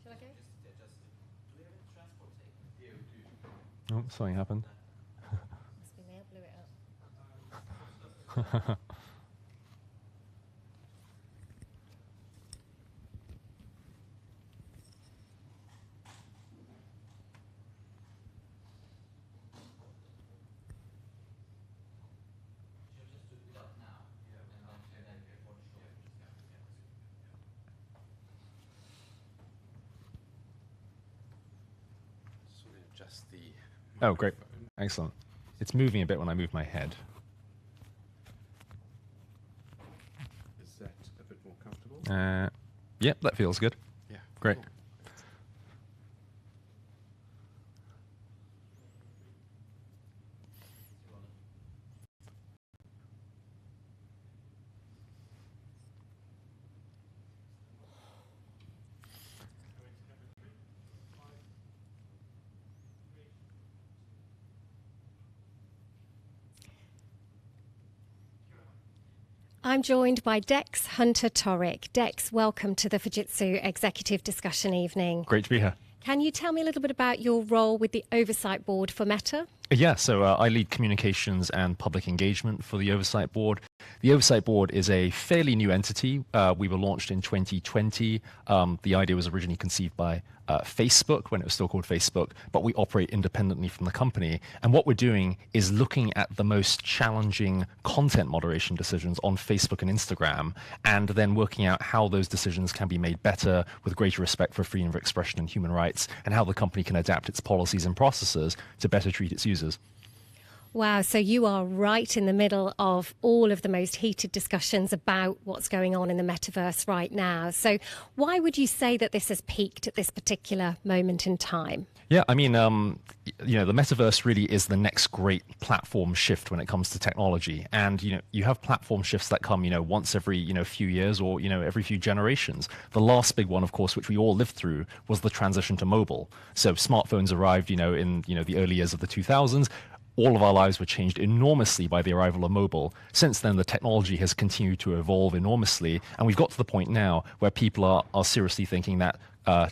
Shall I go? Oh, something happened. Must be me, I blew it up. Just the. Oh, great. Excellent. It's moving a bit when I move my head. Is that a bit more comfortable? Yep, that feels good. Yeah. Great. Cool. I'm joined by Dex Hunter Torrick. Dex, welcome to the Fujitsu Executive Discussion Evening. Great to be here. Can you tell me a little bit about your role with the Oversight Board for Meta? Yeah, so I lead communications and public engagement for the Oversight Board. The Oversight Board is a fairly new entity. We were launched in 2020. The idea was originally conceived by Facebook when it was still called Facebook, but we operate independently from the company. And what we're doing is looking at the most challenging content moderation decisions on Facebook and Instagram, and then working out how those decisions can be made better with greater respect for freedom of expression and human rights, and how the company can adapt its policies and processes to better treat its users. Wow, so you are right in the middle of all of the most heated discussions about what's going on in the metaverse right now. So why would you say that this has peaked at this particular moment in time? Yeah, I mean, the metaverse really is the next great platform shift when it comes to technology. And, you have platform shifts that come, once every, few years or, every few generations. The last big one, of course, which we all lived through was the transition to mobile. So smartphones arrived, in, the early years of the 2000s. All of our lives were changed enormously by the arrival of mobile. Since then, the technology has continued to evolve enormously, and we've got to the point now where people are seriously thinking that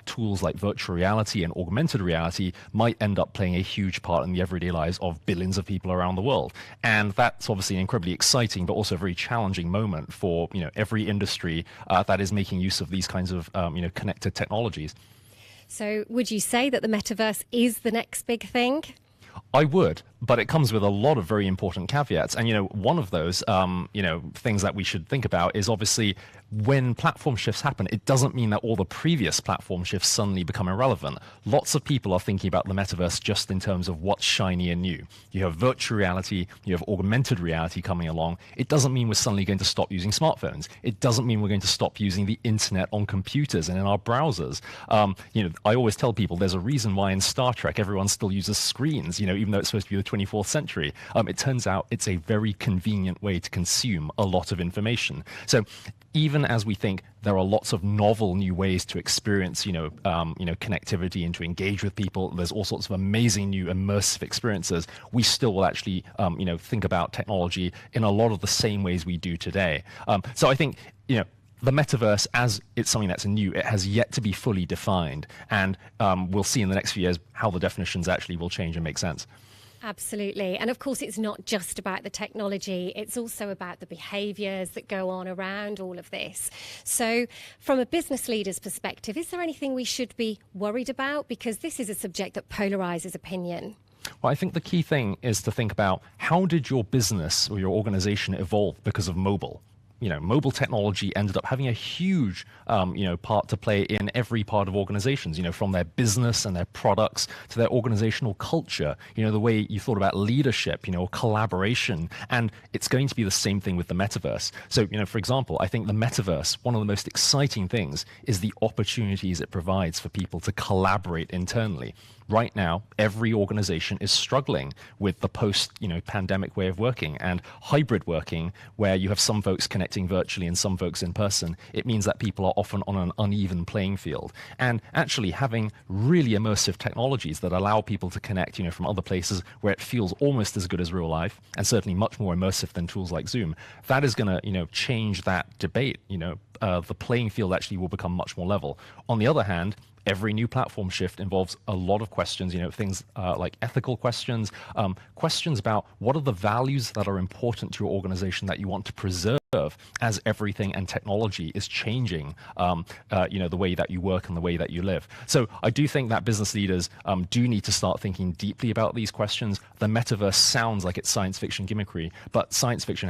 tools like virtual reality and augmented reality might end up playing a huge part in the everyday lives of billions of people around the world. And that's obviously an incredibly exciting but also a very challenging moment for every industry that is making use of these kinds of connected technologies. So would you say that the metaverse is the next big thing? I would, but it comes with a lot of very important caveats. And, one of those, things that we should think about is obviously when platform shifts happen, it doesn't mean that all the previous platform shifts suddenly become irrelevant. Lots of people are thinking about the metaverse just in terms of what's shiny and new. You have virtual reality, you have augmented reality coming along. It doesn't mean we're suddenly going to stop using smartphones. It doesn't mean we're going to stop using the internet on computers and in our browsers. I always tell people there's a reason why in Star Trek everyone still uses screens, even though it's supposed to be the 24th century. It turns out it's a very convenient way to consume a lot of information. So even as we think there are lots of novel new ways to experience, connectivity and to engage with people, there's all sorts of amazing new immersive experiences, we still will actually, think about technology in a lot of the same ways we do today. So I think, the metaverse, as it's something that's new, it has yet to be fully defined. And we'll see in the next few years how the definitions actually will change and make sense. Absolutely. And of course, it's not just about the technology. It's also about the behaviours that go on around all of this. So from a business leader's perspective, is there anything we should be worried about? Because this is a subject that polarises opinion. Well, I think the key thing is to think about how did your business or your organization evolve because of mobile? Mobile technology ended up having a huge, part to play in every part of organizations, from their business and their products to their organizational culture, the way you thought about leadership, collaboration. And it's going to be the same thing with the metaverse. So, for example, I think the metaverse, one of the most exciting things is the opportunities it provides for people to collaborate internally. Right now, every organization is struggling with the post-pandemic way of working and hybrid working, where you have some folks connecting virtually and some folks in person. It means that people are often on an uneven playing field. And actually having really immersive technologies that allow people to connect, from other places where it feels almost as good as real life, and certainly much more immersive than tools like Zoom, that is going to, change that debate. The playing field actually will become much more level. On the other hand, every new platform shift involves a lot of questions, things like ethical questions, questions about what are the values that are important to your organization that you want to preserve as everything and technology is changing, the way that you work and the way that you live. So I do think that business leaders do need to start thinking deeply about these questions. The metaverse sounds like it's science fiction gimmickry, but science fiction